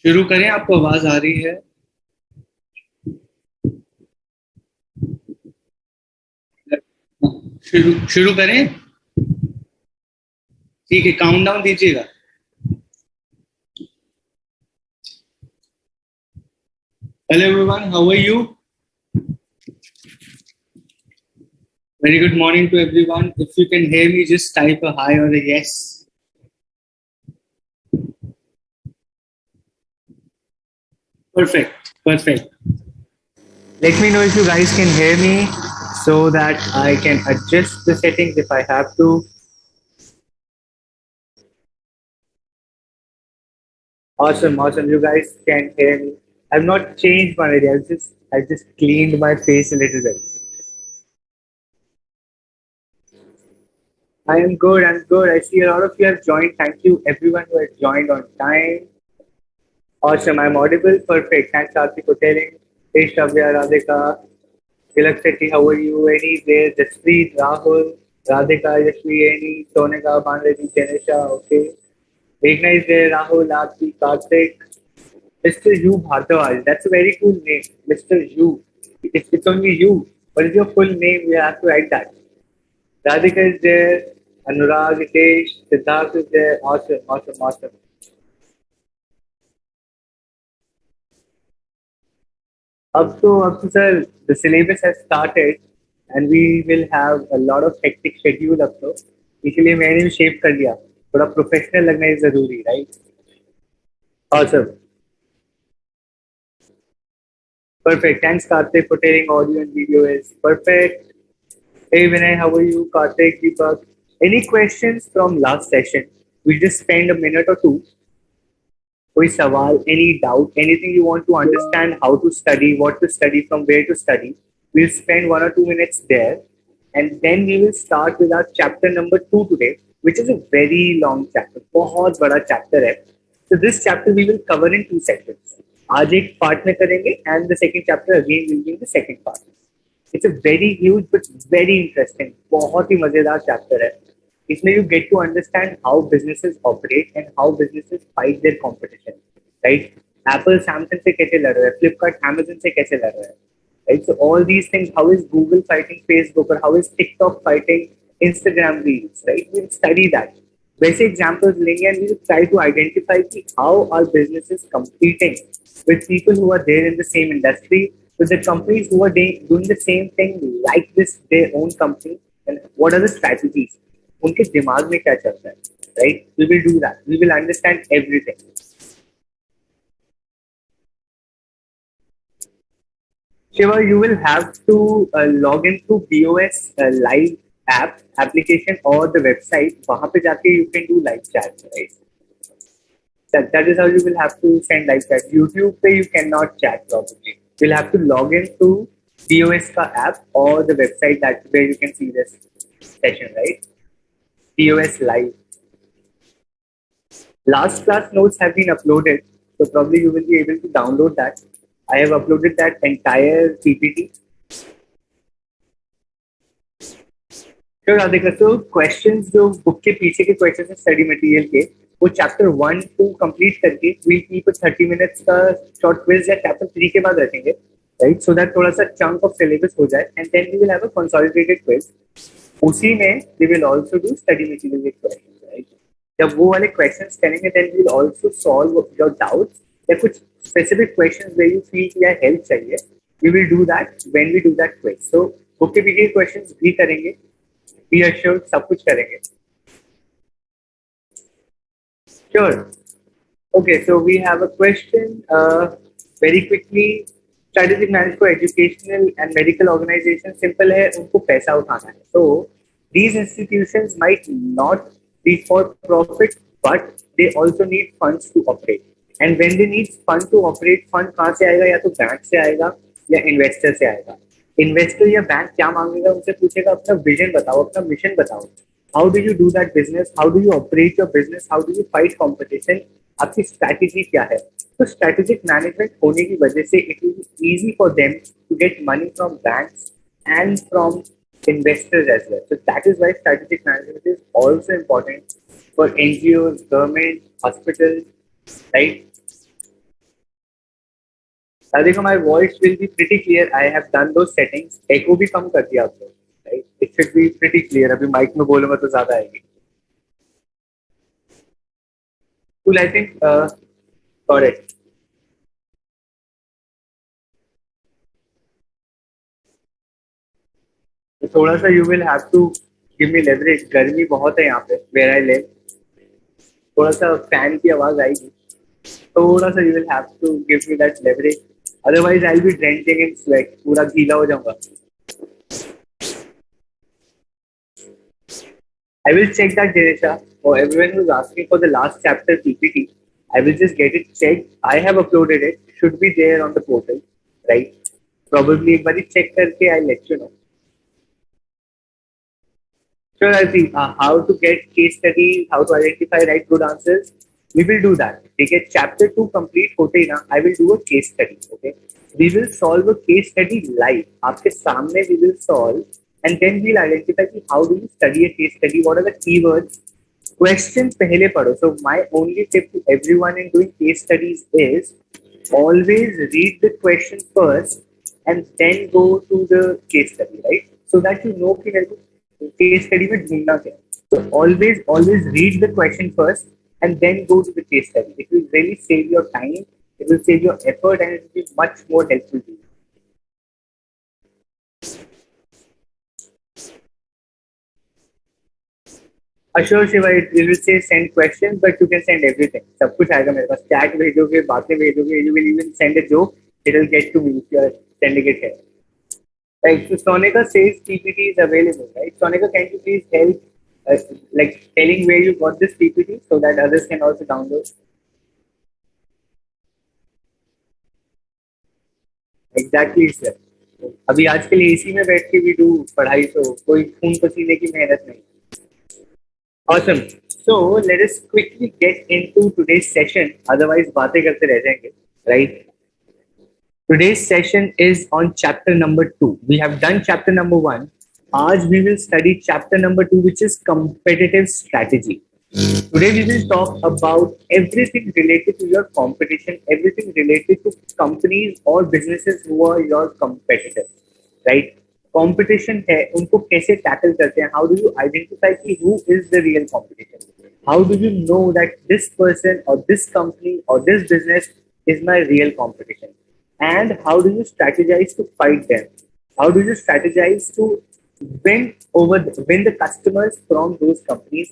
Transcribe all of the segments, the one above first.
शुरू करें? आपको आवाज आ रही है? शुरू शुरू करें? ठीक है, काउंट डाउन दीजिएगा। Hello everyone, how are you? Very good morning to everyone. If you can hear me, just type a hi or a yes. Perfect, perfect. Let me know if you guys can hear me so that I can adjust the settings if I have to. Awesome, awesome. You guys can hear me. I've not changed my video. I just cleaned my face a little bit. I am good. I'm good. I see a lot of you have joined. Thank you, everyone who has joined on time. Awesome. I'm audible. Perfect. Thanks, Aarti, for telling. Hey, Shavya, Radhika, Tilak Shetty, how are you? Any there? Jaspreet, Rahul, Radhika, Yashvi, Any, Sonika, Banredi, Janisha. Okay. Meghna is there. Rahul, Aarti, Karthik, Mr. Yu Bhartawaj. That's a very cool name. Mr. Yu. It's only you. What is your full name? We have to write that. Radhika is there. Anurag, Hitesh, Siddharth is there. Awesome, awesome, awesome. अब तो sir the syllabus has started and we will have a lot of hectic schedule अब तो इसलिए मैंने भी shape कर लिया थोड़ा प्रोफेशनल लगना is जरूरी right. Awesome. Perfect. Thanks Karthik for telling audio and video is perfect. Hey Vinay, how are you? Karthik, Deepak. Any questions from last session? We just spend a minute or two. कोई सवाल, any doubt, anything you want to understand, how to study, what to study, from where to study, we'll spend 1 or 2 minutes there, and then we will start with our chapter number 2 today, which is a very long chapter. बहुत बड़ा chapter है. So this chapter we will cover in 2 sections. आज एक part में करेंगे, and the second chapter again will be in the second part. It's a very huge but very interesting, बहुत ही मजेदार chapter है. इसमें you get to understand how businesses operate and how businesses fight their competition, right? Apple Samsung से कैसे लड़ रहा है, Flipkart Amazon से कैसे लड़ रहा है, right? So all these things, how is Google fighting Facebook or how is TikTok fighting Instagram Reels, right? We'll study that. वैसे examples लेंगे and we will try to identify how are businesses competing with people who are there in the same industry, with the companies who are doing the same thing like this, their own company, and what are the strategies. उनके दिमाग में क्या चलता है, right? We will do that. We will understand everything. Shiva, you will have to log in through BOS live application or the website. वहाँ पे जाके you can do live chat, right? That is how you will have to send live chat. YouTube पे you cannot chat probably. You'll have to log in through BOS का app or the website that where you can see this session, right? BOS live. Last class notes have been uploaded, so probably you will be able to download that. I have uploaded that entire PPT. Sure, Radhika. So questions जो book के पीछे के questions हैं study material के, वो chapter 1 2 complete करके we'll keep a 30 minutes का short quiz या chapter 3 के बाद रखेंगे, right? So that थोड़ा सा chunk of syllabus हो जाए, and then we will have a consolidated quiz. उसी में we will also do study material के questions, right? जब वो वाले questions करेंगे, then we will also solve your doubts या कुछ specific questions where you feel कि यार help चाहिए. We will do that when we do that quiz. So book के पीछे questions भी करेंगे. Be assured, सब कुछ करेंगे. Sure. Okay, so we have a question. Very quickly, strategic management for educational and medical organizations. Simple है, उनको पैसा उठाना है. So these institutions might not be for profit, but they also need funds to operate. And when they need fund to operate, fund कहाँ से आएगा? या तो बैंक से आएगा या इन्वेस्टर से आएगा. इन्वेस्टर या बैंक क्या मांगेगा? उनसे पूछेगा अपना विजन बताओ, अपना मिशन बताओ. How do you do that business? How do you operate your business? How do you fight competition? आपकी स्ट्रैटेजी क्या है? तो स्ट्रैटेजिक मैनेजमेंट होने की वजह से it will be easy for them to get money from banks and from investors as well. So that is why strategic management is also important for NGOs, government, hospitals, right? देखो my voice will be pretty clear. I have done those settings. Echo भी कम कर दिया आपने, right? It should be pretty clear. अभी mic में बोलूँगा तो ज़्यादा आएगी. Cool, I think got it. तो थोड़ा सा you will have to give me leverage. गर्मी बहुत है यहाँ पे where I live. थोड़ा सा फैन की आवाज आएगी. थोड़ा सा you will have to give me that leverage. Otherwise I'll be drenching in sweat. पूरा गीला हो जाऊंगा. I will check that, Dinesha. For everyone who's asking for the last chapter PPT, I will just get it checked. I have uploaded it. Should be there on the portal, right? Probably एक बारी check करके I'll let you know. Sure, Arti. How to get case studies, how to identify right good answers. We will do that. ठीक है, chapter 2 complete होते ही ना, I will do a case study. Okay, we will solve a case study live. आपके सामने we will solve, and then we'll identify कि how do you study a case study. What are the keywords? Question पहले पढ़ो. So my only tip to everyone in doing case studies is always read the question first and then go to the case study, right? So that you know कि मेरे को case study में ढूंढना क्या है. So always read the question first and then go to the case study. It will really save your time, it will save your effort, and it will be much more helpful to you. Assure Shiva, it will say send questions, but you can send everything. सब कुछ आएगा मेरे पास. Chat भेजोगे, बातें भेजोगे, you will even send a joke. It will get to me if you are sending it here. Right. So Sonika says PPT is available, right? Sonika, can you please help, like telling where you got this PPT so that others can also download? Exactly, sir. अभी आजकल AC में बैठ के भी do पढ़ाई, तो कोई खून पसीने की मेहनत नहीं. Awesome. So let us quickly get into today's session. Otherwise, बातें करते रह जाएंगे, right? Today's session is on chapter number 2. We have done chapter number 1. आज we will study chapter number 2, which is competitive strategy. Today we will talk about everything related to your competition, everything related to companies or businesses who are your competitors, right? Competition है, उनको कैसे tackle करते हैं? How do you identify कि who is the real competition? How do you know that this person or this company or this business is my real competition? And how do you strategize to fight them? How do you strategize to win the customers from those companies?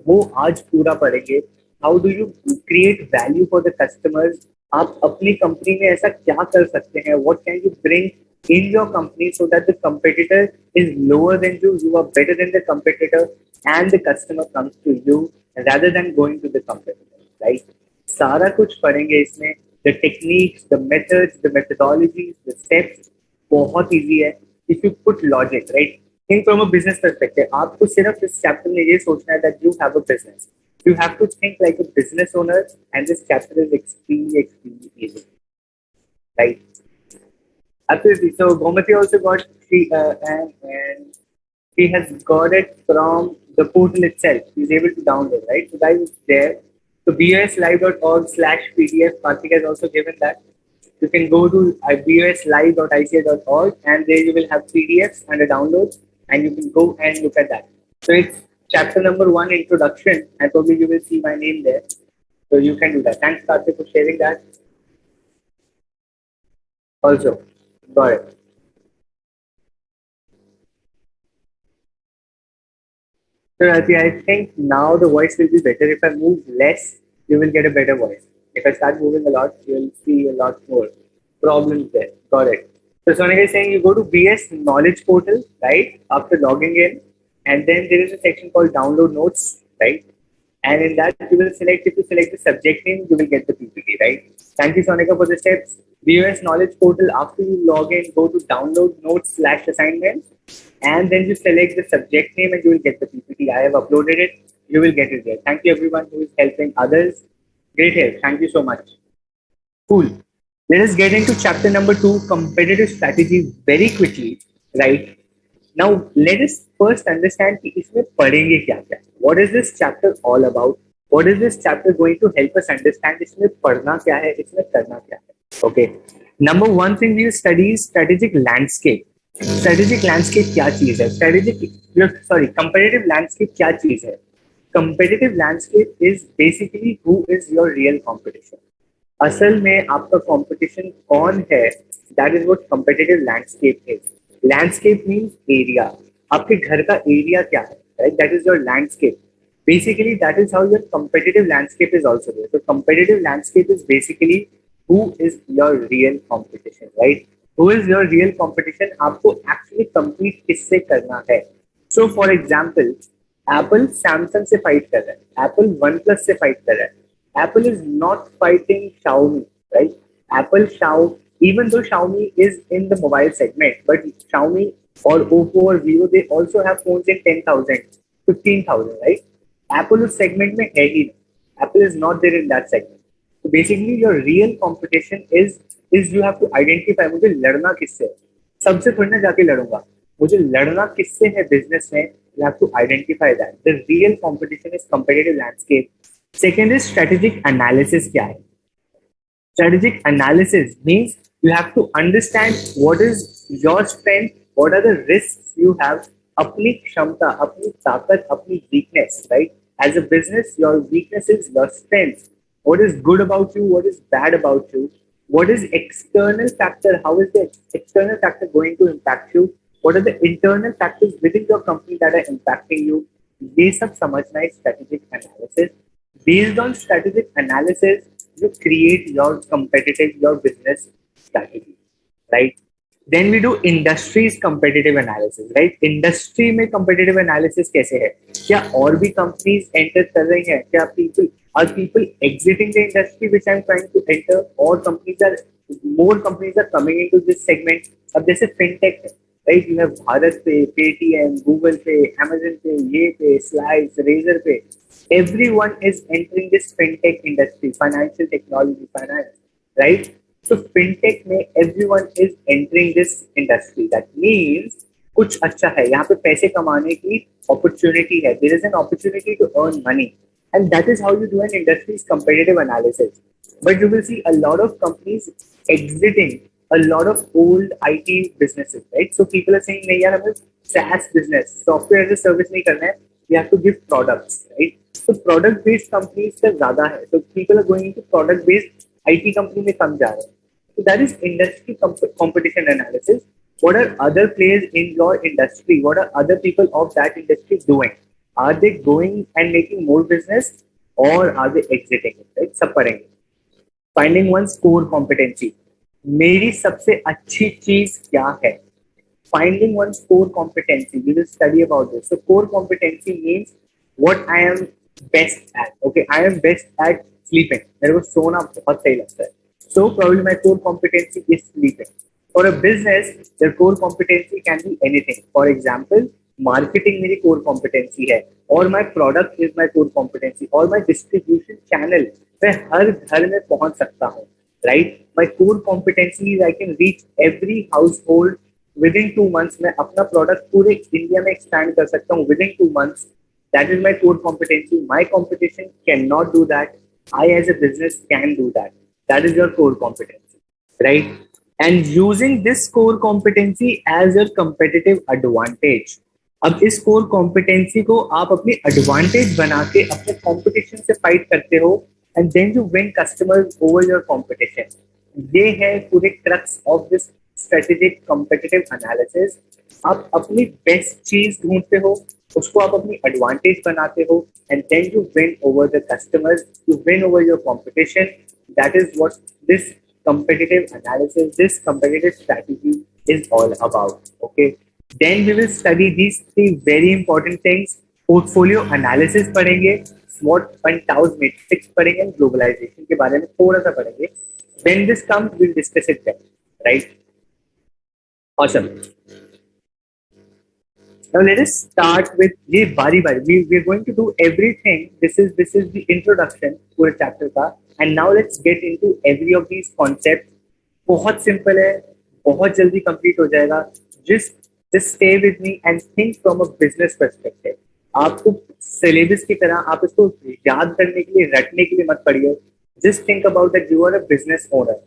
वो आज पूरा पढ़ेंगे. How do you create value for the customers? आप अपनी company में ऐसा क्या कर सकते हैं? What can you bring in your company so that the competitor is lower than you, you are better than the competitor, and the customer comes to you rather than going to the competitor, right? सारा कुछ पढ़ेंगे इसमें. The techniques, the methods, the methodologies, the steps, बहुत easy है. If you put logic, right? Think from a business perspective. आपको सिर्फ इस chapter में ये सोचना है that you have a business. You have to think like a business owner, and this chapter is extremely easy, right? Absolutely. So Gomati also got and she has got it from the portal itself. She's able to download, right? So guys, it's there. So boslive.org/PDF. Karthik has also given that. You can go to boslive.ica.org and there you will have PDFs and a download, and you can go and look at that. So it's chapter number 1, introduction, and probably you will see my name there. So you can do that. Thanks, Karthik, for sharing that. Also, got it. So Rati, I think now the voice will be better. If I move less, you will get a better voice. If I start moving a lot, you will see a lot more problems there. Got it. So Sonika is saying you go to BS Knowledge Portal, right? After logging in, and then there is a section called Download Notes, right? And in that you will select, if you select the subject name, you will get the PPT, right? Thank you, Sonika, for the steps. BOS Knowledge Portal, after you log in, go to Download Notes/assignments, and then you select the subject name and you will get the PPT. I have uploaded it. You will get it there. Thank you everyone who is helping others. Great help. Thank you so much. Cool. Let us get into chapter number 2, competitive strategy, very quickly, right? Now, let us first understand कि इसमें पढ़ेंगे क्या क्या. What is this chapter all about? What is this chapter going to help us understand? इसमें पढ़ना क्या है, इसमें करना क्या है? Okay. Number one thing we study strategic landscape. Strategic landscape क्या चीज है? स्ट्रेटेजिक सॉरी कंपेटिटिव लैंडस्केप क्या चीज है? Competitive landscape is basically who is your real competition. असल में आपका कंपटीशन कौन है, that is what competitive landscape is. Landscape means area. आपके घर का एरिया क्या है, right? That is your landscape. Basically, that is how your competitive landscape is also there. So, competitive landscape is basically who is your real competition, right? Who is your real competition? आपको actually compete किससे करना है? So, for example, Apple Samsung से fight कर रहा है, Apple OnePlus से fight कर रहा है. Apple is not fighting Xiaomi, right? Even though Xiaomi is in the mobile segment, but Xiaomi or Oppo or Vivo, they also have phones in 10,000, 15,000, right? Apple उस segment में है ही नहीं. Apple is not there in that segment. So basically, your real competition is you have to identify मुझे लड़ना किससे है. सबसे थोड़ी ना जाके लड़ूंगा, मुझे लड़ना किससे है बिजनेस में. You have to identify that. The real competition is competitive landscape. Second is strategic analysis. क्या है? Strategic analysis means you have to understand what is your strength, what are the risks you have, अपनी क्षमता, अपनी ताकत, अपनी weakness, right? As a business, your weakness is your strength. What is good about you? What is bad about you? What is external factor? How is the external factor going to impact you? What are the internal factors within your company that are impacting you? ये सब समझना है strategic analysis. Based on strategic analysis, you create your business strategy, right? Then we do industries competitive analysis, right? Industry में competitive analysis कैसे है? क्या और भी companies enter कर रही हैं? क्या are people exiting the industry which I'm trying to enter, or more companies are coming into this segment? अब जैसे fintech है, right? You have Bharat Pay, Paytm, Google Pay, Amazon Pay, Ye Pay, Slice, Razor Pay. Everyone is entering this fintech industry, financial technology, finance, right? So fintech में everyone is entering this industry. That means कुछ अच्छा है यहाँ पे, पैसे कमाने की opportunity है. There is an opportunity to earn money, and that is how you do an industry's competitive analysis. But you will see a lot of companies exiting a lot of old IT businesses, right? So people are saying नहीं यार हमें SaaS business, software as a service नहीं करना है. We have to give products, right? So product based companies का ज़्यादा है. So people are going into product based IT company में कम जा रहे हैं. So that is industry competition analysis. What are other players in your industry? What are other people of that industry doing? Are they going and making more business, or are they exiting it? Right? सब पढ़ेंगे. Finding one's core competency. मेरी सबसे अच्छी चीज क्या है? Finding one's core competency. We will study about this. So core competency means what I am best at. Okay, I am best at sleeping. मेरे को सोना बहुत सही लगता है. So probably my core competency is sleeping. For a business, their core competency can be anything. For example, marketing मेरी core competency है, or my product is my core competency, or my distribution channel मैं हर घर में पहुंच सकता हूँ, right? My core competency is I can reach every household within 2 months. मैं अपना product पूरे इंडिया में expand कर सकता हूँ within 2 months. That is my core competency. My competition cannot do that. I as a business can do that. That is your core competency, right? And using this core competency as your competitive advantage. अब इस core competency को आप अपनी advantage बना के अपने competition से fight करते हो, and then you win customers over your competition. ये है पूरे crux of this strategic competitive analysis. आप अपनी best चीज ढूंढते हो, उसको आप अपनी advantage बनाते हो, and then you win over the customers, you win over your competition. That is what this competitive analysis, this competitive strategy is all about. Okay. Then we will study these 3 very important things. Portfolio analysis पढ़ेंगे, SWOT and TOWS matrix पढ़ेंगे, globalization के बारे में थोड़ा सा पढ़ेंगे. When this comes, we'll discuss it then. Right? Awesome. Now let us start with ये बारी बारी. We're going to do everything. This is the introduction पूरे chapter का. And now let's get into every of these concepts. बहुत simple है, बहुत जल्दी complete हो जाएगा. Just stay with me and think from a business perspective. आपको syllabus की तरह आप इसको याद करने के लिए, रटने के लिए मत पढ़िए. Just think about that you are a business owner.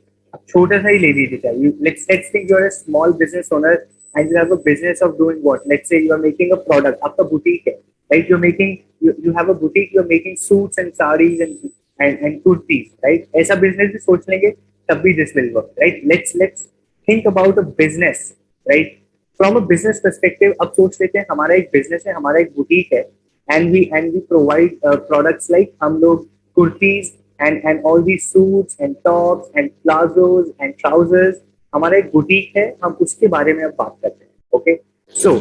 छोटा सा ही ले लीजिए चाहिए. Let's think you're a small business owner and you have a business of doing what? Let's say you are making a product. आपका boutique है, right? You have a boutique. You're making suits and sarees and kurtis, right? ऐसा business भी सोच लेंगे तब भी this will work, right? Let's think about a business, right? From a business perspective, अब सोच लेते हैं हमारा एक business है, हमारा एक boutique है, and we provide products like हम लोग kurtis and all these suits and tops and plazos and trousers. हमारा एक बुटीक है, हम उसके बारे में अब बात करते हैं. ओके, सो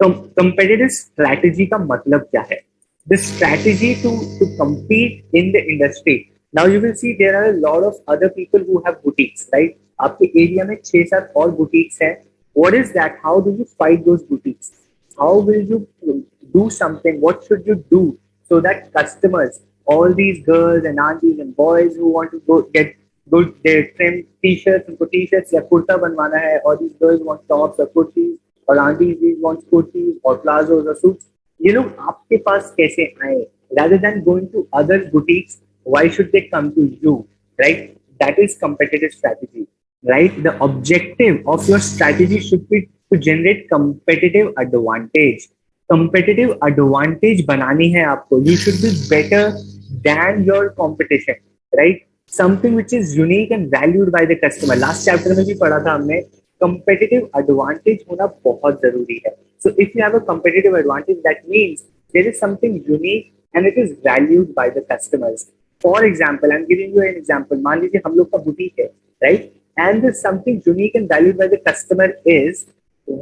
कंपेटिटिव स्ट्रैटेजी का मतलब क्या है? The strategy to compete in the industry. Now you will see there are a lot of other people who have boutiques, right? आपके एरिया में 6-7 और boutiques हैं. What is that? How do you fight those boutiques? How will you do something? What should you do so that customers, all these girls and aunties and boys who want to go get good their trim t-shirts and t-shirts या कुर्ता बनवाना है, or these girls want tops or kurtis, or aunties these want kurtis or plazos or suits, ये लोग आपके पास कैसे आए? Rather than going to other boutiques, why should they come to you, right? That is competitive strategy, right? The objective of your strategy should be to generate competitive advantage. Competitive advantage बनानी है आपको. You should be better than your competition, right? Something which is unique and valued by the customer. Last chapter में भी पढ़ा था हमने, competitive advantage होना बहुत जरूरी है. So if you have a competitive advantage, that means there is something unique and it is valued by the customers. For example, I'm giving you an example. मान लीजिए हम लोग का boutique है, right? And there's something unique and valued by the customer is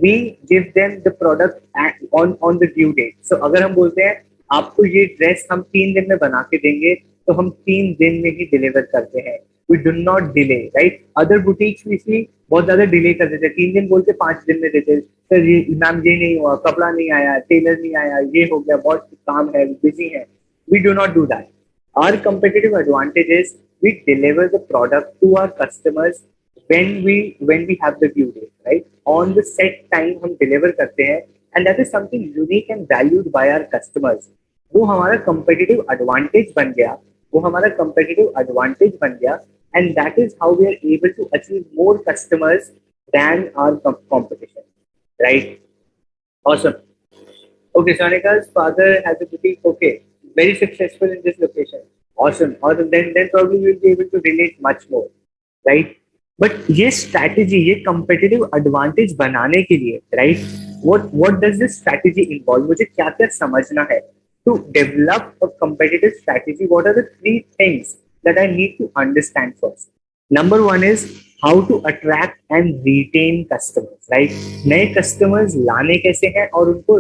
we give them the product on the due date. So अगर हम बोलते हैं आपको ये ड्रेस हम 3 दिन में बना के देंगे, तो हम 3 दिन में ही डिलीवर करते हैं. We do not delay, right? Other boutiques में बहुत ज्यादा डिले कर देते हैं. 3 दिन बोलते 5 दिन में देते. सर ये मैम ये नहीं हुआ, कपड़ा नहीं आया, टेलर नहीं आया, ये हो गया, बहुत काम है, बिजी है. We do not do that. Our competitive advantage is we deliver the product to our customers when we have the due date, right? On the set time हम deliver करते हैं, and that is something unique and valued by our customers. वो हमारा competitive advantage बन गया, वो हमारा competitive advantage बन गया, and that is how we are able to achieve more customers than our competition, right? Awesome. Okay, Sonika's father has a boutique. Okay, very successful in this location. Awesome. Awesome. Then probably you will be able to relate much more, right? But ये strategy, ये competitive advantage बनाने के लिए, right? What does this strategy involve? मुझे क्या क्या समझना है? To develop a competitive strategy, what are the 3 things that I need to understand first? Number 1 is how to attract and retain customers, right? नए customers लाने कैसे हैं और उनको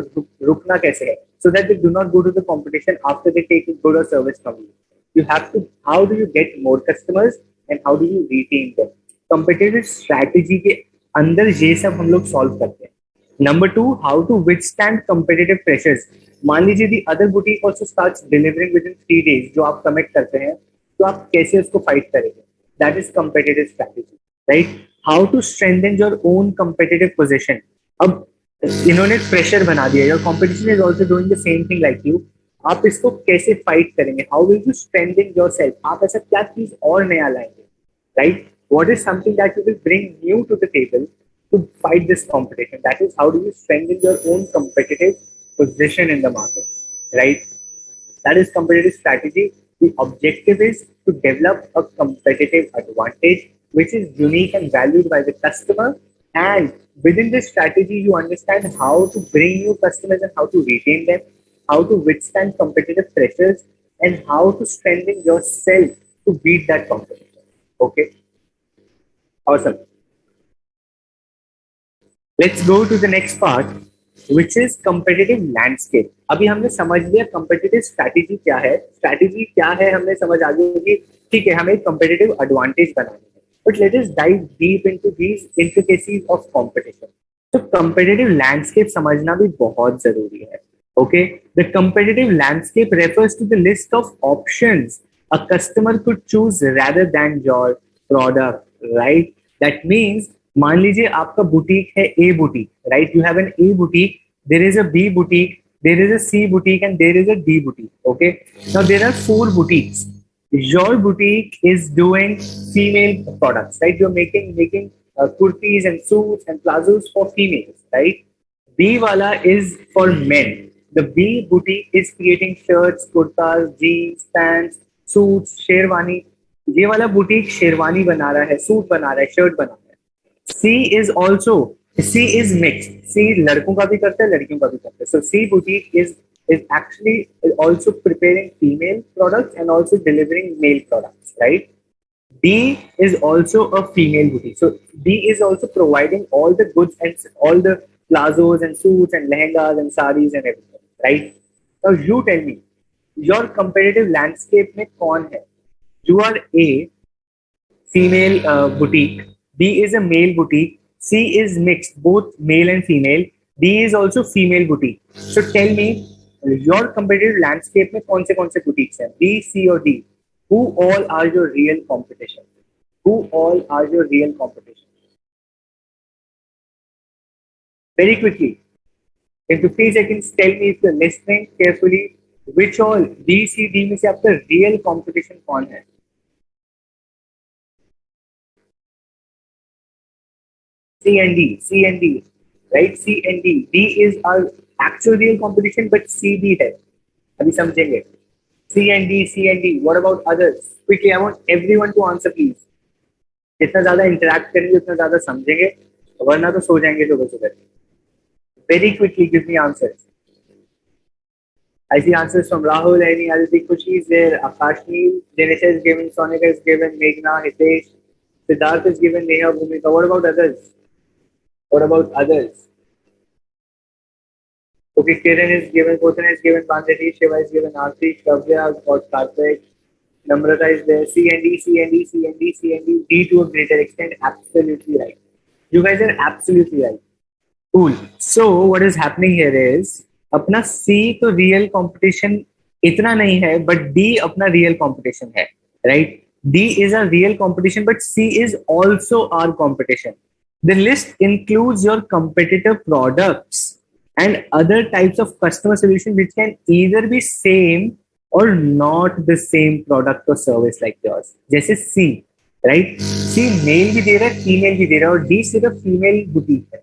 रुकना कैसे है, so that they do not go to the competition after they take a good or service from you. You have to, how do you get more customers and how do you retain them? Competitive strategy के अंदर ये सब हम लोग solve करते हैं. Number 2, how to withstand competitive pressures. मान लीजिए the other boutique also starts delivering within 3 days, जो आप commit करते हैं, तो आप कैसे उसको fight करेंगे? That is competitive strategy, right? How to strengthen your own competitive position. अब इन्होंने pressure बना दिया, your competition is also doing the same thing like you. आप इसको कैसे fight करेंगे? How will you strengthen yourself? आप ऐसा क्या चीज और नया लाएंगे, right? What is something that you will bring new to the table to fight this competition? That is how do you strengthen your own competitive position in the market, right? That is competitive strategy. The objective is to develop a competitive advantage which is unique and valued by the customer. And within this strategy, you understand how to bring new customers and how to retain them, how to withstand competitive pressures, and how to strengthen yourself to beat that competition. Okay? Awesome. Let's go to the next part, which is competitive landscape. अभी हमने समझ लिया competitive strategy क्या है, strategy क्या है, हमने समझ आ गया कि ठीक है हमें competitive advantage बनानी है. But let us dive deep into these intricacies of competition. तो competitive landscape समझना भी बहुत जरूरी है. Okay, the competitive landscape refers to the list of options a customer could choose rather than your product, right? That means मान लीजिए आपका boutique है A boutique, right? You have an A boutique, there is a B boutique, there is a C boutique, and there is a D boutique. Okay, now there are 4 boutiques. Your boutique is doing female products, right? You're making kurtis and suits and plazos for females, right? B wala is for men. The B boutique is creating shirts, kurtas, jeans, pants, suits, sherwani. ये वाला boutique sherwani बना रहा है, suit बना रहा है, shirt बना रहा है. She is also, she is mix, she लड़कों का भी करता है, लड़कियों का भी करता है. सो सी boutique is actually also preparing female products and also delivering male products, right? D is also a female boutique. So D is also providing all the goods and all the plazos and suits and lehengas and saris and everything, right? Now you tell me, your competitive landscape में कौन है? You are A, female boutique. B is a male boutique. C is mixed, both male and female. D is also female boutique. So tell me, your competitive landscape में कौन से boutiques हैं? B, C or D? Who all are your real competition? Who all are your real competition? Very quickly, in 15 seconds, tell me if you're listening carefully, which all B, C, D में से आपका real competition कौन है? C and D, C and D, right? C and D. D is our actual real competition, but C भी है. अभी समझेंगे. C and D, C and D. What about others? Quickly, I want everyone to answer, please. जितना ज़्यादा interact करेंगे, उतना ज़्यादा समझेंगे. वरना तो सो जाएंगे सुबह. Very quickly, give me answers. I see answers from Rahul, Aini, Aditi, Kushi is there, Akash Neel, Janisha is given, Sonika is given, Meghna, Hitesh, Siddharth is given, Neha, Bhumika. What about others? What about others? Okay, Kiran is given, Kotan is given, Panditi, Shiva is given, Aarti, Shravya, God, Karthik, Namrata is there, C and D, C and D, C and D, C and D, D to a greater extent, absolutely right. You guys are absolutely right. Cool. So what is happening here is अपना C तो real competition इतना नहीं है, but D अपना real competition है, right? D is a real competition, but C is also our competition. The list includes your competitive products and other types of customer solution which can either be same or not the same product or service like yours. जैसे C, right? C male भी दे रहा है, female भी दे रहा है, और D सिर्फ female boutique है.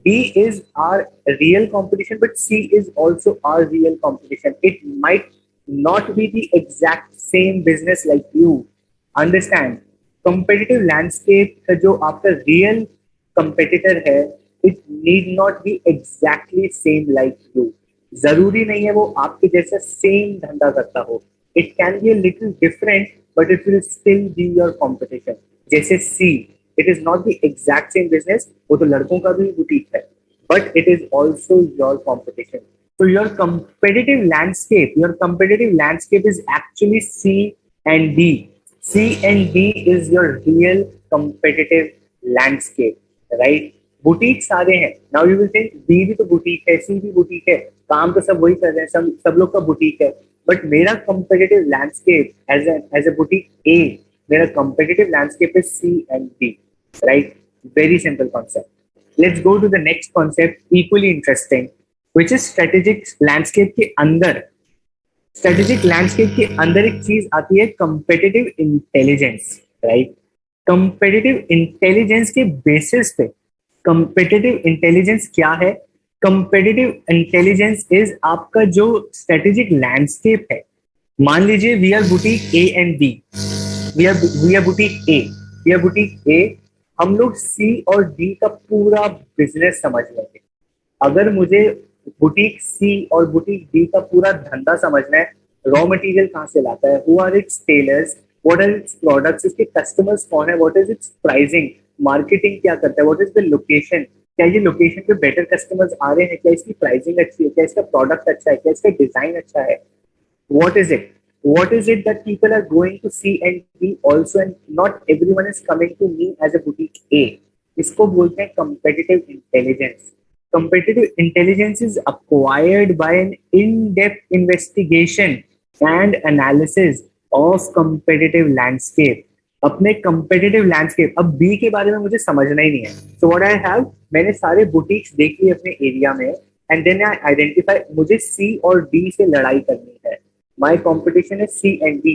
D is our real competition, but C is also our real competition. It might not be the exact same business like you. Understand? Competitive landscape का जो आपका real competitor है, it need not be exactly same like you. जरूरी नहीं है वो आपके जैसा same धंधा करता हो. It can be a little different, but it will still be your competition. जैसे C, it is not the exact same business. वो तो लड़कों का भी बुटीक है, but it is also your competition. So your competitive landscape is actually C and D. C and D is your real competitive landscape, right? Boutique सारे हैं. Now you will think be भी तो boutique है, सी भी boutique है, काम तो सब वही कर रहे हैं, सब लोग का बुटीक है. बट मेरा competitive landscape as a boutique A, मेरा competitive landscape is C and D, right? Very simple concept. Let's go to the next concept, equally interesting, which is strategic landscape के अंदर. Strategic landscape के अंदर एक चीज आती है competitive intelligence, right? Competitive intelligence के basis पे, competitive intelligence क्या है? Competitive intelligence is आपका जो strategic landscape है. मान लीजिए we are boutique A and B. We are boutique A. We are boutique A. हम लोग C और D का पूरा बिजनेस समझ लेंगे. अगर मुझे बुटीक C और बुटीक D का पूरा धंधा समझना है, रॉ मटेरियल कहाँ से लाता है, who are its tailors, what are its products, इसके कस्टमर्स कौन है, what is its pricing, marketing क्या करता है, व्हाट इज द लोकेशन, क्या ये लोकेशन पे बेटर कस्टमर्स आ रहे हैं, क्या इसकी प्राइसिंग अच्छी है, क्या इसका प्रोडक्ट अच्छा है, क्या इसका डिजाइन अच्छा है, what is it, what is it that people are going to see and D also, and not everyone is coming to me as a boutique A. इसको बोलते हैं competitive intelligence. Competitive intelligence is acquired by an in-depth investigation and analysis of competitive landscape. अपने competitive landscape, अब B के बारे में मुझे समझना ही नहीं है. So what I have, मैंने सारे boutiques देख लिए अपने एरिया में, and then I identify मुझे C और D से लड़ाई करनी है. My competition is C and D.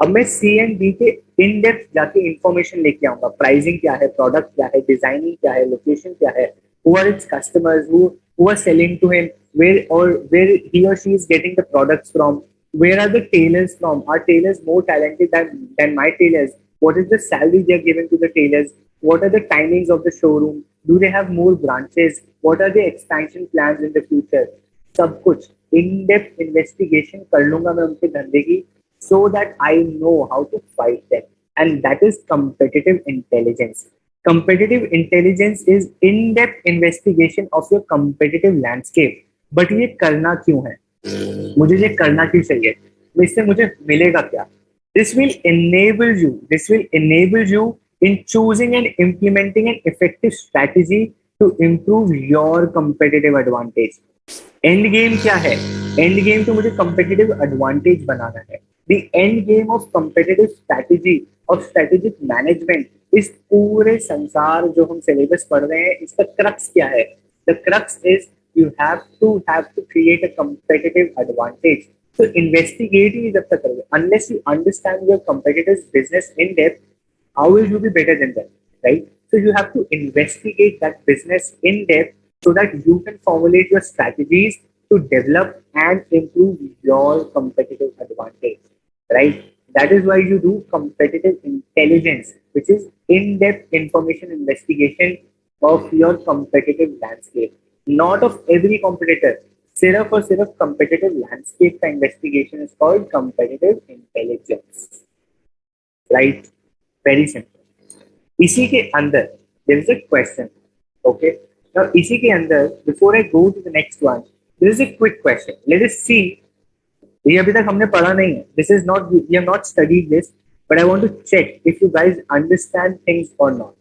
अब मैं सी एंड डी के इन डेप्थ जाके इंफॉर्मेशन लेके आऊंगा, प्राइसिंग क्या है, प्रोडक्ट क्या है, डिजाइनिंग क्या है, लोकेशन क्या है, who are its customers, who are selling to him, where he or she is getting the products from, where are the tailors from, are tailors more talented than my tailors, what is the salary they are giving to the tailors, what are the timings of the showroom, do they have more branches, what are the expansion plans in the future, सब कुछ in depth investigation कर लूंगा मैं उनके धंधे की, so that I know how to fight them. And that is competitive intelligence. Competitive intelligence is in-depth investigation of your competitive landscape. But ये करना क्यों है? मुझे ये करना क्यों चाहिए? इससे मुझे मिलेगा क्या? This will enable you. This will enable you in choosing and implementing an effective strategy to improve your competitive advantage. End game क्या है? एंड गेम तो मुझे कंपेटिटिव एडवांटेज बनाना है. The end game of competitive strategy of strategic management, इस पूरे संसार जो हम सिलेबस पढ़ रहे हैं, इसका क्रक्स क्या है? The crux is you have to create a competitive advantage. So investigating is जब तक करोगे, unless you understand your competitors' business in depth, how will you be better than them, right? So you have to investigate that business in depth so that you can formulate your strategies to develop and improve your competitive advantage, right? That is why you do competitive intelligence, which is in-depth information investigation of your competitive landscape, not of every competitor. सिर्फ और सिर्फ competitive landscape का investigation is called competitive intelligence, right? Very simple. इसी के अंदर there is a question, okay? Now इसी के अंदर, before I go to the next one, there is a quick question. Let us see. ये अभी तक हमने पढ़ा नहीं है. This is not, we have not studied this, but I want to check if you guys understand things or not.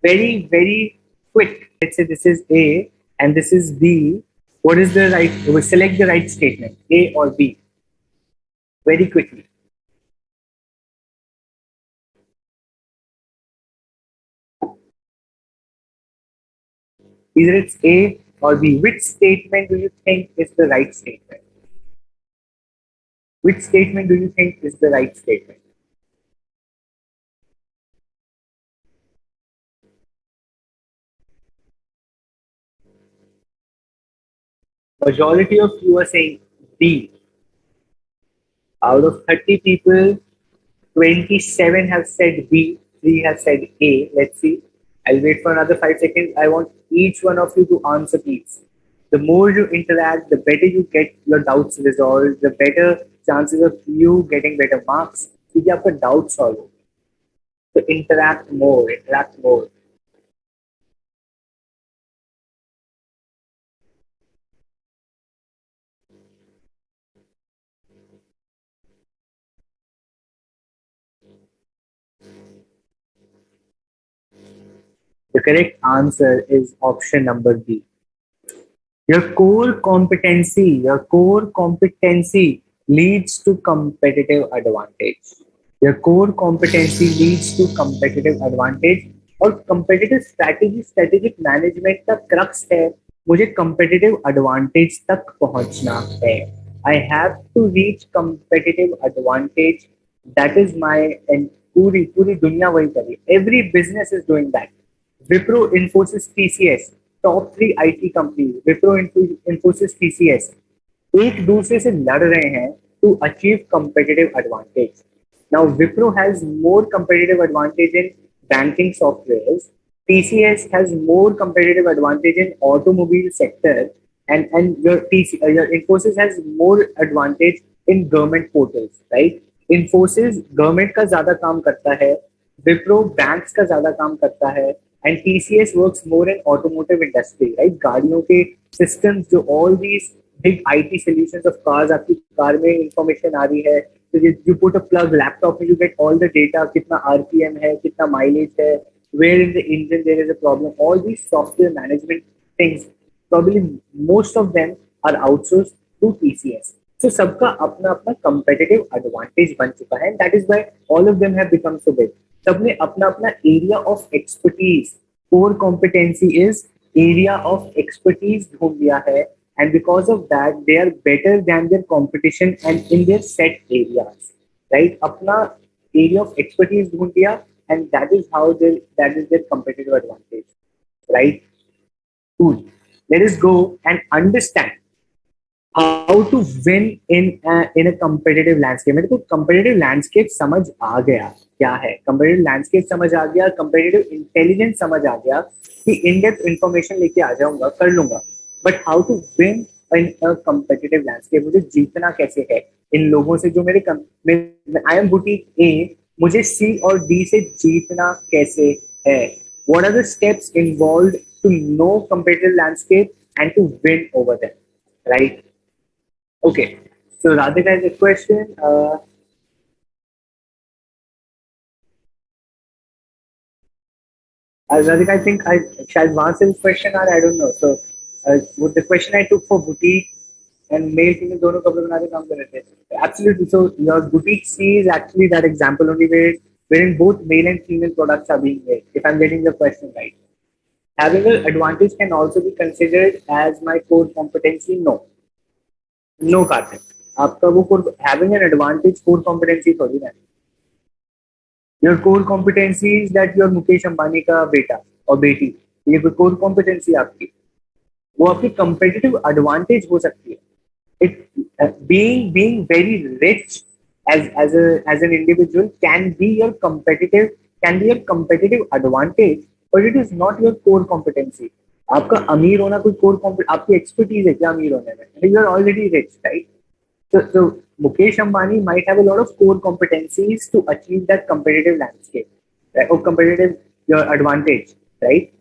Very, very quick. Let's say this is A and this is B. What is the right? We select the right statement, A or B. Very quickly. Either it's A or B. Which statement do you think is the right statement? Which statement do you think is the right statement? Majority of you are saying B. Out of 30 people, 27 have said B, 3 have said A. Let's see. I'll wait for another 5 seconds. I want each one of you to answer, please. The more you interact, the better you get your doubts resolved, the better chances of you getting better marks. क्योंकि आपका doubt solve हो. So interact more, interact more. The correct answer is option number B. Your core competency leads to competitive advantage. Your core competency leads to competitive advantage. और competitive strategy, strategic management का crux है, मुझे competitive advantage तक पहुंचना है. I have to reach competitive advantage. That is my, and पूरी पूरी दुनिया वही कर रही है. Every business is doing that. Wipro, Infosys, TCS, top 3 IT company, Wipro, Infosys, TCS, एक दूसरे से लड़ रहे हैं to achieve competitive advantage. Now Wipro has more competitive advantage in banking softwares, TCS has more competitive advantage in automobile sector, and your Infosys has more advantage in government portals, right? Infosys government का ज्यादा काम करता है, Wipro banks का ज्यादा काम करता है, and TCS works more in automotive industry, right? गाड़ियों के systems, जो all these big IT solutions of cars, आपकी कार में information आ रही है, so you put a plug laptop में, you get all the data, कितना RPM है, कितना mileage है, where in the engine there is a problem, all these software management things, probably most of them are outsourced to TCS. So सबका अपना अपना competitive advantage बन चुका है, and that is why all of them have become so big. सबने अपना अपना area of expertise, core competency is area of expertise ढूंढ लिया है, and because of that they are better than their competition and in their set areas. Right, अपना area of expertise ढूंढ लिया, and that is their competitive advantage, right. Cool. Let us go and understand how to win in a competitive landscape. मेरे को competitive landscape समझ आ गया क्या है, competitive landscape समझ आ गया, competitive intelligence समझ आ गया कि in depth information लेके आ जाऊंगा, कर लूंगा. But how to win in a competitive landscape, मुझे जीतना कैसे है इन लोगों से जो मेरे आई एम बुटीक ए, मुझे सी और डी से जीतना कैसे है. What are the steps involved to know competitive landscape and to win over them, right? Okay, so Radhika has a question. Radhika, I think I shall answer this question or I don't know. So, with the question I took for boutique and male female दोनों कपड़े बनाने काम कर रहे थे. Absolutely. So your boutique C is actually that example only wherein both male and female products are being made. If I'm getting the question right. Having an advantage can also be considered as my core competency. No, no, Karthik. आपका वो core having an advantage core competency थोड़ी ना. Your core competency is that your Mukesh Ambani का बेटा और बेटी, ये कोई core competency आपकी, वो आपकी competitive advantage हो सकती है. It being very rich as an individual can be a competitive advantage, but it is not your core competency. आपका अमीर होना कोई core आपकी expertise है क्या अमीर होने में? You are already rich, right? So Mukesh Ambani might have a lot of core competencies to achieve that competitive landscape, right? Or competitive your advantage, right?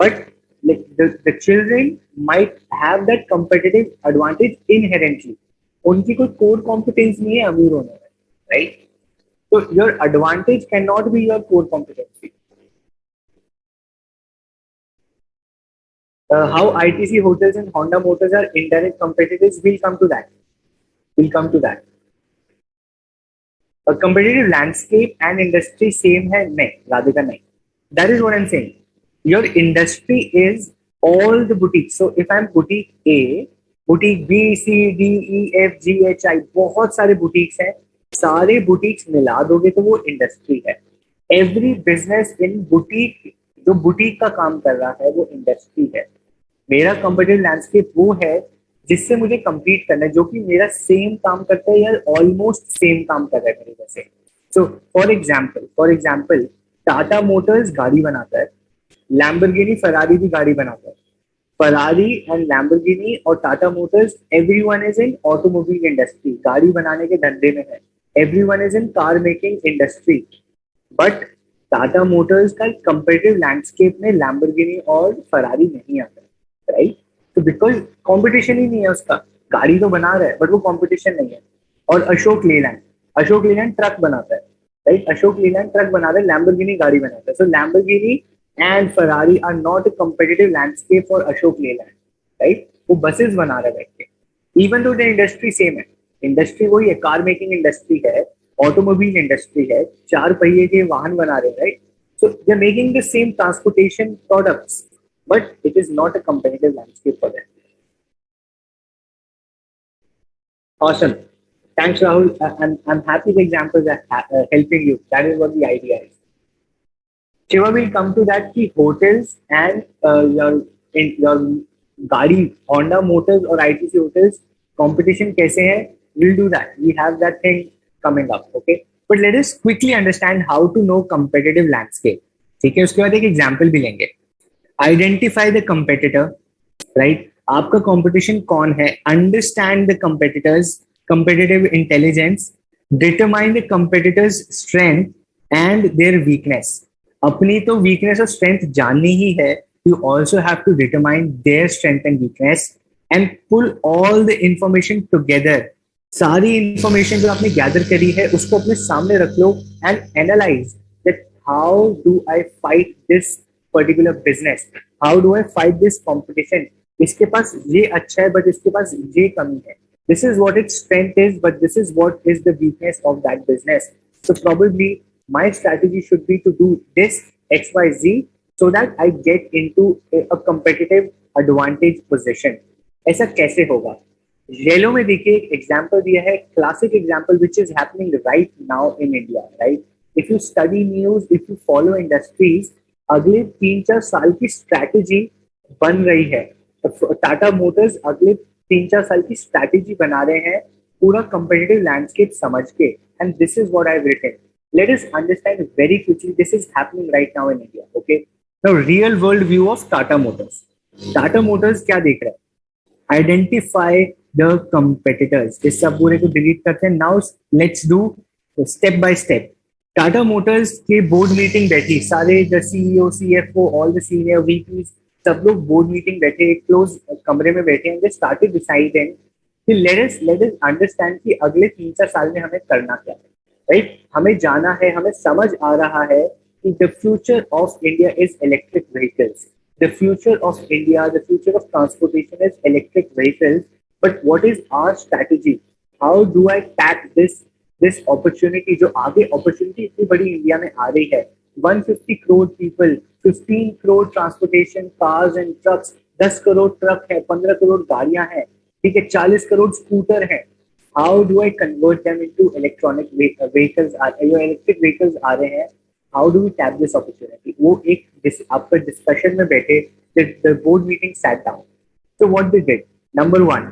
But like the children might have that competitive advantage inherently. उनकी कोई core competence नहीं है अमीर होने में, right? So your advantage cannot be your core competency. How ITC hotels and Honda Motors are indirect competitors, we'll come to that. We'll come to that. A competitive landscape and industry same है नहीं, राधिका नहीं. That is what I'm saying. Your industry is all the boutiques. So if I'm boutique A, boutique B, C, D, E, F, G, H, I, बहुत सारे boutiques हैं. सारे boutiques मिला दोगे तो वो industry है. Every business in boutique, जो boutique का काम कर रहा है वो industry है. मेरा competitive landscape वो है जिससे मुझे compete करना है, जो कि मेरा सेम काम करता है या ऑलमोस्ट सेम काम कर रहा है मेरे जैसे. So for example Tata Motors गाड़ी बनाता है, लैम्बोर्गिनी फरारी भी गाड़ी बनाता है. फरारी एंड लैम्बोर्गिनी और Tata Motors, everyone is in automobile industry, गाड़ी बनाने के धंधे में है. Everyone is in car making industry. But Tata Motors का कंपेटिटिव लैंडस्केप में लैम्बोर्गिनी और फरारी नहीं आता, राइट? तो बिकॉज कंपटीशन ही नहीं है उसका. गाड़ी तो बना रहा है बट वो कंपटीशन नहीं है. और अशोक लेलैंड ट्रक बनाता है, राइट? अशोक लेलैंड ट्रक बनाता है, लैम्बोर्गिनी गाड़ी बनाता है. सो Lamborghini and Ferrari are not a competitive landscape for Ashok Leyland, right? वो बसेस बना रहा है बैठ के, even though the industry same है. इंडस्ट्री वही है, कार मेकिंग इंडस्ट्री है, ऑटोमोबाइल इंडस्ट्री है, चार पहिए के वाहन बना रहे हैं, right? So they are making the same transportation products, but it is not a competitive landscape for them. Awesome. Thanks, Rahul. I'm happy the examples are helping you. That is what the idea is. Shiva will come to that कि hotels and your गाड़ी Honda Motors और ITC hotels competition कैसे है? We'll do that. We have that thing coming up. Okay. But let us quickly understand how to know competitive landscape. ठीक है, उसके बाद एक एग्जाम्पल भी लेंगे. Identify the competitor, right? आपका कंपटीशन कौन है? Understand the competitors, competitive intelligence, determine the competitors strength and their weakness. अपनी तो वीकनेस और स्ट्रेंथ जाननी ही है, you also have to determine their strength and weakness and pull all the information together. सारी इंफॉर्मेशन जो आपने गैदर करी है उसको अपने सामने रख लो and analyse that how do I fight this particular business, how do I fight this competition. इसके पास ये अच्छा है बट इसके पास ये कमी है. This is what its strength is but this is what is the weakness of that business. So probably my strategy should be to do this XYZ so that I get into a competitive advantage position. ऐसा कैसे होगा? Yellow में देखिए एक example दिया है, classic example which is happening right now in India, right? If you study news, if you follow industries, अगले 3-4 साल की स्ट्रैटेजी बन रही है। टाटा मोटर्स अगले 3-4 साल की स्ट्रैटेजी बना रहे हैं पूरा कंपेटिटिव लैंडस्केप समझ के, and this is what I have written. Let us understand very quickly, this is happening right now in India, okay? Now real world view of Tata Motors. Tata Motors क्या देख रहा है? Identify the competitors. इस सब पूरे को डिलीट करते हैं। Now let's do step by step. Tata Motors की बोर्ड मीटिंग बैठी, सारे the CEO, CFO, all the senior VPs, सब लोग बोर्ड मीटिंग बैठे, एक क्लोज कमरे में बैठे हैं। दे स्टार्टेड डिसाइडिंग कि लेट अस अंडरस्टैंड कि अगले 3-4 साल में हमें करना क्या है, राइट? हमें जाना है, हमें समझ आ रहा है कि the future of India is electric vehicles. The future of India, the future of transportation is electric vehicles. But what is our strategy? How do I tap this opportunity? जो आगे opportunity इतनी बड़ी इंडिया में आ रही है, 150 crore people, 15 crore transportation cars and trucks, 10 crore truck है, 15 करोड़ गाड़ियां हैं, ठीक है, 40 करोड़ स्कूटर हैं। How do I convert them into electronic vehicles? Electric vehicles आ रहे हैं, how do we tap this opportunity? वो एक आपका डिस्कशन में बैठे, the board meeting sat down. So what they did? Number 1,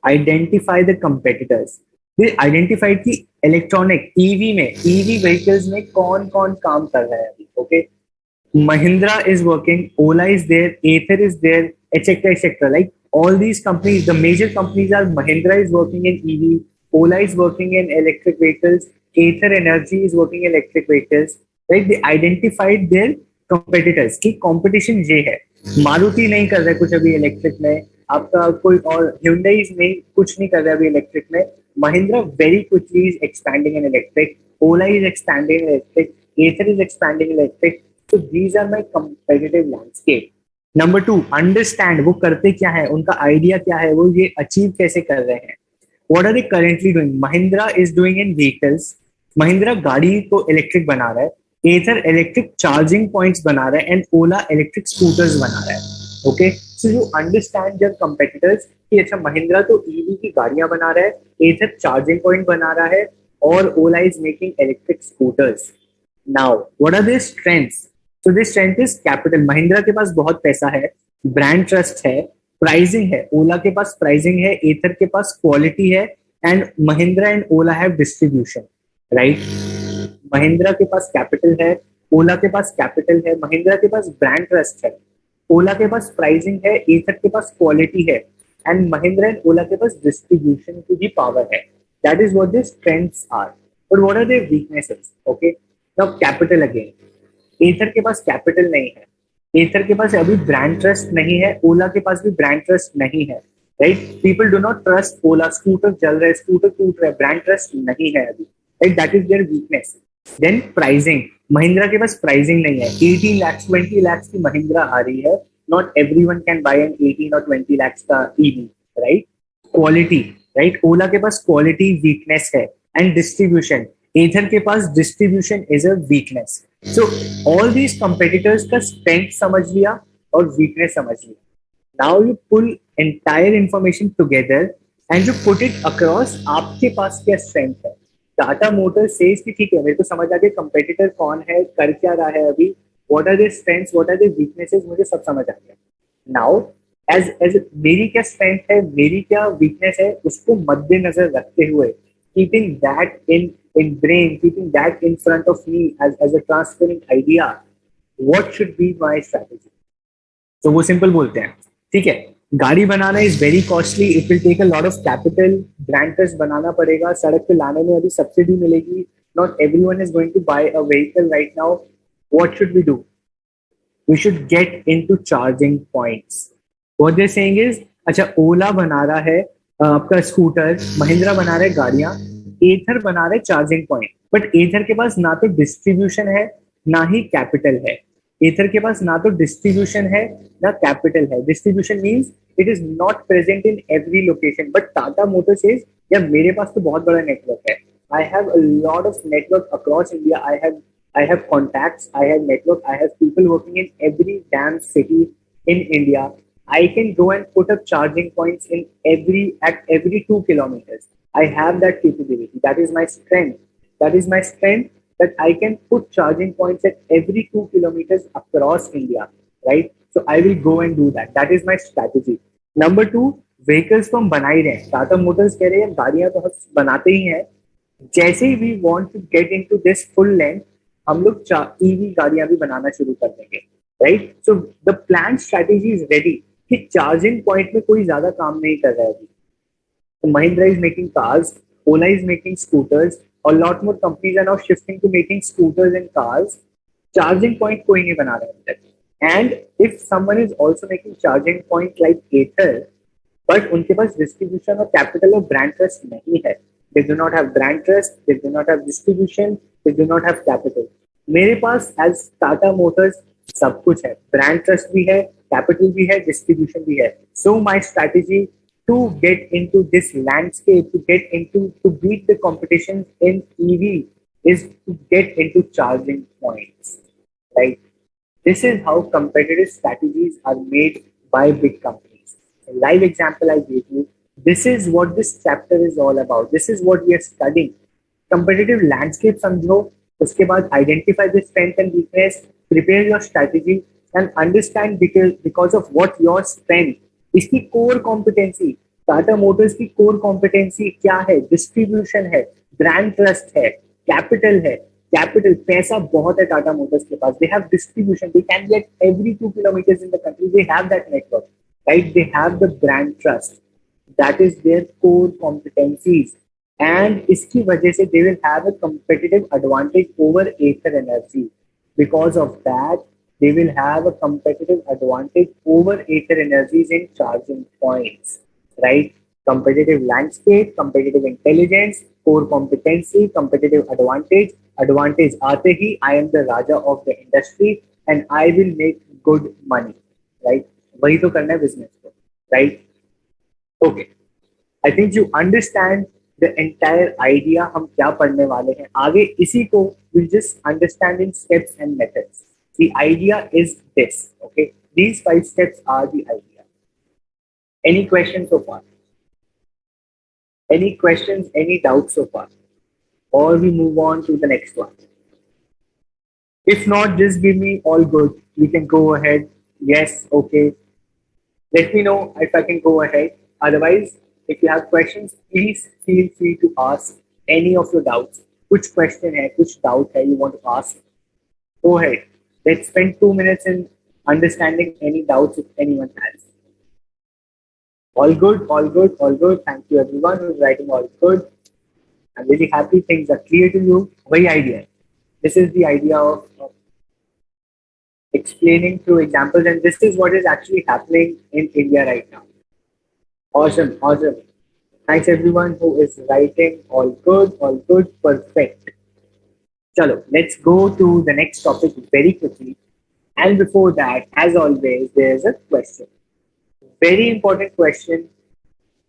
identify the competitors. They identified कि electronic EV में, ईवी व्हीकल्स में कौन कौन काम कर रहा है अभी, okay? Mahindra is working, Ola is there, Ather is there, etc. etc. Like all these companies, the major companies are Mahindra is working in EV, Ola is working in electric vehicles, Ather Energy is working in electric vehicles. Right? They identified their competitors कि competition ये है। मारुति नहीं कर रहा है कुछ अभी electric में, आपका कोई और Hyundai नहीं कुछ नहीं कर रहा है अभी इलेक्ट्रिक में। Mahindra very quickly is expanding in electric, Ola is expanding in electric, Ather is expanding in electric. So these are my competitive landscape. Number 2, understand वो करते क्या है, उनका आइडिया क्या है, वो ये अचीव कैसे कर रहे हैं। What are they currently doing? Mahindra is doing in vehicles. Mahindra गाड़ी को इलेक्ट्रिक बना रहा है, Ather इलेक्ट्रिक चार्जिंग पॉइंट्स बना रहा है, एंड ओला इलेक्ट्रिक स्कूटर्स बना रहा है। Okay, so you understand your competitors कि अच्छा महिंद्रा तो ईवी की गाड़ियां बना रहा है, Ather चार्जिंग पॉइंट बना रहा है, और Ola is making electric scooters. Now what are their strengths? तो this strength is capital. Mahindra के पास बहुत पैसा है, ब्रांड ट्रस्ट है, प्राइसिंग है, ओला के पास प्राइसिंग है, एथर के पास क्वालिटी है, and Mahindra and Ola have distribution, right? Mahindra के पास कैपिटल है, ओला के पास कैपिटल है, महिंद्रा के पास ब्रांड ट्रस्ट है, ओला के पास प्राइसिंग है, एथर के पास क्वालिटी है, एंड महिंद्रा एंड ओला के पास डिस्ट्रीब्यूशन की भी पावर है। That is what the strengths are. But what are their weaknesses? Okay, now capital again. Ather के पास कैपिटल नहीं है, एथर के पास अभी ब्रांड ट्रस्ट नहीं है, ओला के पास भी ब्रांड ट्रस्ट नहीं है, right? People do not trust Ola, scooter चल रहा है, स्कूटर टूट रहा है, ब्रांड ट्रस्ट नहीं है अभी, right? That is their weakness. Then pricing, Mahindra के पास प्राइसिंग नहीं है। 18 लाख 20 लाख की महिंद्रा आ रही है, not everyone can buy an 18 or 20 lakh का EV, right? Quality, right? Ola के पास क्वालिटी वीकनेस है, एंड डिस्ट्रीब्यूशन, एथर के पास distribution is a weakness. So all these competitors का स्ट्रेंथ समझ लिया और वीकनेस समझ लिया। Now you pull entire information together and you put it across, आपके पास क्या स्ट्रेंथ है। टाटा मोटर्स सेज कि ठीक है, मेरे को समझ आ गया कंपेटिटर कौन है, कर क्या रहा है अभी, what are their strengths, what are their weaknesses, मुझे सब समझ आ गया। नाउ एज मेरी क्या स्ट्रेंथ है, मेरी क्या वीकनेस है, उसको मद्देनजर रखते हुए, keeping that in brain, keeping that in front of me as a transparent idea, what should be my strategy? So वो सिंपल बोलते हैं, ठीक है, गाड़ी बनाना is very costly, it will take a lot of capital, brand trust बनाना पड़ेगा, सड़क पे लाने में अभी सब्सिडी मिलेगी, not everyone is going to buy a vehicle right now. What should we do? We should get into charging points. What they saying is, अच्छा ओला बना रहा है आपका स्कूटर, महिंद्रा बना रहा है गाड़ियां, एथर बना रहे चार्जिंग पॉइंट, बट एथर के पास ना तो डिस्ट्रीब्यूशन है ना ही कैपिटल है। एथर के पास ना तो डिस्ट्रीब्यूशन है ना कैपिटल है। Distribution means it is not present in every location, but Tata Motors says यार मेरे पास तो बहुत बड़ा नेटवर्क है, आई have a lot of network across India, I have contacts, I have network, I have people working in every dam city in India. I can go and put up charging points in every 2 kilometers. I have that capability. That is my strength. That is my strength that I can put charging points at every 2 kilometers across India, right? So I will go and do that. That is my strategy. Number two, vehicles तो हम बना ही रहे हैं. Tata Motors कह रहे हैं गाड़ियां तो हम बनाते ही हैं. जैसे ही we want to get into this full length, हम लोग ईवी गाड़ियां भी बनाना शुरू कर देंगे, right? So the plan strategy is ready कि चार्जिंग पॉइंट में कोई ज्यादा काम नहीं कर रहा है अभी. Mahindra is making cars, Ola is making scooters, a lot more companies are now shifting to making scooters and cars. Charging point कोई नहीं बना रहा है. And if someone is also making charging point like Ather, but उनके पास distribution और capital और brand trust नहीं है. They do not have brand trust, they do not have distribution, they do not have capital. मेरे पास as Tata Motors सब कुछ है. Brand trust भी है, capital भी है, distribution भी है. So my strategy to get into this landscape, to beat the competition in EV is to get into charging points, right? This is how competitive strategies are made by big companies. A live example I gave you. This is what this chapter is all about. This is what we are studying. Competitive landscape समझो, उसके बाद identify the strength and weakness, prepare your strategy and understand because of what your strength. इसकी core competency, Tata Motors की core competency क्या है? Distribution है, brand trust है, capital है. कैपिटल पैसा बहुत है टाटा मोटर्स के पास. They have distribution, they can be at every 2 kilometres in the country. They have that network, right? They have the brand trust. That is their core competencies and इसकी वजह से they will have a competitive advantage over Ather energy. Because of that they will have a competitive advantage over Ather Energies in charging points, right? Competitive landscape, competitive intelligence, core competency, competitive advantage. Advantage aate hi, I am the Raja of the industry and I will make good money, right? वही तो करना है business को, right? Okay. I think you understand the entire idea हम क्या पढ़ने वाले हैं. आगे इसी को we'll just understand in steps and methods. The idea is this, okay? These 5 steps are the idea. Any questions so far? Any questions, any doubts so far? Or we move on to the next one. If not, just give me all good. We can go ahead. Yes, okay. Let me know if I can go ahead. Otherwise, if you have questions, please feel free to ask any of your doubts. Which question hai, which doubt hai you want to ask? Go ahead. Let's spend 2 minutes in understanding any doubts if anyone has. All good, all good, all good. Thank you everyone who's writing all good. I'm really happy things are clear to you. Very idea. This is the idea of explaining through examples, and this is what is actually happening in India right now. Awesome, awesome. Thanks everyone who is writing all good, perfect. Chalo, let's go to the next topic very quickly. And before that, as always, there's a question. Very important question.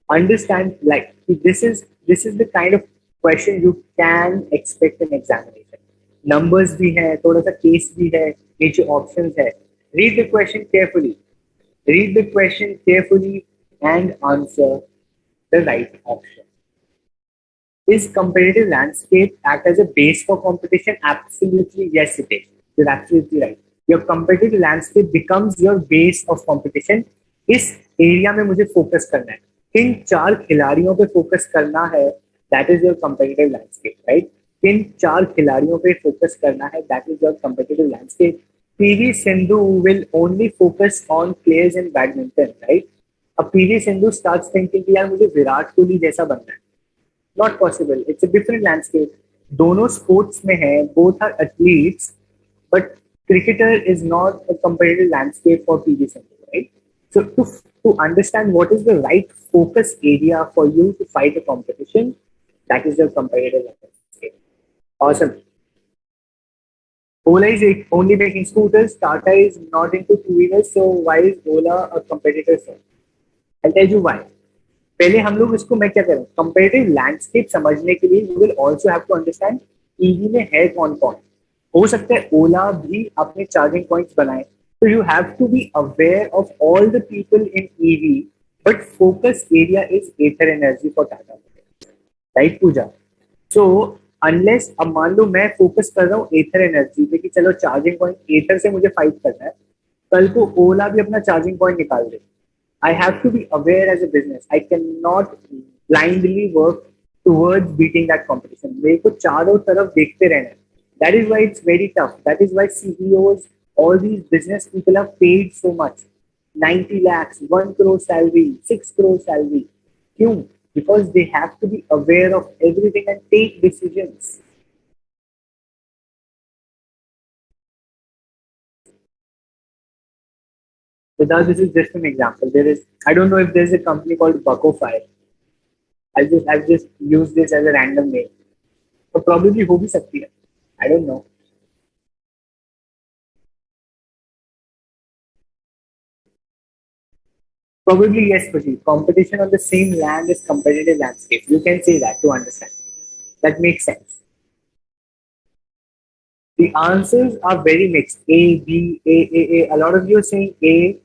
Understand, like this is the kind of question you can expect in examination. Numbers bhi hai, thoda sa case bhi hai, niche options hai. Read the question carefully. Read the question carefully and answer the right option. Is competitive landscape act as a base for competition? Absolutely yes, it is. You're absolutely right. Your competitive landscape becomes your base of competition. इस area में मुझे focus करना है, किन 4 खिलाड़ियों पे focus करना है, that is your competitive landscape, right? किन 4 खिलाड़ियों पे फोकस करना है, that is your competitive landscape. PV Sindhu will only focus on players in badminton, right? अब PV Sindhu starts thinking कि यार मुझे विराट कोहली जैसा बनना है. Not possible. It's a different landscape. दोनों sports में है, both are athletes, but cricketer is not a competitive landscape for PV Sindhu, right? So to understand what is the right focus area for you to fight a competition, that is your competitive landscape. Awesome. Ola is only making scooters. Tata is not into two-wheelers, so why is Ola a competitor? I'll tell you why. पहले हम लोग इसको मैं क्या करूँ, comparative landscape समझने के लिए you will also have to understand EV में है कौन कौन. हो सकता है ओला भी अपने चार्जिंग पॉइंट्स बनाए, So you have to be aware of all the people in EV, but focus area is ether energy for Tata, right Pooja? So unless अब मान लो मैं फोकस कर रहा हूँ एथर एनर्जी पे कि चलो चार्जिंग पॉइंट एथर से मुझे फाइट करना है, कल को ओला भी अपना चार्जिंग पॉइंट निकाल दे. I have to be aware as a business. I cannot blindly work towards beating that competition. मेरे को चारों तरफ देखते रहना है. That is why it's very tough. That is why CEOs, all these business people are paid so much. 90 lakhs, 1 crore salary, 6 crore salary. क्यों? Because they have to be aware of everything and take decisions. Without this is just an example. There is, I don't know if there's a company called Buckofy. I've just used this as a random name. So probably हो भी सकती है. I don't know. Probably yes, Pradeep. Competition on the same land is competitive landscape. You can say that to understand. That makes sense. The answers are very mixed. A, B, A. A lot of you are saying A.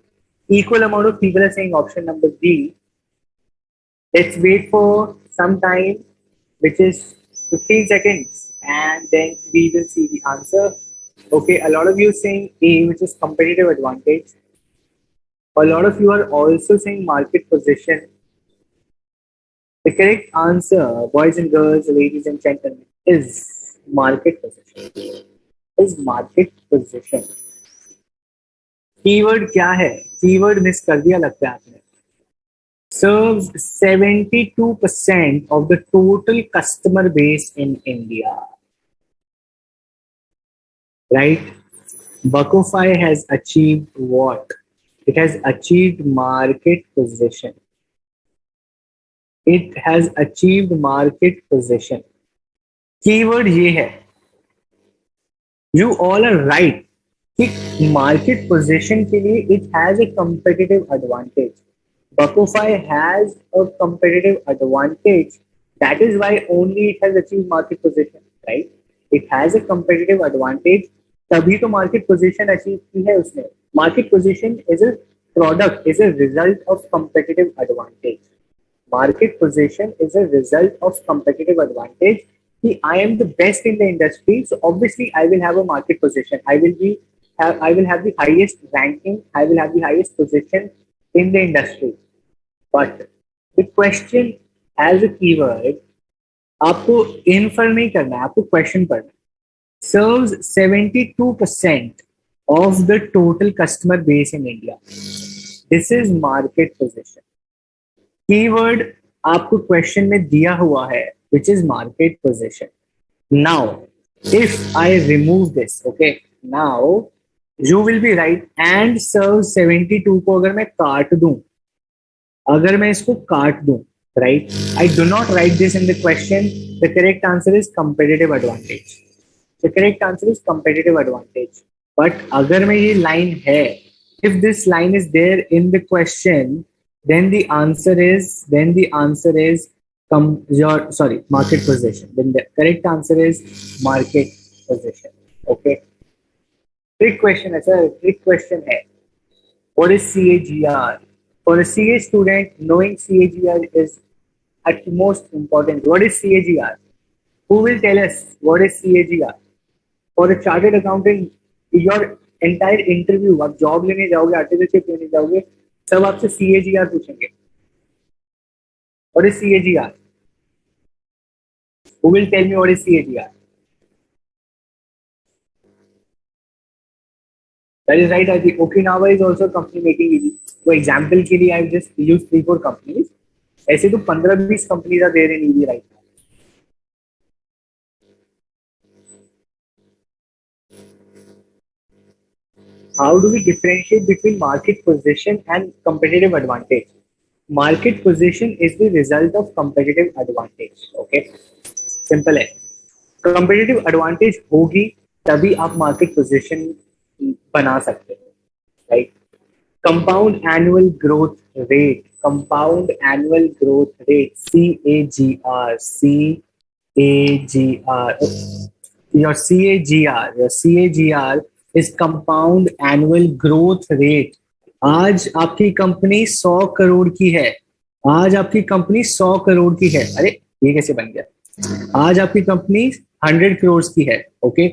Equal amount of people are saying option number B. Let's wait for some time, which is 15 seconds, and then we will see the answer. Okay, a lot of you are saying A, which is competitive advantage. A lot of you are also saying market position. The correct answer, boys and girls, ladies and gentlemen, is market position. Is market position. Keyword क्या है? Keyword miss कर दिया लगता है आपने. Serves 72% of the total customer base in India. Right? Buckofy has achieved what? It has achieved market position. It has achieved market position. Keyword ये है. You all are right. कि market position के लिए it has a competitive advantage. Buckofy has a competitive advantage. That is why only it has achieved market position, right? It has a competitive advantage. तभी तो market position achieve की है उसने. Market position is a product, is a result of competitive advantage. Market position is a result of competitive advantage. कि I am the best in the industry, so obviously I will have a market position. I will have the highest ranking. I will have the highest position in the industry. But the question as a keyword, आपको infer नहीं करना है, आपको question पढ़ना है. Serves 72% of the total customer base in India. This is market position. Keyword आपको question में दिया हुआ है, which is market position. Now, if I remove this, okay, now you will be right. And serve 72 को अगर मैं काट दूं, अगर मैं इसको काट दूं, right? I do not write this in the question. The correct answer is competitive advantage. The correct answer is competitive advantage. But अगर मैं ये line है, if this line is there in the question, then the answer is market position. Then the correct answer is market position. Okay. Trick question है sir. Trick question है. What is CAGR? For a CA student, knowing CAGR is at most important. What is CAGR? Who will tell us what is CAGR? For a chartered accountant, your entire interview, आप job लेने जाओगे, artificial लेने जाओगे, सब आपसे CAGR पूछेंगे. What is CAGR? Who will tell me what is CAGR? That is right. I think Okinawa is also a company making EV. For example के लिए I've just used 3-4 companies. ऐसे तो 15-20 companies are there in EV right now. How do we differentiate between market position and competitive advantage? Market position is the result of competitive advantage. Okay, simple है. Competitive advantage होगी तभी आप market position बना सकते हो, right? Compound annual growth rate. Compound annual growth rate. CAGR. CAGR. Your CAGR is compound annual growth rate. आज आपकी company 100 crore की है। आज आपकी कंपनी 100 करोड़ की है। अरे ये कैसे बन गया? आज आपकी कंपनी 100 करोड़ की है। Okay,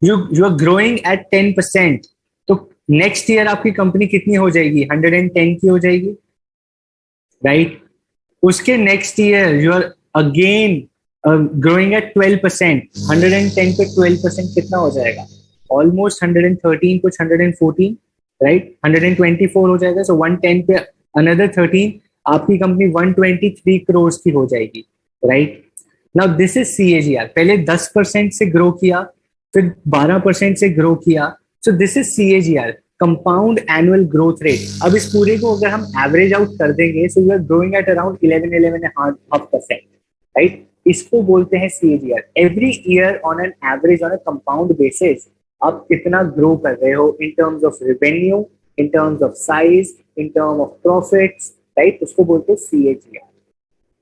you are growing at 10%। तो नेक्स्ट ईयर आपकी कंपनी कितनी हो जाएगी? 110 की हो जाएगी, राइट? उसके next year you are again growing at 12%। 110 पे 12% कितना हो जाएगा? ऑलमोस्ट 113, कुछ 114, राइट? 124 हो जाएगा। सो 110 पे अनदर 13, आपकी कंपनी 123 करोड़ की हो जाएगी, right? Now this is CAGR। पहले 10% से ग्रो किया, फिर 12% से ग्रो किया। So this is CAGR, compound annual growth rate. अब इस पूरे को अगर हम एवरेज आउट कर देंगे, so you are growing at around 11.5%, right? इसको बोलते हैं CAGR। Every year on an average, on a compound basis, आप कितना ग्रो कर रहे हो in terms of revenue, in terms of size, in term of profits, right? उसको बोलते हैं CAGR।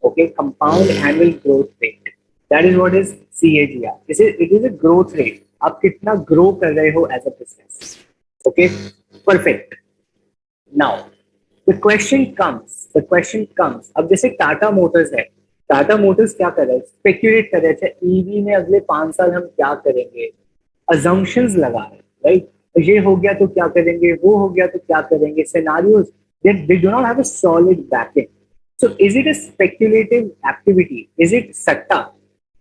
Okay, compound annual growth rate, that is what is CAGR. It is a growth rate. आप कितना grow कर रहे हो as a business. Okay, perfect. Now the question comes. अब जैसे टाटा मोटर्स है, टाटा मोटर्स क्या कर रहे हैं? स्पेक्यूलेट कर रहे थे ईवी में अगले 5 साल हम क्या करेंगे, अजम्पशंस लगा रहे हैं, राइट? तो ये हो गया तो क्या करेंगे, वो हो गया तो क्या करेंगे, scenarios, they do not have a solid backing. So is it a speculative activity? Is it सट्टा?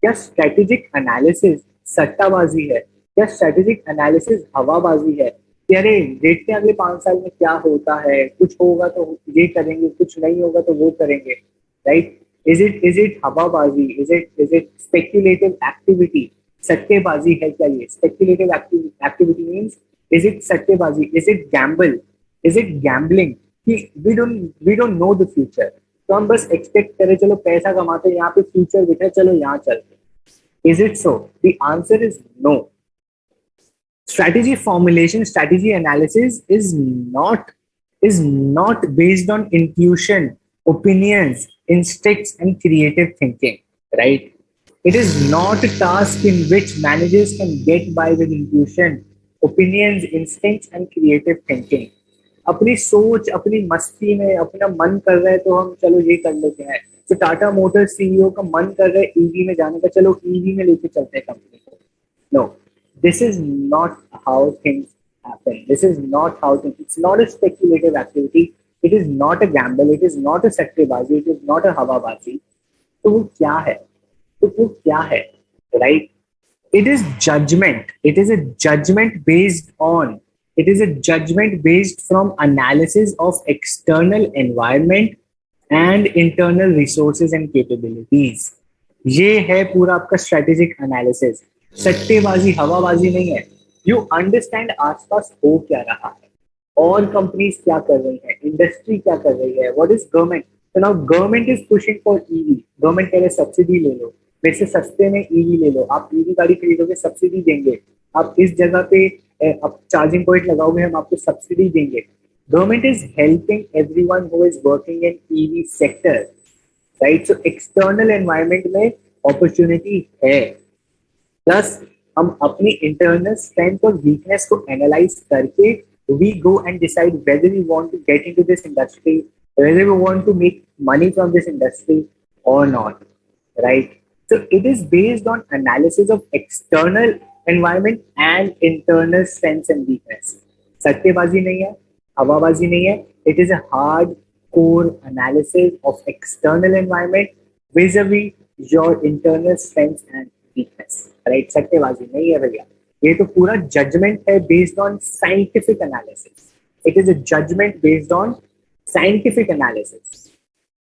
क्या strategic analysis सट्टाबाजी है? क्या strategic analysis हवाबाजी है कि अरे देखते हैं अगले 5 साल में क्या होता है, कुछ होगा तो ये करेंगे, कुछ नहीं होगा तो वो करेंगे, right? Is it हवाबाजी? Is it speculative activity? सट्टेबाजी है क्या ये? Speculative activity means, is it सट्टेबाजी? Is it gamble? Is it gambling? कि we don't know the future, तो हम बस एक्सपेक्ट करें चलो पैसा कमाते हैं, यहाँ पे फ्यूचर दिख रहा है, चलो यहाँ चलते हैं। Is it so? The answer is no. Strategy formulation, strategy analysis is not based on intuition, opinions, instincts, and creative thinking, right? It is not a task in which managers can get by with intuition, opinions, instincts, and creative thinking. अपनी सोच, अपनी मस्ती में अपना मन कर रहा है तो हम चलो ये कर लेते हैं। तो टाटा मोटर्स CEO का मन कर रहा है ईवी में जाने का, चलो ईवी में लेके चलते हैं कंपनी को। No, this is not how things happen. This is not how things. It's not a speculative activity. It is not a gamble. It is not a सट्टेबाजी. It is not a हवाबाजी. तो वो क्या है? तो वो क्या है? Right? It is judgment. It is a judgment based on. It is a judgment based from analysis of external environment and internal resources and capabilities. ये है पूरा आपका strategic analysis. सट्टेबाजी हवाबाजी नहीं है। यू अंडरस्टैंड आसपास हो क्या रहा है, और कंपनीज क्या कर रही है, इंडस्ट्री क्या कर रही है, व्हाट इज गवर्नमेंट। तो now government is pushing for EV. Government कह रहे सब्सिडी ले लो, वैसे सस्ते में ईवी ले लो, आप ईवी गाड़ी खरीदोगे सब्सिडी देंगे, आप इस जगह पे आप चार्जिंग पॉइंट लगाओगे हम आपको सब्सिडी देंगे। Government is helping everyone who is working in EV sector, right? So external environment में अपॉर्चुनिटी है। प्लस हम अपनी इंटरनल स्ट्रेंथ और वीकनेस को एनालाइज करके we go and decide whether we want to get into this industry, whether we want to make money from this industry or not, right? So it is based on analysis of external environment and internal strengths and weakness. सट्टेबाजी नहीं है, हवाबाजी नहीं है। It is a hard core analysis of external environment vis-a-vis your internal strengths and weakness, right? सट्टेबाजी नहीं है भैया, ये तो पूरा जजमेंट है based on scientific analysis. It is a judgement based on scientific analysis.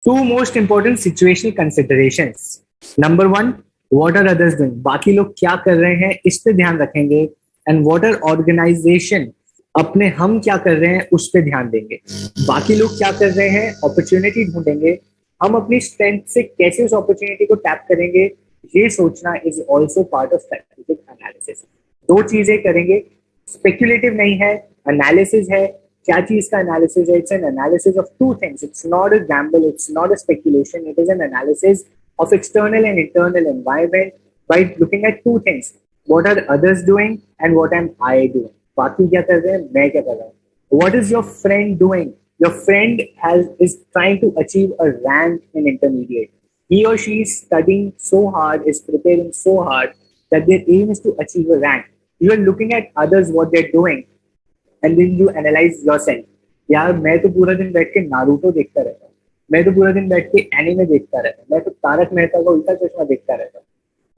Two most important situational considerations. Number 1, what are others doing, बाकी लोग क्या कर रहे हैं इस पे ध्यान रखेंगे। एंड व्हाट आर ऑर्गेनाइजेशन, अपने हम क्या कर रहे हैं उस पे ध्यान देंगे। बाकी लोग क्या कर रहे हैं, अपॉर्चुनिटी ढूंढेंगे, हम अपनी स्ट्रेंथ से कैसे उस अपॉर्चुनिटी को टैप करेंगे, ये सोचना is also part of strategic analysis. दो चीजें करेंगे, स्पेक्युलेटिव नहीं है, एनालिसिस है। क्या चीज का एनालिसिस है? It's an analysis of two things. It's not a gamble, it's not a speculation, it is an analysis of external and internal environment by looking at two things: what are others doing and what am I doing. बाकी क्या कर रहे हैं, मैं क्या कर रहा हूँ. What is your friend doing? Your friend is trying to achieve a rank in intermediate. He or she is studying so hard, is preparing so hard that their aim is to achieve a rank. You are looking at others what they're doing, and then you analyze yourself. यार मैं तो पूरा दिन बैठ के Naruto देखता रहता हूँ, मैं तो पूरा दिन बैठ के एनिमे देखता रहता हूँ, मैं तो तारक मेहता का उल्टा चश्मा देखता रहता हूँ.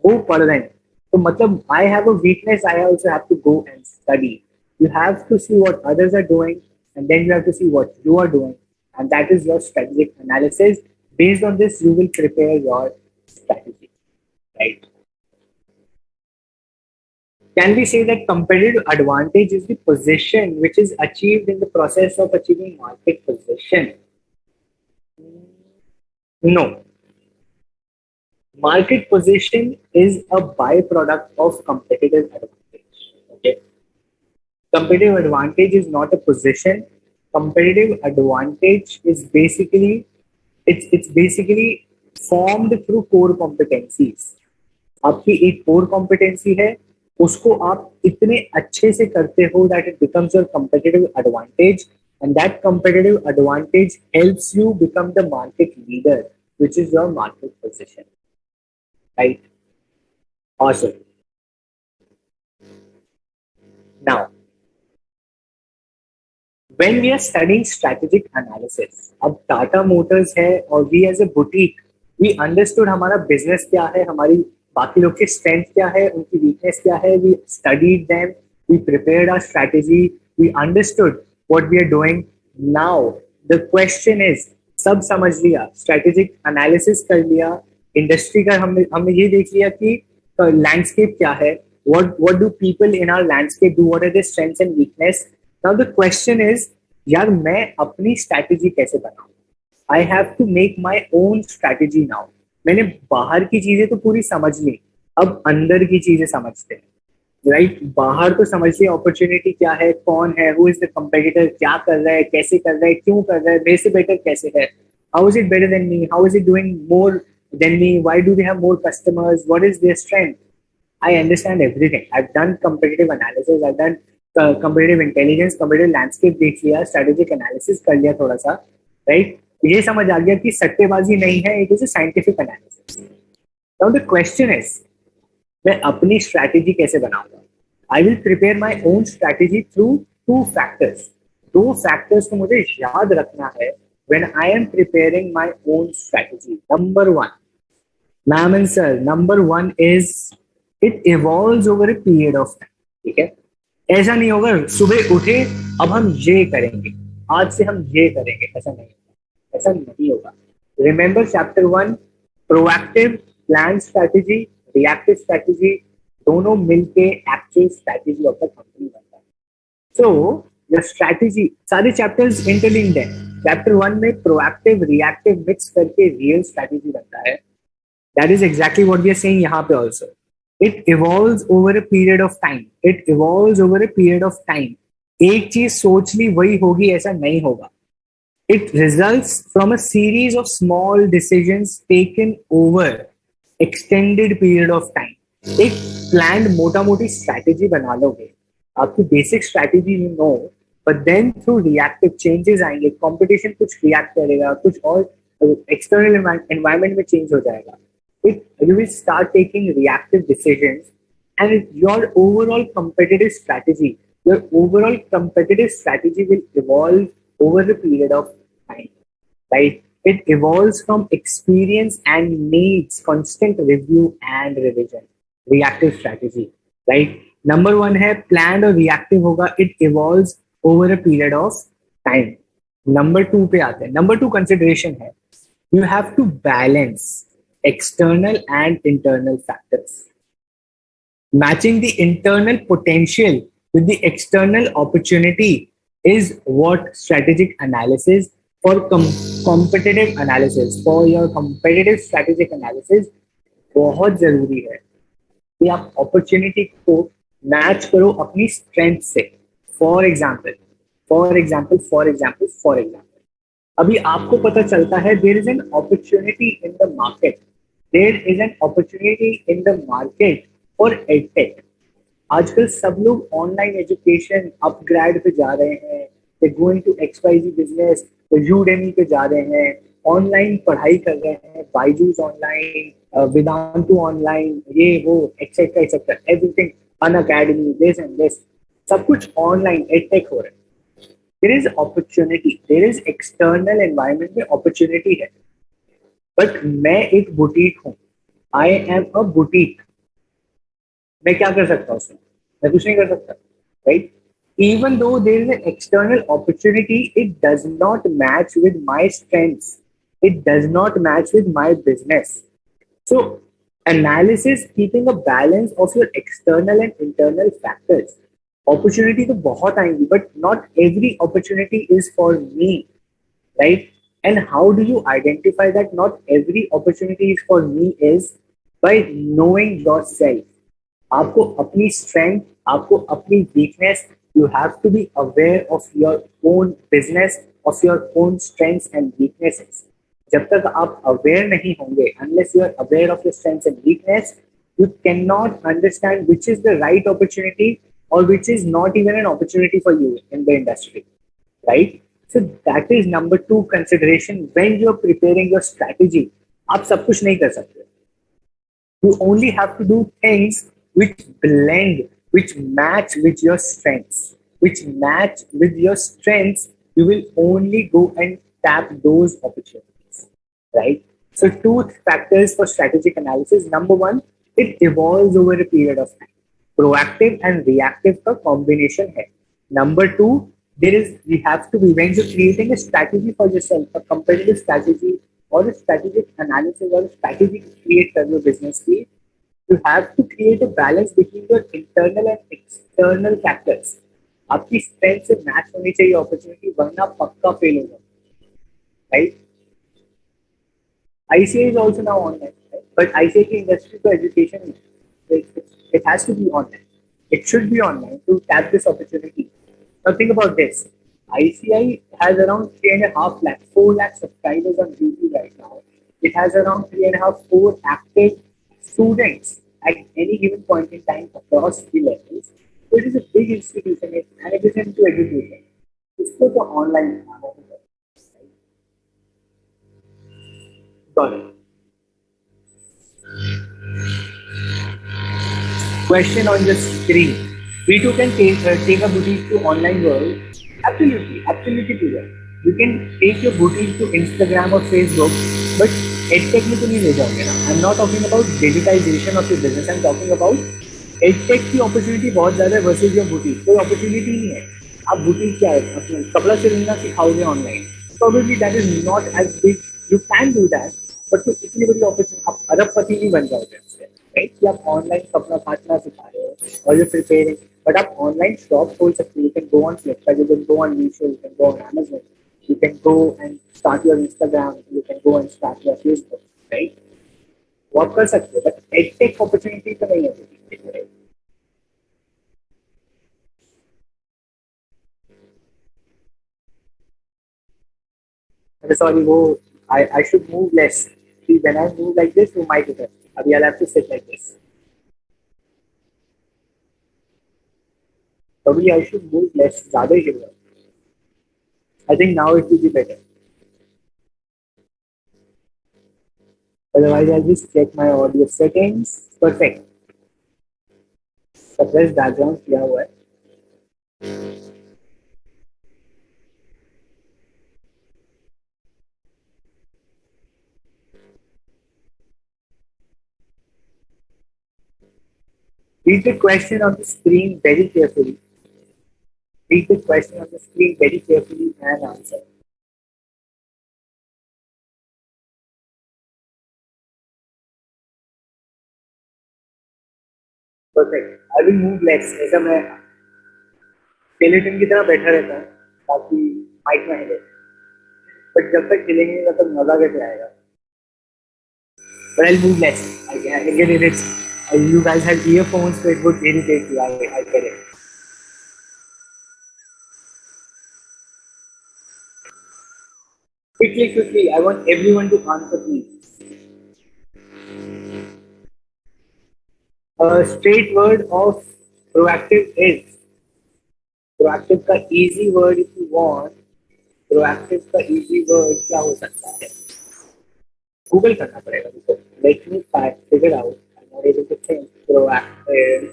वो पढ़ रहे हैं तो मतलब I have a weakness, I also have to go and study. You have to see what others are doing, and then you have to see what you are doing, and that is your strategic analysis. Based on this, you will prepare your strategy, right? Can we say that competitive advantage is the position which is achieved in the process of achieving market position? No. Market position is a byproduct of competitive advantage. Okay. Competitive advantage is not a position. Competitive advantage is basically it's basically formed through core competencies. आपकी एक core competency है, उसको आप इतने अच्छे से करते हो that it becomes your competitive advantage, and that competitive advantage helps you become the market leader, which is your market position. Right? Awesome. Now, when we are studying strategic analysis, अब Tata Motors है और we as a boutique, we understood हमारा business क्या है, हमारी बाकी लोग की strength क्या है, उनकी weakness क्या है, we studied them, we prepared our strategy, we understood what we are doing. Now the question is, सब समझ लिया, strategic analysis कर लिया, industry का हमने ये देख लिया कि landscape क्या है, what do people in our landscape do, what are their strengths and weakness. Now the question is, यार मैं अपनी strategy कैसे बनाऊं? I have to make my own strategy now. मैंने बाहर की चीजें तो पूरी समझ ली, अब अंदर की चीजें समझते हैं. राइट, बाहर तो समझ लिया अपॉर्चुनिटी क्या है, कौन है, हु इज द कंपेटिटर, क्या कर रहा है, कैसे कर रहा है, क्यों कर रहा है, मेरे से बेटर कैसे है, how is it better than me, how is it doing more than me, why do they have more customers, what is their strength. I understand everything. I've done competitive analysis. I've done competitive intelligence, competitive landscape देख लिया, strategic analysis कर लिया थोड़ा सा, right? ये समझ आ गया कि सट्टेबाजी नहीं है, it is a scientific analysis. Now the question is, मैं अपनी strategy कैसे बनाऊंगा? I will prepare my own strategy through two factors. दो factors को मुझे याद रखना है when I am preparing my own strategy. Number one, ma'am and sir, number one is it evolves over a period of time. ठीक है, ऐसा नहीं होगा सुबह उठे अब हम ये करेंगे, आज से हम ये करेंगे, ऐसा नहीं होगा, ऐसा नहीं होगा. Remember chapter 1, proactive plan strategy, reactive strategy, दोनों मिलके actual strategy of the company बनता है. सो योर स्ट्रैटेजी, सारे चैप्टर्स इंटरलिंक्ड हैं. चैप्टर 1 में प्रोएक्टिव रिएक्टिव मिक्स करके रियल स्ट्रैटेजी बनता है. That is exactly what we are saying यहाँ पे also. It evolves over a period of time. It evolves over a period of time. एक चीज सोच ली वही होगी ऐसा नहीं होगा. It results from a series of small decisions taken over extended period of time. एक planned मोटा मोटी strategy बना लोगे, आपकी basic strategy you know, but then through reactive changes आएंगे, competition कुछ react करेगा, कुछ और external environment में change हो जाएगा. You will start taking reactive decisions, and your overall competitive strategy will evolve over the period of time, right? It evolves from experience and needs constant review and revision. Reactive strategy, right? Number 1 है planned और reactive होगा, it evolves over a period of time. Number 2 पे आते हैं. Number 2 consideration है, you have to balance external and internal factors. Matching the internal potential with the external opportunity is what strategic analysis for competitive analysis, for your competitive strategic analysis बहुत जरूरी है कि आप opportunity को match करो अपनी strength से. For example, अभी आपको पता चलता है there is an opportunity in the market. There is an opportunity in the market for EdTech. आजकल सब लोग ऑनलाइन एजुकेशन अपग्रेड पे जा रहे हैं, they going to XYZ business, Udemy पे जा रहे हैं, ऑनलाइन पढ़ाई कर रहे हैं, बायजूस ऑनलाइन, वेदांतु ऑनलाइन, ये वो etcetera etcetera everything, Unacademy, this and this, सब कुछ ऑनलाइन एडटेक हो रहा है. There is opportunity, there is external environment में अपॉर्चुनिटी है. बट मैं एक बुटीक हूँ, आई एम अ बुटीक. मैं क्या कर सकता हूँ उसमें? मैं कुछ नहीं कर सकता, right? Even though there is an external opportunity, it does not match with my strengths. It does not match with my business. So, analysis, keeping a balance of your external and internal factors. Opportunity तो बहुत आएंगी, but not every opportunity is for me, right? And how do you identify that not every opportunity is for me is by knowing yourself. आपको अपनी strength, आपको अपनी weakness, you have to be aware of your own business, of your own strengths and weaknesses. जब तक आप aware नहीं होंगे, unless you are aware of your strengths and weakness, you cannot understand which is the right opportunity or which is not even an opportunity for you in the industry, right? So that is number two consideration when you're preparing your strategy. आप सब कुछ नहीं कर सकते. You only have to do things which blend, which match with your strengths, which match with your strengths. You will only go and tap those opportunities, right? So, two factors for strategic analysis. Number one, it evolves over a period of time. Proactive and reactive का combination है. Number two, there is we have to be when you're creating a strategy for yourself, a competitive strategy or a strategic analysis or a strategy to create कर your business की, you have to create a balance between your internal and external factors. आपकी strength से match होनी चाहिए opportunity, वरना पक्का fail होगा, right? ICA is also now online, right? But ICA की industry to education, it has to be online. It should be online to tap this opportunity. Now think about this. ICI has around 3.5 lakh, 4 lakh subscribers on YouTube right now. It has around 3.5, 4 active students at any given point in time across the levels. So it is a big institution and it is into education. इसको तो online बनाना है, got it. Question on the screen. We too can take a boutique to online world. Absolutely, absolutely do that. You can take your boutique to Instagram or Facebook, but edtech में तो नहीं ले जाओगे ना. I'm not talking about digitization of your business. I'm talking about edtech की opportunity बहुत ज़्यादा है versus your boutique. कोई opportunity नहीं है. आप boutique क्या है? अपना कपड़ा सिलना सिखाओगे online. Probably that is not as big. You can do that, but तो इतनी बड़ी opportunity, आप अरबपति नहीं बन जाओगे उससे. राइट, कि आप ऑनलाइन कपड़ा काटना सिखा रहे हो और यू प्रिपेयरिंग, बट आप ऑनलाइन शॉप खोल सकते हो. You can go on Flipkart, you can go on Meesho, you can go on Amazon, you can go and start your Instagram, you can go and start your Facebook, right? वो आप कर सकते हो, but edtech opportunity तो नहीं है. Sorry, वो I should move less. See, when I move like this, you might hit. Abhi I'll have to sit like this. Probably I should move less. ज़्यादा ही गिर रहा. I think now it will be better. Otherwise, I'll just check my audio settings. Perfect. Suppress background किया हुआ है. Read the question on the screen very carefully. Read the question on the screen very carefully and answer. Perfect. I will move less. ऐसा मैं skeleton की तरह बैठा रहता हूँ ताकि माइक ना हिले. बट जब तक हिलेंगे तब तक मजा कैसे आएगा? But I'll move less. I get it. It's, you guys have earphones, so it would irritate you. I get it. Quickly, quickly. I want everyone to answer, please. A straight word of Proactive is proactive का easy word if you want. Proactive का easy word क्या हो सकता है? Google करना पड़ेगा मुझे. Let me figure out. I'm not able to think. Proactive.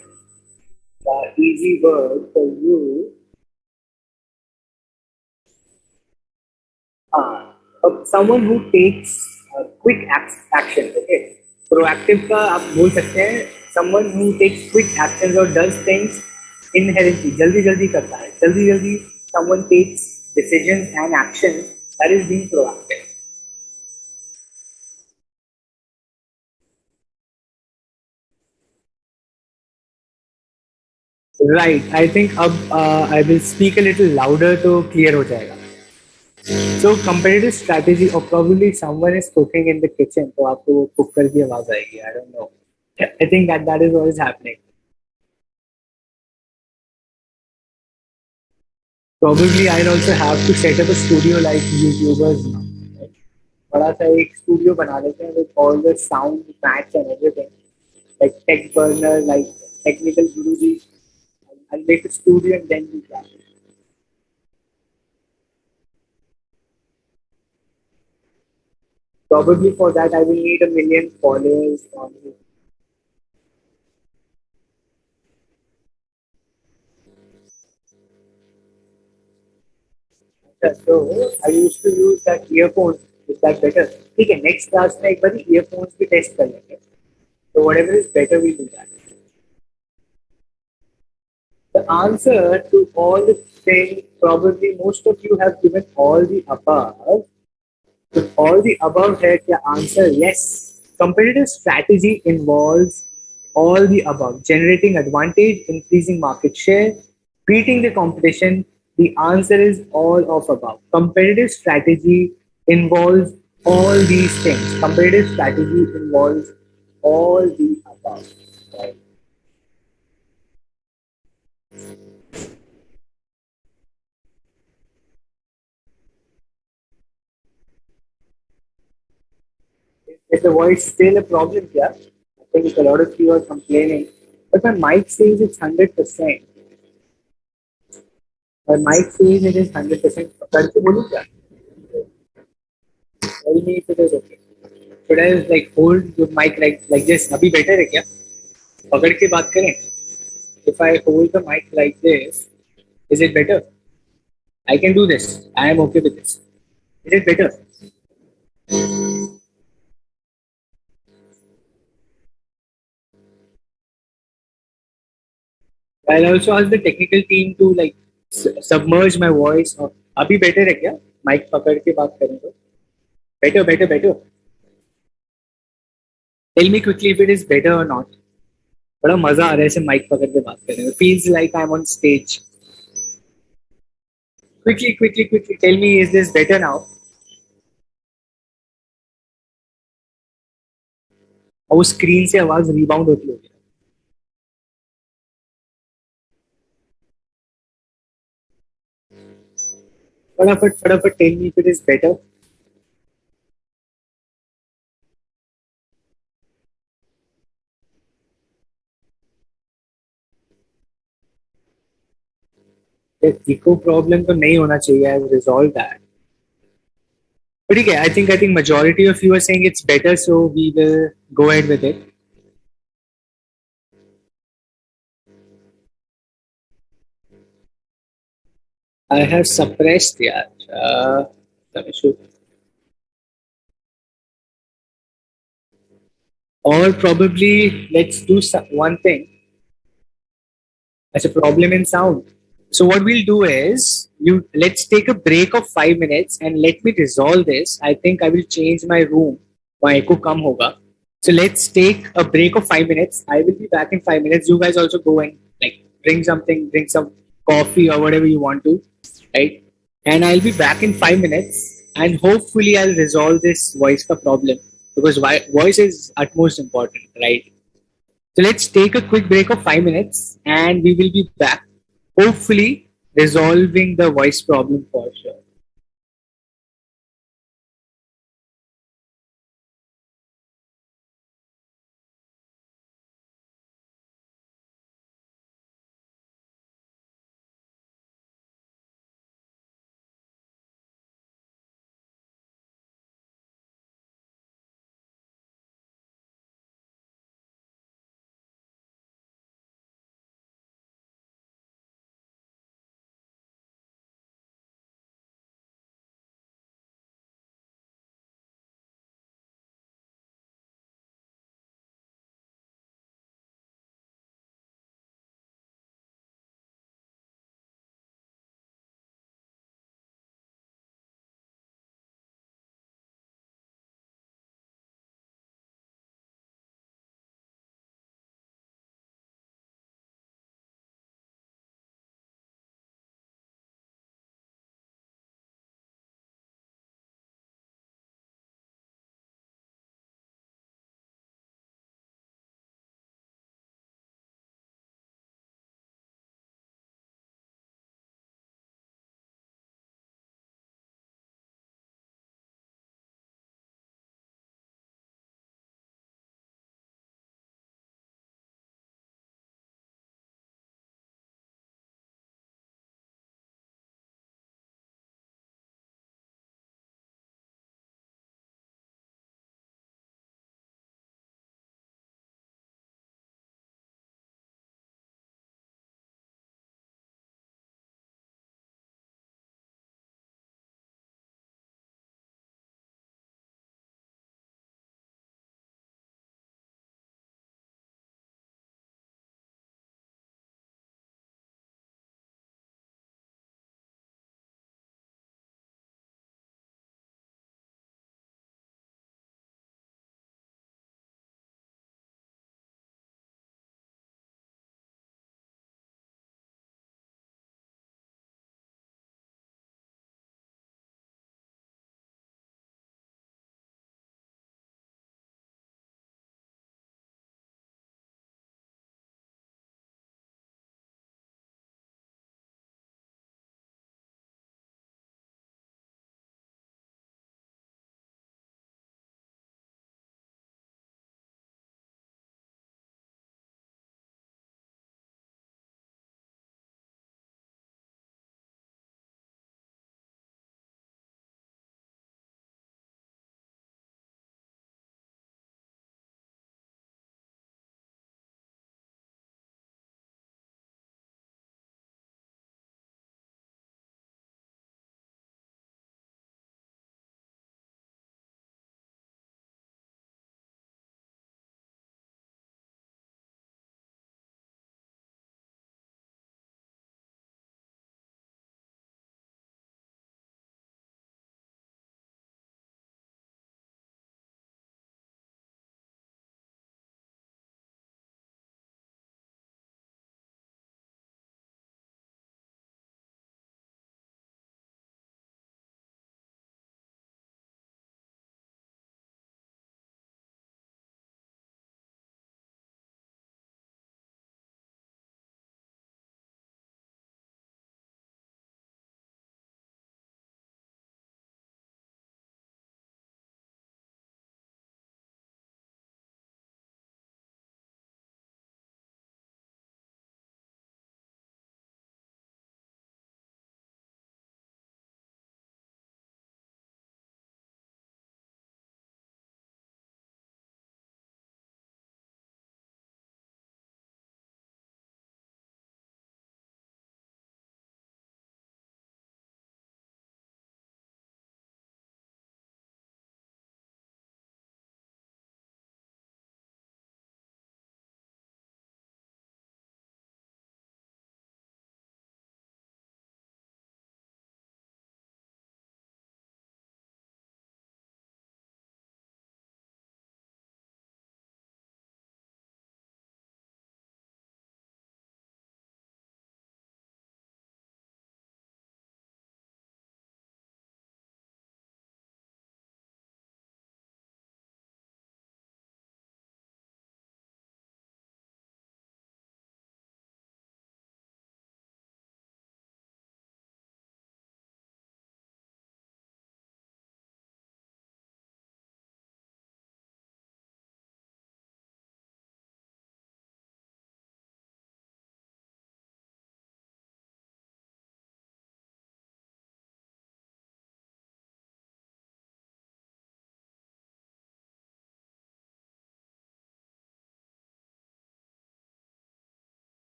The easy word for you. Someone who takes quick action. Okay. Proactive का आप बोल सकते हैं. Someone who takes quick actions or does things inherently. जल्दी जल्दी करता है. जल्दी जल्दी. Someone takes decisions and actions. That is being proactive. Right. I think अब I will speak a little louder तो clear हो जाएगा. So competitive strategy or probably someone is cooking in the kitchen तो आपको वो cooker की आवाज आएगी. I don't know. I think that is what is happening. Probably I'll also have to set up a studio like YouTubers now. बड़ा सा एक studio बना लेते हैं with all the sound, mats and everything. Like tech burner, like technical guruji. I'll make a studio and then do that. Probably for that I will need a million followers on. So I used to use that earphones. Is that better? ठीक है. Next class में एक बार earphones भी test कर लेंगे. So whatever is better, we do that. The answer to all the things, probably most of you have given all the above. With all the above here, the answer yes. Competitive strategy involves all the above. Generating advantage, increasing market share, beating the competition. The answer is all of above. Competitive strategy involves all these things. Competitive strategy involves all the above. Right? Is the voice still a problem here? I think a lot of you are complaining. But my mic says it's 100%. My mic says it is 100%. करके बोलूं क्या? Tell me if it is okay. Should I like hold the mic like this? अभी better है क्या? पकड़ के बात करें? If I hold the mic like this, is it better? I can do this. I am okay with this. Is it better? I'll also ask the technical team to like submerge my voice. अभी better है क्या? Mic पकड़ के बात करें तो? Better, better, better. Tell me quickly if it is better or not. बड़ा मजा आ रहा है ऐसे माइक पकड़ के बात करने में. Feels like I'm on stage. Quickly, quickly, quickly. Tell me, is this better now? और वो स्क्रीन से आवाज रिबाउंड होती होगी. फटाफट फटाफट. Tell me if it is better. इको प्रॉब्लम तो नहीं होना चाहिए. आई रिजॉल्व दैट. But ठीक है. I think majority of you are saying it's better, so we will go ahead with it. I have suppressed यार. some issue. Or probably let's do one thing. As a problem in sound. So what we'll do is you let's take a break of 5 minutes and let me resolve this. I think I will change my room. My echo come hoga. So let's take a break of 5 minutes. I will be back in 5 minutes. You guys also go and like bring something, bring some coffee or whatever you want to, right? And I'll be back in 5 minutes and hopefully I'll resolve this voice ka problem because voice is utmost important, right? So let's take a quick break of 5 minutes and we will be back, hopefully resolving the voice problem for sure.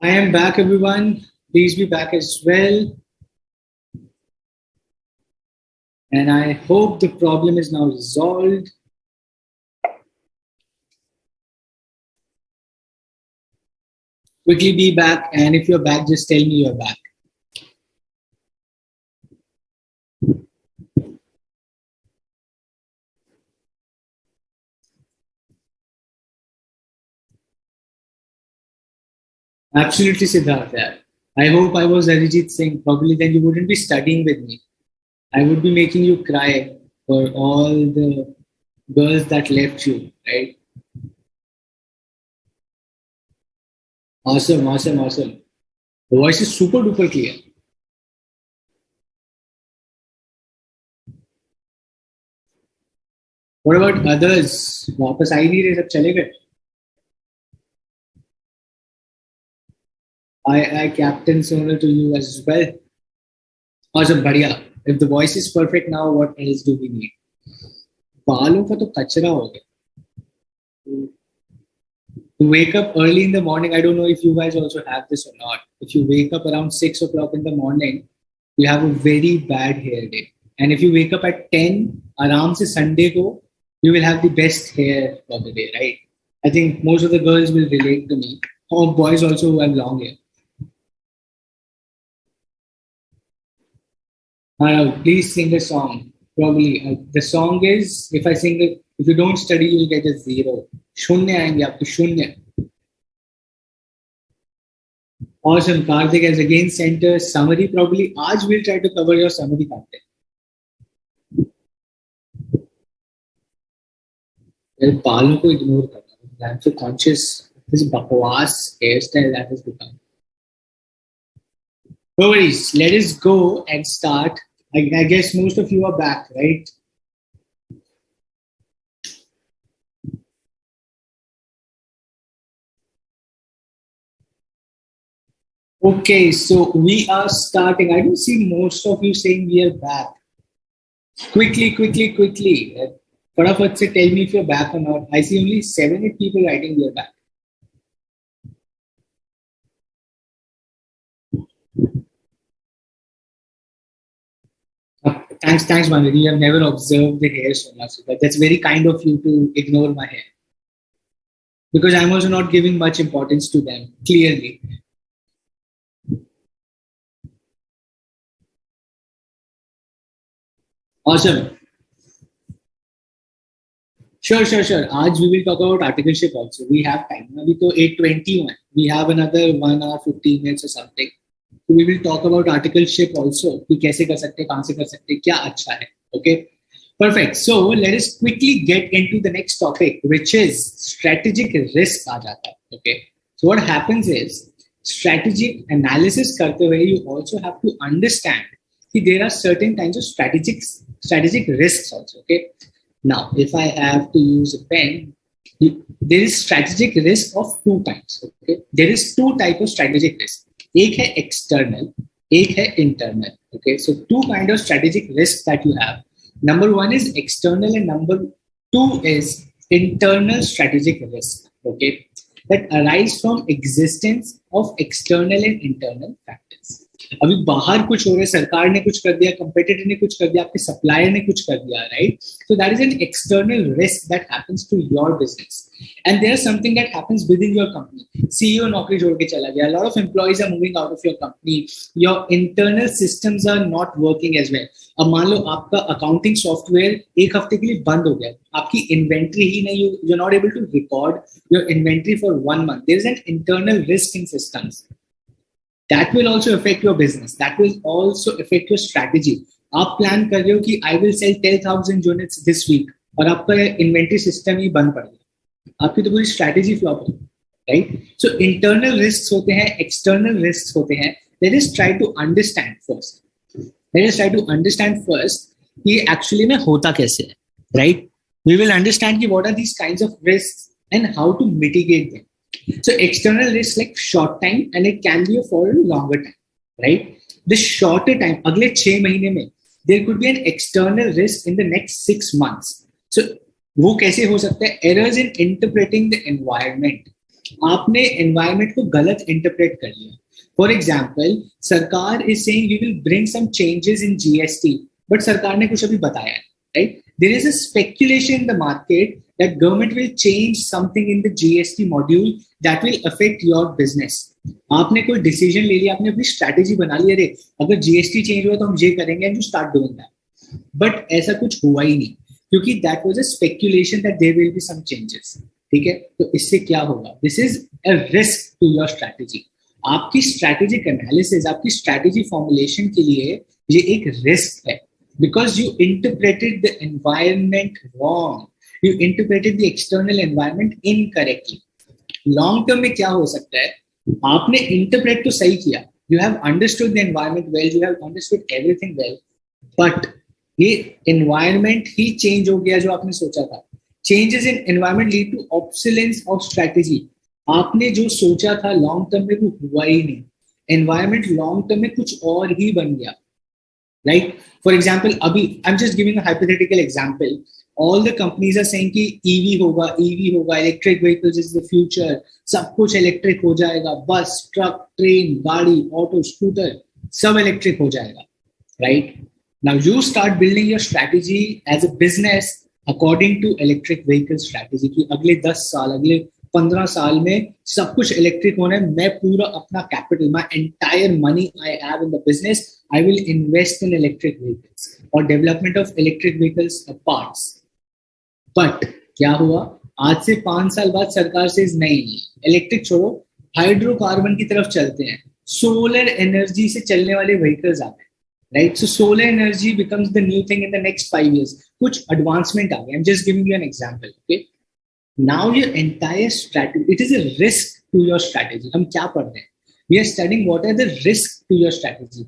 I am back, everyone. Please be back as well. And I hope the problem is now resolved. Quickly be back. And if you're back, just tell me you're back. Absolutely, Siddharth. Yeah. I hope I was Arijit Singh. Probably then you wouldn't be studying with me. I would be making you cry for all the girls that left you, right? Awesome, awesome, awesome. The voice is super duper clear. What about others? वापस आई नहीं रहे सब चले गए. I Captain Sonal to you as well. Awesome, बढ़िया. If the voice is perfect now, what else do we need? बालों का तो कचरा हो गया. To wake up early in the morning, I don't know if you guys also have this or not. If you wake up around 6 o'clock in the morning, you have a very bad hair day. And if you wake up at 10, aram se Sunday go, you will have the best hair for the day, right? I think most of the girls will relate to me, or boys also who have long hair. Please sing a song. Probably the song is, if I sing it, if you don't study, you'll get a zero. शून्य आएंगे आपको शून्य. Awesome. Karthik has again sent a summary. Probably आज we'll try to cover your summary, Karthik. मेरे बालों को ignore करना. I'm so conscious. This bakwas hairstyle that has become. No worries. Let us go and start. I guess most of you are back, right? Okay, so we are starting. I don't see most of you saying we are back. Quickly, quickly, quickly. Fatapat se tell me if you're back or not. I see only 7, 8 people writing we are back. Thanks, Manvi. You have never observed the hair so much, but that's very kind of you to ignore my hair. Because I'm also not giving much importance to them, clearly. Awesome. Sure. Aaj we will talk about articleship also. We have time. Abhi to 8:21. We have another 1 hour 15 minutes or something. So we will talk about articleship also. कि कैसे कर सकते, कहाँ से कर सकते, क्या अच्छा है. Okay. Perfect. So let us quickly get into the next topic, which is strategic risk. आ जाता है. Okay. So what happens is strategic analysis करते हुए you also have to understand that there are certain kinds of strategic risks also. Okay. Now, if I have to use a pen, there is strategic risk of two kinds. Okay, there is two types of strategic risk. एक है external, एक है internal. Okay, so two kind of strategic risk that you have. Number one is external, and number two is internal strategic risk. Okay, that arise from existence of external and internal factors. अभी बाहर कुछ हो रहा है, सरकार ने कुछ कर दिया, कंपेटिटर ने कुछ कर दिया, आपके सप्लायर ने कुछ कर दिया, right? So that is an external risk that happens to your business. And there is something that happens within your company. CEO नौकरी छोड़ के चला गया, lot of employees are moving out of your company, your internal systems are not working as well. अब मान लो आपका accounting software एक हफ्ते के लिए बंद हो गया, आपकी इन्वेंट्री ही नहीं, you are not able to record your inventory for 1 month. There is an internal risk in systems. That will also affect your business. That will also affect your strategy. आप प्लान कर रहे हो कि I will sell 10,000 units this week और आपका inventory system ही बंद पड़ गया, आपकी तो पूरी स्ट्रैटेजी फ्लॉप हो, राइट? सो इंटरनल रिस्क होते हैं, एक्सटर्नल रिस्क होते हैं. Let us try to understand first कि एक्चुअली में होता कैसे है, राइट? वी विल अंडरस्टैंड कि what are these kinds of risk and how to mitigate them. So external risk like short time and it can be for a longer time, right? The shorter time, अगले 6 महीने में there could be an external risk in the next 6 months. So वो कैसे हो सकता है? Errors in interpreting the environment. आपने environment को गलत इंटरप्रेट कर लिया. फॉर एग्जाम्पल, सरकार is saying we will bring some changes in GST, but सरकार ने कुछ अभी बताया है, राइट? There is a speculation in the market that government will change something in the GST module that will affect your business. आपने कोई decision ले लिया, आपने अपनी स्ट्रैटेजी बना ली, अरे अगर जीएसटी चेंज हुआ तो हम ये करेंगे, and you start doing that. But ऐसा कुछ हुआ ही नहीं, क्योंकि that was a speculation that there will be some changes. ठीक है, तो इससे क्या होगा? This is a risk to your strategy. आपकी स्ट्रैटेजिक एनालिसिस, आपकी स्ट्रैटेजी फॉर्मुलेशन के लिए ये एक रिस्क है, because you interpreted the environment wrong, you interpreted the external environment incorrectly. Long term में क्या हो सकता है? आपने इंटरप्रेट तो सही किया, you have understood the environment well, you have understood everything well, but ये एनवायरमेंट ही चेंज हो गया जो आपने सोचा था. Changes in environment lead to obsolescence of strategy. आपने जो सोचा था लॉन्ग टर्म में वो हुआ ही नहीं. एनवायरमेंट लॉन्ग टर्म में कुछ और ही बन गया, राइट? फॉर एग्जाम्पल, अभी I am just giving a hypothetical example. All the companies are saying कि ईवी होगा, ईवी होगा, electric vehicles is the future, सब कुछ इलेक्ट्रिक हो जाएगा, बस, ट्रक, ट्रेन, गाड़ी, ऑटो, स्कूटर, सब इलेक्ट्रिक हो जाएगा, right? Now you start building your strategy as a business according to electric vehicle strategy कि अगले 10 साल, अगले 15 साल में सब कुछ इलेक्ट्रिक होना है. मैं पूरा अपना capital, my entire money I have in the business, I will invest in electric vehicles or development of electric vehicles parts. But क्या हुआ? आज से 5 साल बाद सरकार से नहीं, इलेक्ट्रिक छोड़ो, हाइड्रोकार्बन की तरफ चलते हैं, सोलर एनर्जी से चलने वाले व्हीकल्स आते हैं, right? So solar energy becomes the new thing in the next 5 years. कुछ advancement आ गया. I'm just giving you an example. Okay. Now your entire strategy, it is a risk to your strategy. हम क्या पढ़ रहे हैं? We are studying what are the risks to your strategy.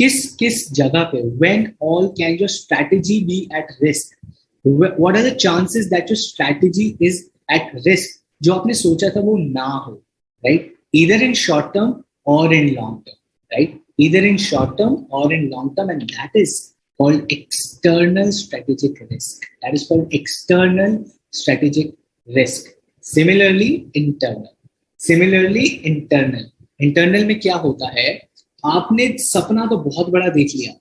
किस जगह पे? When all can your strategy be at risk? What are the chances that your strategy is at risk? जो आपने सोचा था वो ना हो, right? Either in short term or in long term, right? Either in short term or in long term, and that is called external strategic risk. That is called external strategic risk. Similarly, internal. Internal में क्या होता है? आपने सपना तो बहुत बड़ा देख लिया,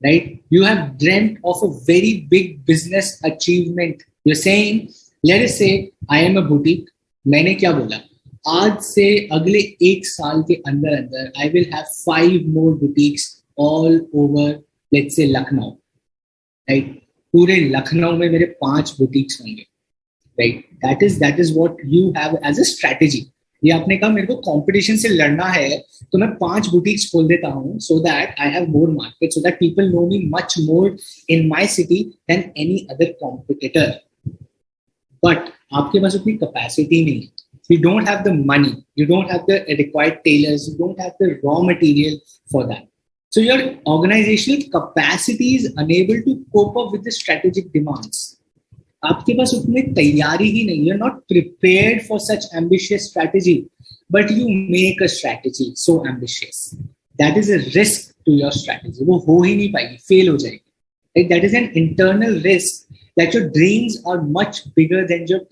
right? You have dreamt of a very big business achievement. You're saying, let us say I am a boutique. मैंने क्या बोला? आज से अगले 1 साल के अंदर अंदर I will have 5 more boutiques all over, let's say Lucknow, right? पूरे लखनऊ में मेरे 5 बुटीक्स होंगे, right? That is what you have as a strategy. ये आपने कहा मेरे को कंपटीशन से लड़ना है तो मैं 5 बुटीक्स खोल देता हूँ, so that I have more market, so that people know me much more in my city then any other competitor. But आपके पास उतनी कैपेसिटी नहीं है. You don't have the money, you don't have the required tailors, you don't have the raw material for that. So your organizational capacity is unable to cope up with the strategic demands. आपके पास उतनी तैयारी ही नहीं. You're not prepared for such ambitious strategy, but you make a strategy so ambitious. That is a risk to your strategy. वो हो ही नहीं पाएगी, fail हो जाएगी. Like that is an internal risk that your dreams are much bigger than your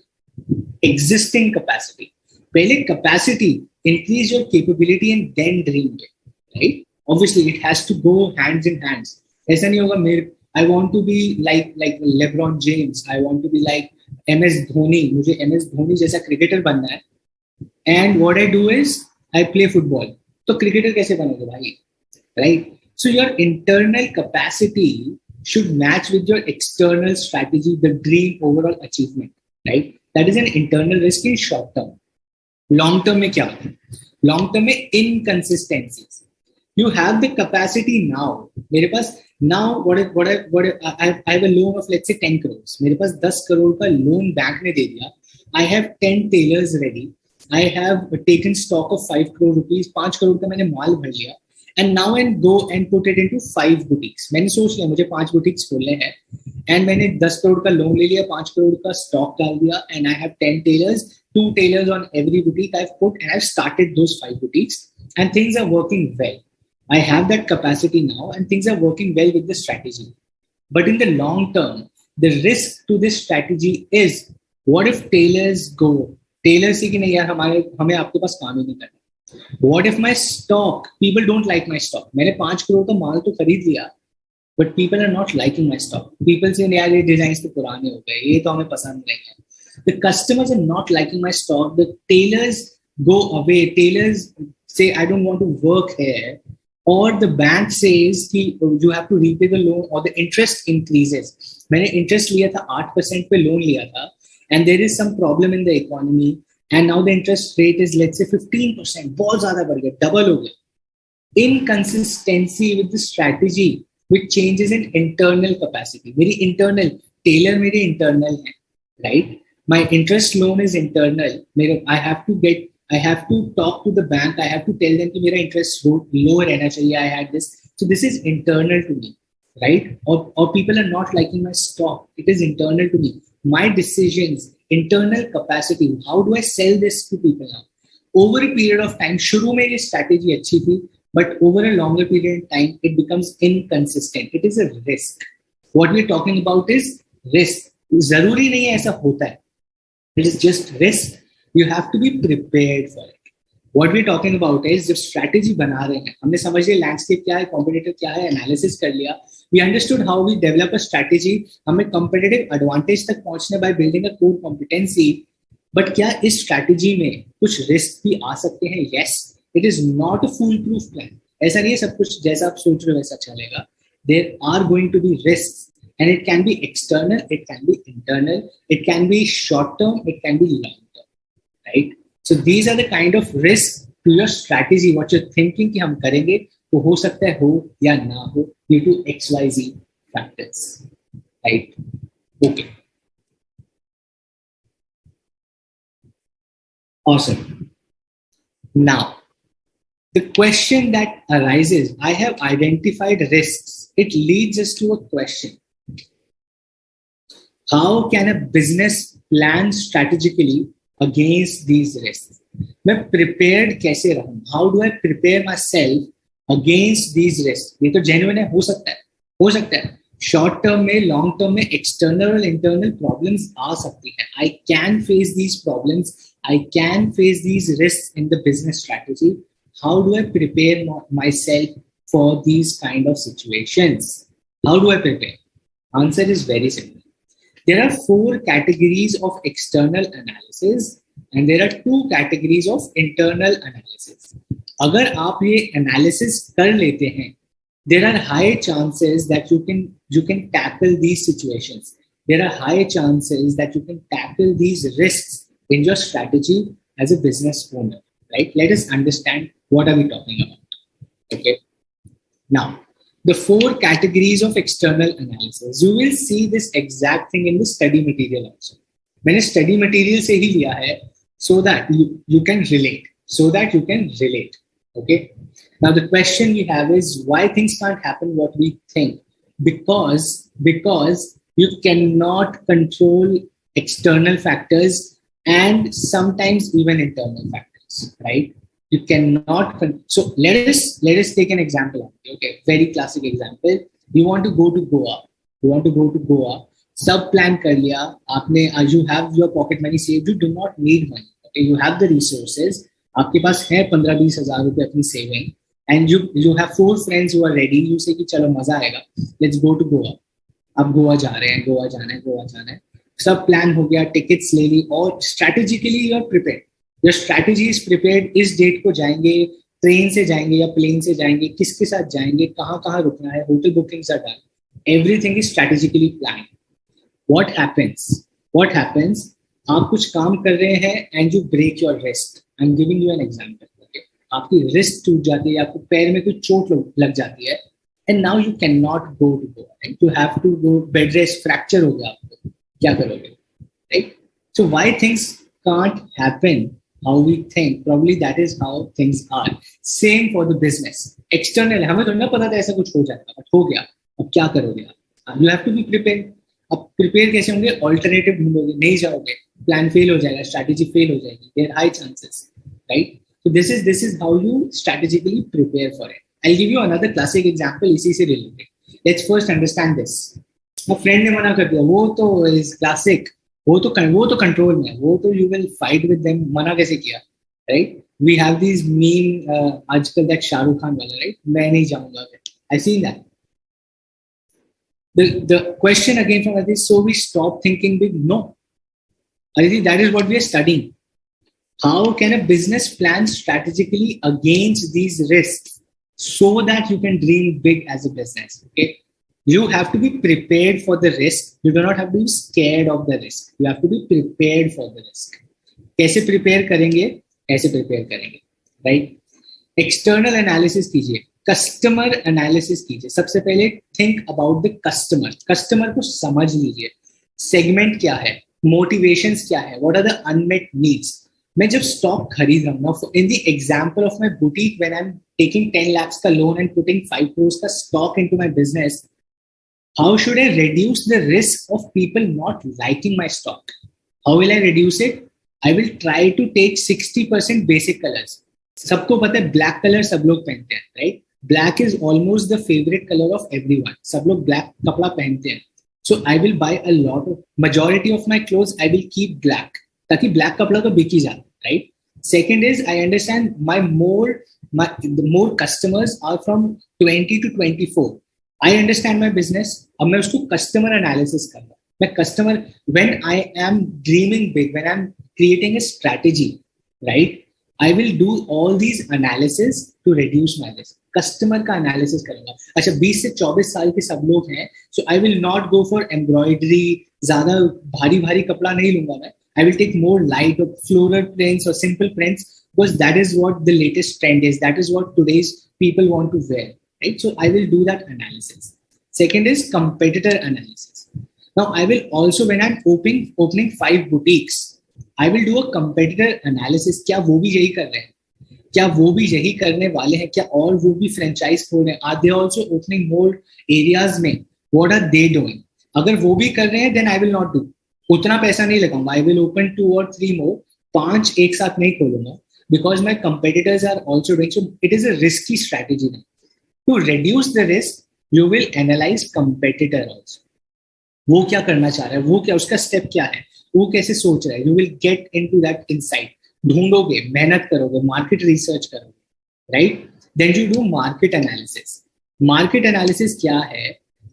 existing capacity. पहले capacity, increase your capability and then dream it, right? Obviously, it has to go hands in hands. ऐसा नहीं होगा मेरे I want to be like LeBron James. I want to be like MS Dhoni. मुझे MS Dhoni जैसा cricketer बनना है. And what I do is I play football. तो cricketer कैसे बनोगे भाई, right? So your internal capacity should match with your external strategy, the dream overall achievement, right? That is an internal risk in short term. Long term में क्या होता है? Long term में inconsistencies. You have the capacity now. मेरे पास now I have a loan of let's say 10 crores. मेरे पास 10 करोड़ का loan bank ने दे दिया. I have 10 tailors ready. I have taken stock of 5 crore rupees. 5 crore का मैंने माल भर लिया. And now and go and put it into 5 boutiques. मैंने सोच लिया मुझे 5 boutiques खोलने हैं. And मैंने 10 करोड़ का लोन ले लिया, 5 करोड़ का स्टॉक डाल दिया, and I have 10 tailors, 2 tailors on every boutique I've put, and I've started those 5 boutiques, and things are working well. I have that capacity now, and things are working well with the strategy. But in the long term, the risk to this strategy is, what if tailors go? Tailor से कि नहीं यार हमें आपके पास काम ही नहीं करना। What if my stock, people don't like my stock, मैंने 5 करोड़ का माल तो खरीद लिया, but people are not liking my stock. People से यार ये डिजाइन तो पुराने हो गए, ये तो हमें पसंद नहीं है। The customers are not liking my stock. The tailors go away. Tailors say, I don't want to work here. Or the bank says कि you have to repay the loan or the interest increases. मैंने interest लिया था 8% पे loan लिया था, and there is some problem in the economy, and now the interest rate is let's say 15%. बहुत ज़्यादा बढ़ गया, double हो गया. Inconsistency with the strategy, which changes in internal capacity. मेरी internal, tailor मेरी internal है, right? My interest loan is internal. I have to talk to the bank. I have to tell them कि मेरा interest low रहना चाहिए. I had this. So this is internal to me, right? Or people are not liking my stock. It is internal to me. My decisions, internal capacity. How do I sell this to people now? Over a period of time, शुरू में ये strategy अच्छी थी, but over a longer period of time, it becomes inconsistent. It is a risk. What we're talking about is risk. जरूरी नहीं है ऐसा होता है. It is just risk. You have to be prepared for it. What we're talking about is जब strategy बना रहे हैं, हमने समझ लिया landscape क्या है, competitor क्या है, analysis कर लिया. We understood how we develop a strategy. हमें competitive advantage तक पहुंचने by building a core competency. But क्या इस strategy में कुछ risk भी आ सकते हैं? Yes. It is not a foolproof plan. ऐसा नहीं है सब कुछ जैसा आप सोच रहे हो वैसा चलेगा. There are going to be risks. And it can be external, it can be internal, it can be short term, it can be long term, right? So these are the kind of risks to your strategy, what you're thinking कि हम करेंगे, तो हो सकता है हो या ना हो due to XYZ factors, right? Okay. Awesome. Now, the question that arises, I have identified risks. It leads us to a question. How can a business plan strategically against these risks? मैं prepared कैसे रहूं? How do I prepare myself against these risks? ये तो genuine है, हो सकता है. Short term में, long term में, external और internal problems आ सकती हैं. I can face these problems. I can face these risks in the business strategy. How do I prepare myself for these kind of situations? How do I prepare? Answer is very simple. There are 4 categories of external analysis and there are 2 categories of internal analysis. अगर आप ये analysis कर लेते हैं, there are high chances that you can tackle these situations. There are high chances that you can tackle these risks in your strategy as a business owner, right? Let us understand what are we talking about. Okay. Now, the 4 categories of external analysis. You will see this exact thing in the study material also. मैंने study material से ही लिया है so that you can relate. So that you can relate. Okay. Now the question we have is why things can't happen what we think. Because you cannot control external factors and sometimes even internal factors, right? You cannot. So let us take an example. Okay, very classic example. You want to go to Goa. Sub plan कर लिया आपने. You have your pocket money saved. You do not need money. Okay, you have the resources. आपके पास है 15-20 हजार रुपए अपनी saving, and you have 4 friends who are ready. You say कि चलो मजा आएगा. Let's go to Goa. अब गोवा जा रहे हैं, गोवा जाना है. सब प्लान हो गया, टिकट्स ले ली और strategically you are prepared. Your strategy is prepared. इस डेट को जाएंगे, ट्रेन से जाएंगे या प्लेन से जाएंगे, किसके साथ जाएंगे, कहाँ रुकना है, hotel bookings are done. Everything is strategically planned. What happens? आप कुछ काम कर रहे हैं and you break your wrist. I'm giving you an example. Okay? आपकी wrist टूट जाती है, आपको पैर में कोई चोट लग जाती है, and now you cannot go to Goa. Right? You have to go bed rest, fracture हो गया आपको, क्या करोगे? Right? So why things can't happen how we think, probably that is how things are. Same for the business. External, हमें तो ना पता था ऐसा कुछ हो जाएगा, but हो गया. अब क्या करोगे आप? You have to be prepared. अब प्रिपेयर कैसे होंगे? ऑल्टरनेटिव ढूंढोगे, नहीं जाओगे, प्लान फेल हो जाएगा, स्ट्रैटेजी फेल हो जाएगी. There high chances, right? So this is how you strategically prepare for it. I'll give you another classic example इसी से related. Let's first understand this. अब फ्रेंड ने मना कर दिया, वो तो is classic. वो तो कंट्रोल में है, वो तो you will fight with them, मना कैसे किया, right? We have this meme आजकल, दैट शाहरुख खान वाला, राइट? मैं नहीं जाऊंगा, I seen that. The question again from Aditi, so we stop thinking big? No, Aditi, that is what we are studying. How can a business plan strategically against these risks so that you can dream big as a business? Okay, you have to be prepared for the risk. You do not have to be scared of the risk. You have to be prepared for the risk. कैसे prepare करेंगे? ऐसे prepare करेंगे, right? External analysis कीजिए, customer analysis कीजिए. सबसे पहले think about the customer. Customer को समझ लीजिए, सेगमेंट क्या है, मोटिवेशंस क्या है, what are the unmet needs. मैं जब स्टॉक खरीद रहा हूँ, in the example of my boutique, when I am taking 10 lakhs का लोन एंड पुटिंग 5 crores का stock into my business, how should I reduce the risk of people not liking my stock? How will I reduce it? I will try to take 60% basic colors. सबको पता है black colour सब लोग पहनते हैं, right? Black is almost the favourite colour of everyone. सब लोग black कपड़ा पहनते हैं. So I will buy a lot of, majority of my clothes I will keep black, ताकि ब्लैक कपड़ा तो बिक ही जाए, right? Second is, I understand the more customers are from 20 to 24. I understand my business. अब मैं उसको customer analysis कर रहा हूँ. मैं customer, when I am dreaming big, when I'm creating a strategy, right? I will do all these analysis to reduce my risk. Customer का analysis करूंगा. अच्छा, 20 से 24 साल के सब लोग हैं, so I will not go for embroidery, ज्यादा भारी भारी कपड़ा नहीं लूंगा मैं. I will take more light or floral prints or simple prints, because that is what the latest trend is. That is what today's people want to wear, right? So I will do that analysis. Second is competitor analysis. Now I will also, when I'm opening 5 boutiques, I will do a competitor analysis. क्या वो भी यही कर रहे हैं? क्या वो भी यही करने वाले हैं? क्या और वो भी फ्रेंचाइज खोल रहे हैं? Are they also opening more areas में? What are they doing? अगर वो भी कर रहे हैं, then I will not do. उतना पैसा नहीं लगाऊंगा. I will open 2 or 3 more. 5 एक साथ नहीं खोलूंगा, because my competitors are also doing. So it is a risky strategy now. To reduce the risk, you will analyze competitor also. वो क्या करना चाह रहा है, वो क्या, उसका स्टेप क्या है, वो कैसे सोच रहा है. You will get into that insight. ढूंढोगे, मेहनत करोगे, मार्केट रिसर्च करोगे, right? Then you do market analysis. Market analysis क्या है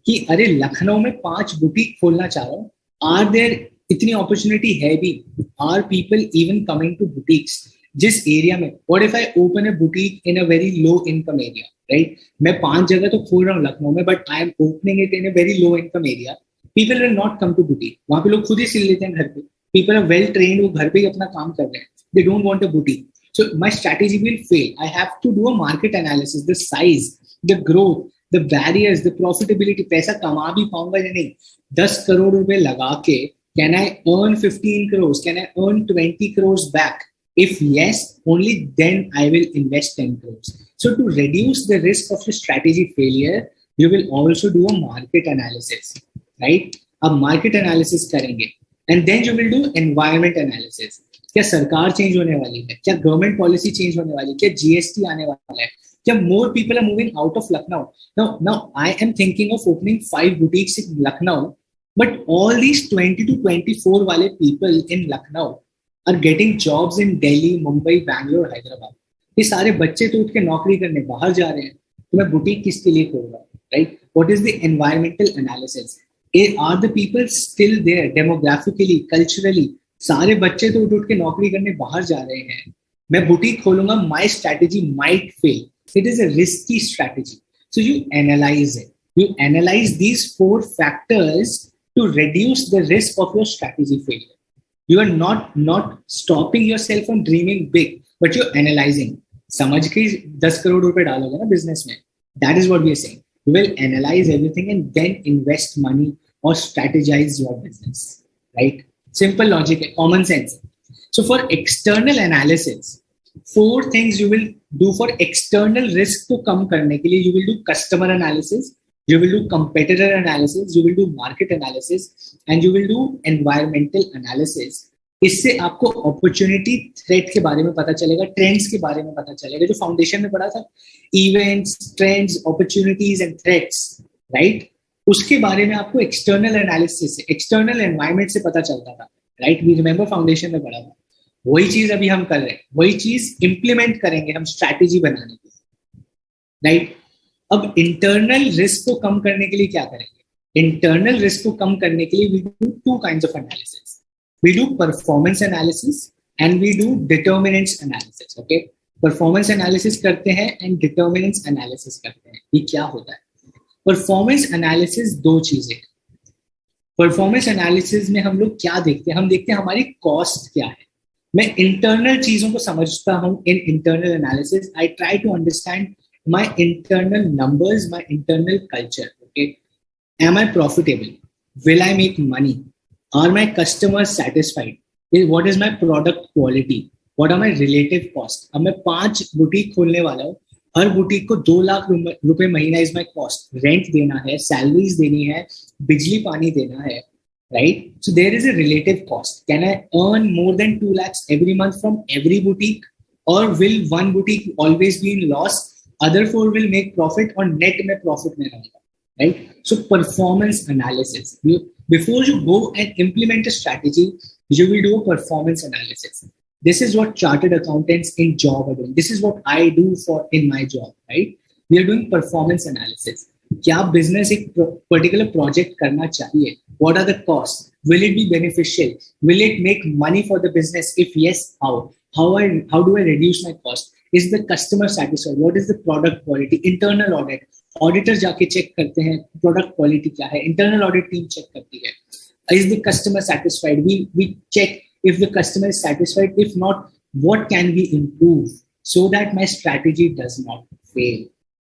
कि अरे लखनऊ में 5 बुटीक खोलना चाह रहा हूँ, आर देयर, इतनी अपॉर्चुनिटी है भी, are people even coming to boutiques जिस एरिया में. What if I open a boutique in a very low income area, right? मैं 5 जगह तो खोल रहा हूँ लखनऊ में, but I am opening it in a very low income area. People will not come to boutique. वहां पे लोग खुद ही सिल लेते हैं घर पे. पीपल आर वेल ट्रेन्ड, वो घर पे ही अपना काम कर रहे हैं. They don't want a boutique. So my strategy will fail. I have to do a market analysis, the size, the growth, the barriers, the profitability. पैसा कमा भी पाऊंगा या नहीं? 10 करोड़ रुपए लगा के, can I earn 15 crores? Can I earn 20 crores back? If yes, only then I will invest 10 crores. So to reduce the risk of a strategy failure, you will also do a market analysis, right? अब market analysis करेंगे, and then you will do environment analysis. क्या सरकार change होने वाली है? क्या government policy change होने वाली है? क्या जीएसटी आने वाला है? क्या more people are moving out of Lucknow? Now I am thinking of opening 5 boutiques in Lucknow, but all these 20 to 24 वाले people in Lucknow are getting jobs in Delhi, Mumbai, Bangalore, Hyderabad. ये सारे बच्चे तो उठ के नौकरी करने बाहर जा रहे हैं, तो मैं बुटीक किसके लिए खोल रहा हूँ, right? What is the environmental analysis? Are the people still there demographically, culturally? सारे बच्चे तो उठ के नौकरी करने बाहर जा रहे हैं. मैं बुटीक खोलूंगा, my strategy might fail. It is a risky strategy. So you analyze it. You analyze these 4 factors to reduce the risk of your strategy failure. You are not stopping yourself from dreaming big, but you're analyzing. समझ के 10 करोड़ रुपए डालोगे ना business में. That is what we are saying. You will analyze everything and then invest money or strategize your business, right? Simple logic, common sense. So for external analysis, 4 things you will do for external risk to come करने के लिए. You will do customer analysis, you will do competitor analysis, you will do market analysis, and you will do environmental analysis. इससे आपको opportunity threat के बारे में पता चलेगा, ट्रेंड्स के बारे में पता चलेगा. जो फाउंडेशन में पढ़ा था, events, trends, opportunities and threats, right? उसके बारे में आपको एक्सटर्नल एनालिसिस से, एक्सटर्नल एनवायरनमेंट से पता चलता था. राइट? वी रिमेंबर फाउंडेशन में पढ़ा था, वही चीज अभी हम कर रहे हैं, वही चीज इंप्लीमेंट करेंगे हम स्ट्रैटेजी बनाने के लिए, राइट? अब इंटरनल रिस्क को कम करने के लिए क्या करेंगे? इंटरनल रिस्क को कम करने के लिए we do two kinds of analysis. We do performance analysis and we do determinants analysis. Okay, performance analysis करते हैं एंड डिटर्मिनेंट्स एनालिसिस करते हैं. ये क्या होता है? परफॉर्मेंस एनालिसिस दो चीजें. परफॉर्मेंस एनालिसिस में हम लोग क्या देखते हैं? हम देखते हैं हमारी कॉस्ट क्या है. मैं इंटरनल चीजों को समझता हूं. In internal analysis I try to understand my internal numbers, my internal culture. Okay, am I profitable? Will I make money? Are my customers satisfied? What is my product quality? What are my relative costs? अब मैं 5 boutique खोलने वाला हूँ, हर boutique को 2 लाख रुपए महीना is my cost. Rent देना है, सैलरीज देनी है, बिजली पानी देना है, right? So there is a relative cost. Can I earn more than 2 lakhs every month from every boutique, or will one boutique always be in loss, other 4 will make profit, और net में profit में रहूंगा, right? So performance analysis. Before you go and implement a strategy, you will do a performance analysis. This is what chartered accountants in job are doing. This is what I do in my job, right? We are doing performance analysis. क्या business एक particular project करना चाहिए? What are the costs? Will it be beneficial? Will it make money for the business? If yes, how? How do I reduce my cost? Is the customer satisfied? What is the product quality? Internal audit. Auditor जाके check करते हैं product quality क्या है. Internal audit team check करती है. Is the customer satisfied? We check if the customer is satisfied. If not, what can we improve so that my strategy does not fail?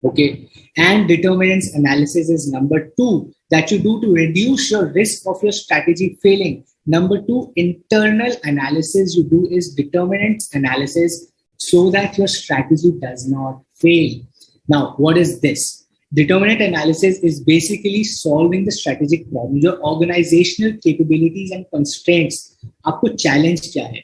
Okay. And determinants analysis is number 2 that you do to reduce your risk of your strategy failing. Number 2 internal analysis you do is determinants analysis, so that your strategy does not fail. Now, what is this? Determinant analysis is basically solving the strategic problem. Your organizational capabilities and constraints. आपको challenge क्या है?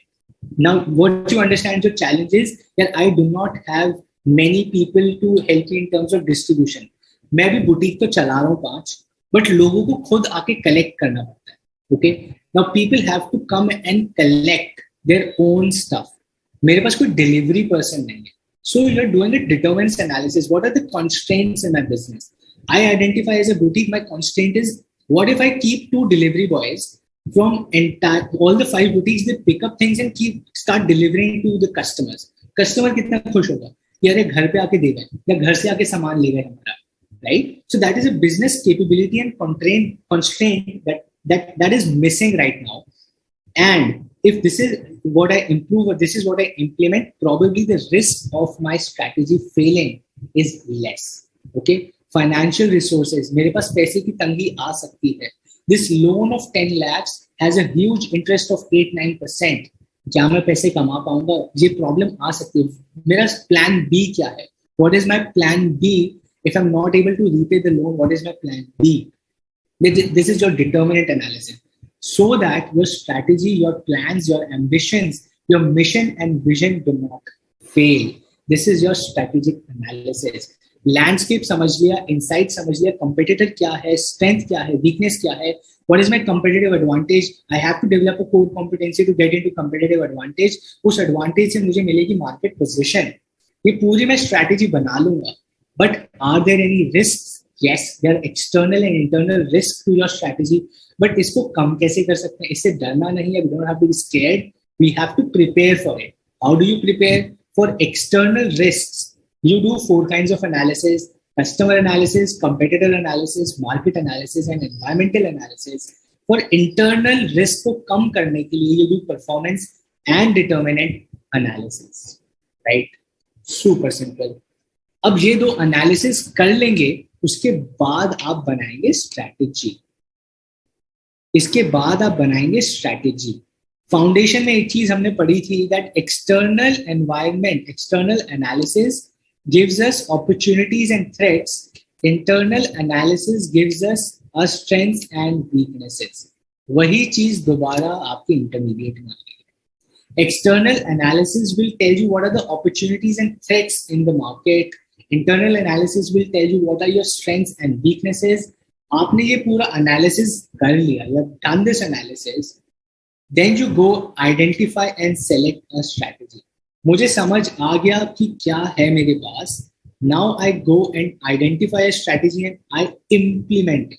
Now, what you understand your challenge is that I do not have many people to help me in terms of distribution. मैं भी boutique तो चला रहा हूँ 5, but लोगों को खुद आके collect करना पड़ता है. Okay? Now, people have to come and collect their own stuff. मेरे पास कोई डिलीवरी पर्सन नहीं है. So you are doing a determinants analysis. What are the constraints in my business? I identify as a boutique my constraint is what if I keep 2 delivery boys from entire all the 5 boutiques. They pick up things and start delivering to the customers. Customer कितना खुश होगा कि अरे घर पे आके दे गए या घर से आके सामान ले गए हमारा, right? So that is a business capability and constraint that is missing right now. And if this is what I improve or this is what I implement, probably the risk of my strategy failing is less. Okay, financial resources. मेरे पास पैसे की तंगी आ सकती है. This loan of 10 lakhs has a huge interest of 8-9%. क्या मैं पैसे कमा पाऊंगा? ये प्रॉब्लम आ सकती है. मेरा प्लान बी क्या है? What is my plan B if I'm not able to repay the loan? What is my plan B? This is your determinant analysis. So that your strategy, your plans, your ambitions, your mission and vision do not fail. This is your strategic analysis. Landscape समझ लिया, insight समझ लिया, competitor क्या है, strength क्या है, weakness क्या है, what is my competitive advantage? I have to develop a core competency to get into competitive advantage. उस advantage से मुझे मिलेगी market position. ये पूरी मैं strategy बना लूंगा. But are there any risks? Yes, there are external and internal risks to your strategy. But इसको कम कैसे कर सकते हैं? इससे डरना नहीं है. We don't have to be scared. We have to prepare for it. How do you prepare for external risks? You do 4 kinds of analysis: customer analysis, competitor analysis, market analysis, and environmental analysis. For internal risk को कम करने के लिए you do performance and determinant analysis. Right? Super simple. अब ये 2 analysis कर लेंगे, उसके बाद आप बनाएंगे strategy. इसके बाद आप बनाएंगे स्ट्रैटेजी. फाउंडेशन में एक चीज हमने पढ़ी थी that external environment, external analysis gives us opportunities and threats. Internal analysis gives us our strengths and weaknesses. वही चीज दोबारा आपके इंटरमीडिएट में आएगी. External analysis will tell you what are the opportunities and threats in the market. Internal analysis will tell you what are your strengths and weaknesses. आपने ये पूरा analysis कर लिया, you have done this analysis. Then you go identify and select a strategy. मुझे समझ आ गया कि क्या है मेरे पास. Now I go and identify a strategy and I implement it.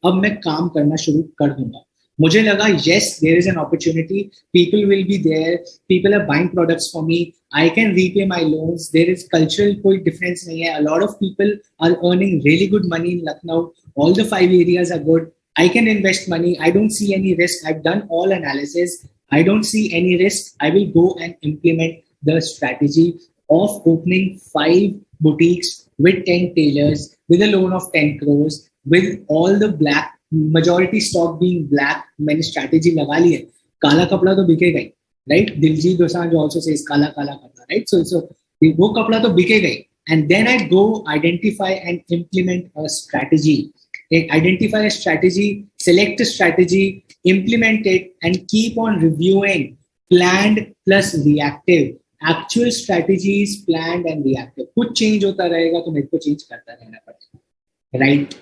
अब मैं काम करना शुरू कर दूंगा. मुझे लगा yes there is an opportunity, people will be there, people are buying products for me, I can repay my loans, there is cultural कोई difference नहीं है, a lot of people are earning really good money in Lucknow, all the 5 areas are good, I can invest money, I don't see any risk, I've done all analysis, I don't see any risk, I will go and implement the strategy of opening 5 boutiques with 10 tailors with a loan of 10 crores with all the black majority stock being black. मैंने strategy लगा ली है. काला कपड़ा तो बिकेगा ही, right? Diljit Dosanjh also says काला काला कपड़ा, right? So वो कपड़ा तो बिकेगा ही. And then I go identify and implement a strategy. Identify a strategy, select a strategy, implement it, and keep on reviewing planned plus reactive. Actual strategies, planned and reactive. कुछ change होता रहेगा तो मेरे को change करता रहना पड़ेगा, right?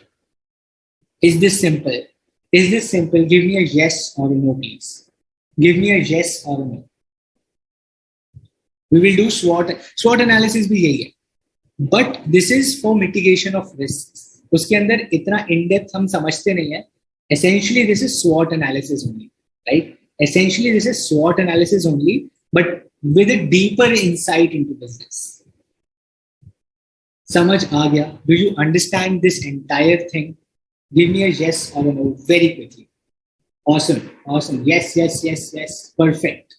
Is this simple? Is this simple? Give me a yes or a no, please. Give me a yes or a no. We will do SWOT. SWOT analysis भी यही है. But this is for mitigation of risks. उसके अंदर इतना in depth हम समझते नहीं है. Essentially, this is SWOT analysis only, right? Essentially, this is SWOT analysis only, but with a deeper insight into business. समझ आ गया? Do you understand this entire thing? Give me a yes or a no very quickly. Awesome, awesome. Yes, yes, yes, yes. Perfect.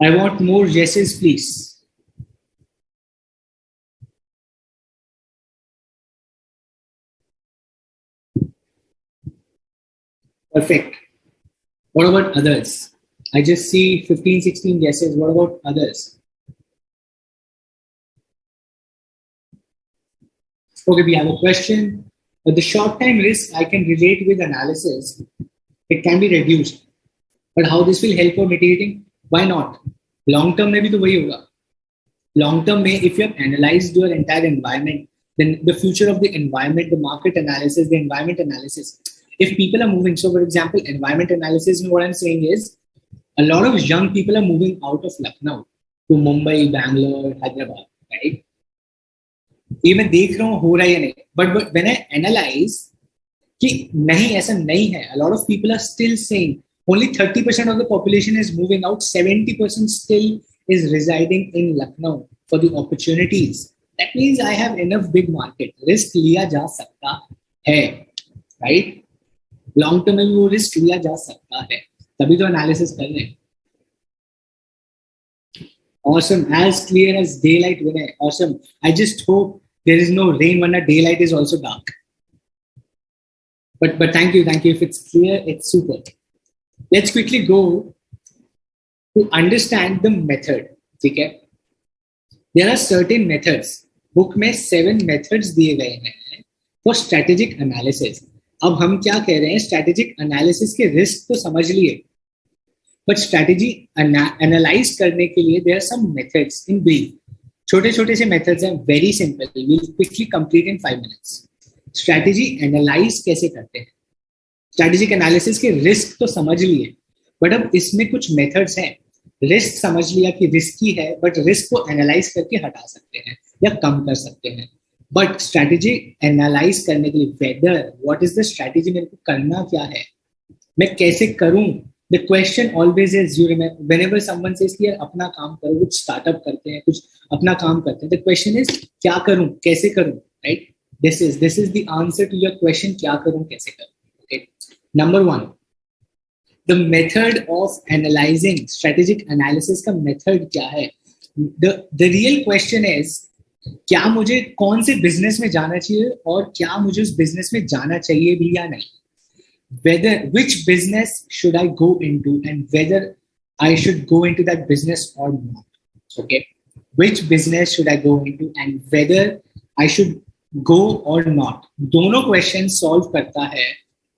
I want more yeses, please. Perfect. What about others? I just see 15, 16 yeses. What about others? Okay, we have a question. But the short-time risk I can relate with analysis. It can be reduced. But how this will help for mitigating? Why not? Long-term में भी तो वही होगा. Long-term में, if you have analyzed your entire environment, then the future of the environment, the market analysis, the environment analysis. If people are moving, so for example, environment analysis, what I'm saying is, a lot of young people are moving out of Lucknow to Mumbai, Bangalore, Hyderabad, right? ये मैं देख रहा हूँ हो रहा है या नहीं, but when I analyze कि नहीं ऐसा नहीं है, a lot of people are still saying only 30% of the population is moving out, 70% still is residing in Lucknow for the opportunities. That means I have enough big market. Risk लिया जा सकता है, right? Long term में भी वो risk लिया जा सकता है, तभी तो analysis कर रहे हैं. Awesome, as clear as daylight, Vinay. Awesome. I just hope there is no rain when a daylight is also dark. But thank you. If it's clear, it's super. Let's quickly go to understand the method. Okay? There are certain methods. Book में 7 methods दिए गए हैं for strategic analysis. अब हम क्या कह रहे हैं? Strategic analysis के risk तो समझ लिए. But strategy analyze करने के लिए there are some methods in brief. छोटे-छोटे से methods हैं, very simple. We'll quickly complete in 5 minutes. Strategy analyze कैसे करते हैं? Strategic analysis के risk तो समझ लिए, but अब इसमें कुछ methods हैं. Risk समझ लिया कि risky है, but risk को analyze करके हटा सकते हैं या कम कर सकते हैं. But strategy analyze करने के लिए whether what is the strategy, मेरे को करना क्या है, मैं कैसे करूं. The question always is, you remember, whenever someone says कि यार अपना काम करो, कुछ startup करते हैं, कुछ अपना काम करते हैं, the question is क्या करूं, कैसे करूं, right? This is the answer to your question, क्या करूं, कैसे करूं. Okay. Number 1, the method of analyzing, strategic analysis का method क्या है? The real question is क्या मुझे कौन से business में जाना चाहिए और क्या मुझे उस business में जाना चाहिए भी या नहीं. Whether which business should I go into and whether I should go into that business or not. Okay, which business should I go into and whether I should go or not. दोनों questions solve करता है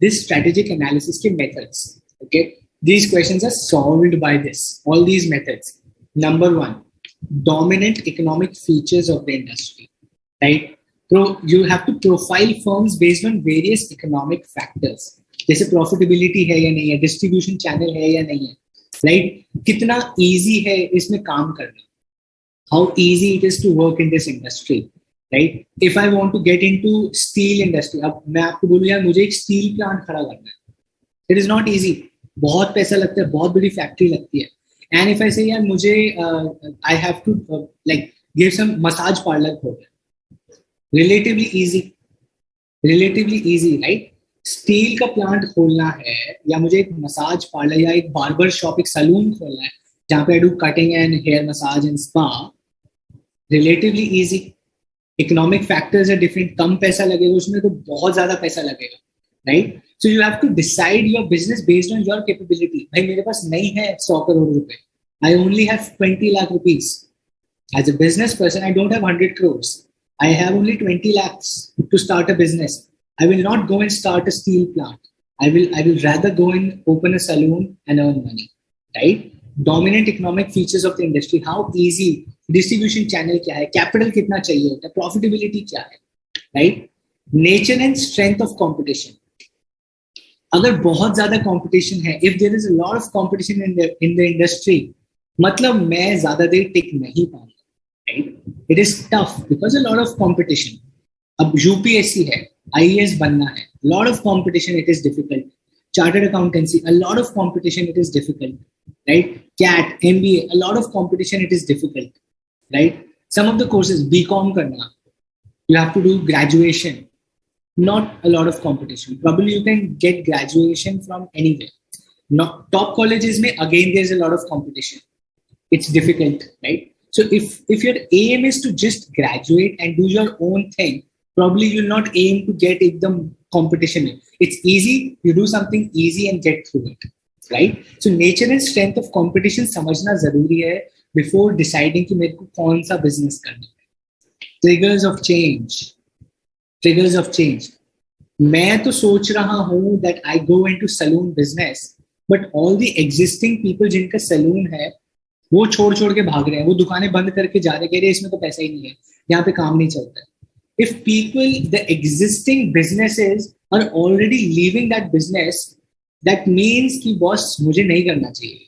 this strategic analysis के methods. Okay, these questions are solved by this. All these methods. Number 1, dominant economic features of the industry. Right. So you have to profile firms based on various economic factors. जैसे profitability है या नहीं है, distribution channel है या नहीं है, right? कितना इजी है इसमें काम करना, how easy it is to work in this industry, right? If I want to get into steel industry, अब मैं आपको बोलूं यार मुझे एक स्टील प्लांट खड़ा करना है, इट इज नॉट इजी, बहुत पैसा लगता है, बहुत बड़ी फैक्ट्री लगती है. एंड इफ आई से यार मुझे I have to like give some massage parlour खोलना, relatively easy, relatively easy, right? Steel का प्लांट खोलना है या मुझे एक मसाज पार्लर या एक बार्बर शॉप, एक सलून खोलना है जहाँ पे I do cutting and hair massage and spa, relatively easy. Economic factors है डिफरेंट, कम पैसा लगेगा उसमें तो बहुत ज्यादा पैसा लगेगा, right? So you have to decide your business based on your capability. भाई मेरे पास नहीं है 100 करोड़ रुपए, I only have 20 lakh rupees. As a business person I don't have 100 crores. I have only 20 lakhs to start a business. I will not go and start a steel plant. I will rather go and open a saloon and earn money, right? Dominant economic features of the industry. How easy, distribution channel क्या है, capital कितना चाहिए होता है, profitability क्या है, right? Nature and strength of competition. अगर बहुत ज्यादा competition है, if there is a lot of competition in the industry, मतलब मैं ज्यादा देर टिक नहीं पाऊंगा. Right? It is tough because a lot of competition. अब UPSC है, IAS बनना है, lot of competition, it is difficult. Chartered accountancy, a lot of competition, it is difficult. Right? CAT, MBA, a lot of competition, it is difficult. Right? Some of the courses, BCom करना, you have to do graduation. Not a lot of competition. Probably you can get graduation from anywhere. Not top colleges में again there's a lot of competition. It's difficult, right? So if your aim is to just graduate and do your own thing, probably you'll not aim to get the competition. It's easy, you do something easy and get through it, right? So nature and strength of competition समझना जरूरी है before deciding कि मेरे को कौन सा business करना है. Triggers of change. Triggers of change. मैं तो सोच रहा हूँ that I go into saloon business, but all the existing people जिनका saloon है वो छोड़ के भाग रहे हैं, वो दुकानें बंद करके जा रहे हैं, कह रहे हैं इसमें तो पैसा ही नहीं है, यहाँ पे काम नहीं चलता है. If people, the existing businesses are already leaving that business, that means कि बॉस मुझे नहीं करना चाहिए,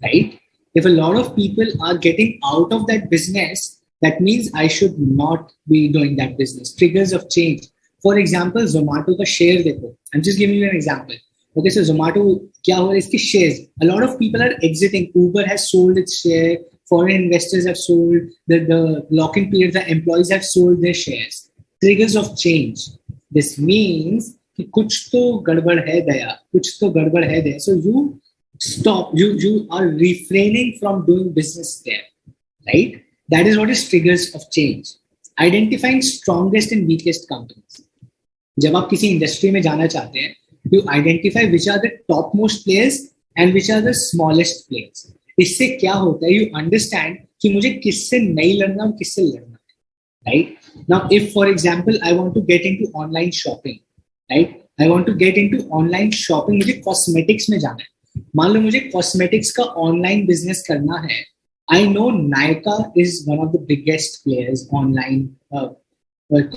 right? If a lot of people are getting out of that business, that means I should not be doing that business. Triggers of change. For example, Zomato का share देखो. I'm just giving you an example. Okay, so Zomato, क्या हो रहा है इसके shares? A lot of people are exiting. Uber has sold its share. Foreign investors have sold. The lock-in period, the employees have sold their shares. Triggers of change. This means कि कुछ तो गड़बड़ है दया, कुछ तो गड़बड़ है दया. So you stop. You are refraining from doing business there, right? That is what is triggers of change. Identifying strongest and weakest companies. जब आप किसी इंडस्ट्री में जाना चाहते हैं, you identify which are the topmost players and which are the smallest players. इससे क्या होता है, you understand कि मुझे किससे नहीं लड़ना और किससे लड़ना है, right? Now, if for example I want to get into online shopping, right? I want to get into online shopping, मुझे cosmetics में जाना है. मान लो मुझे cosmetics का online business करना है. I know Nykaa is one of the biggest players online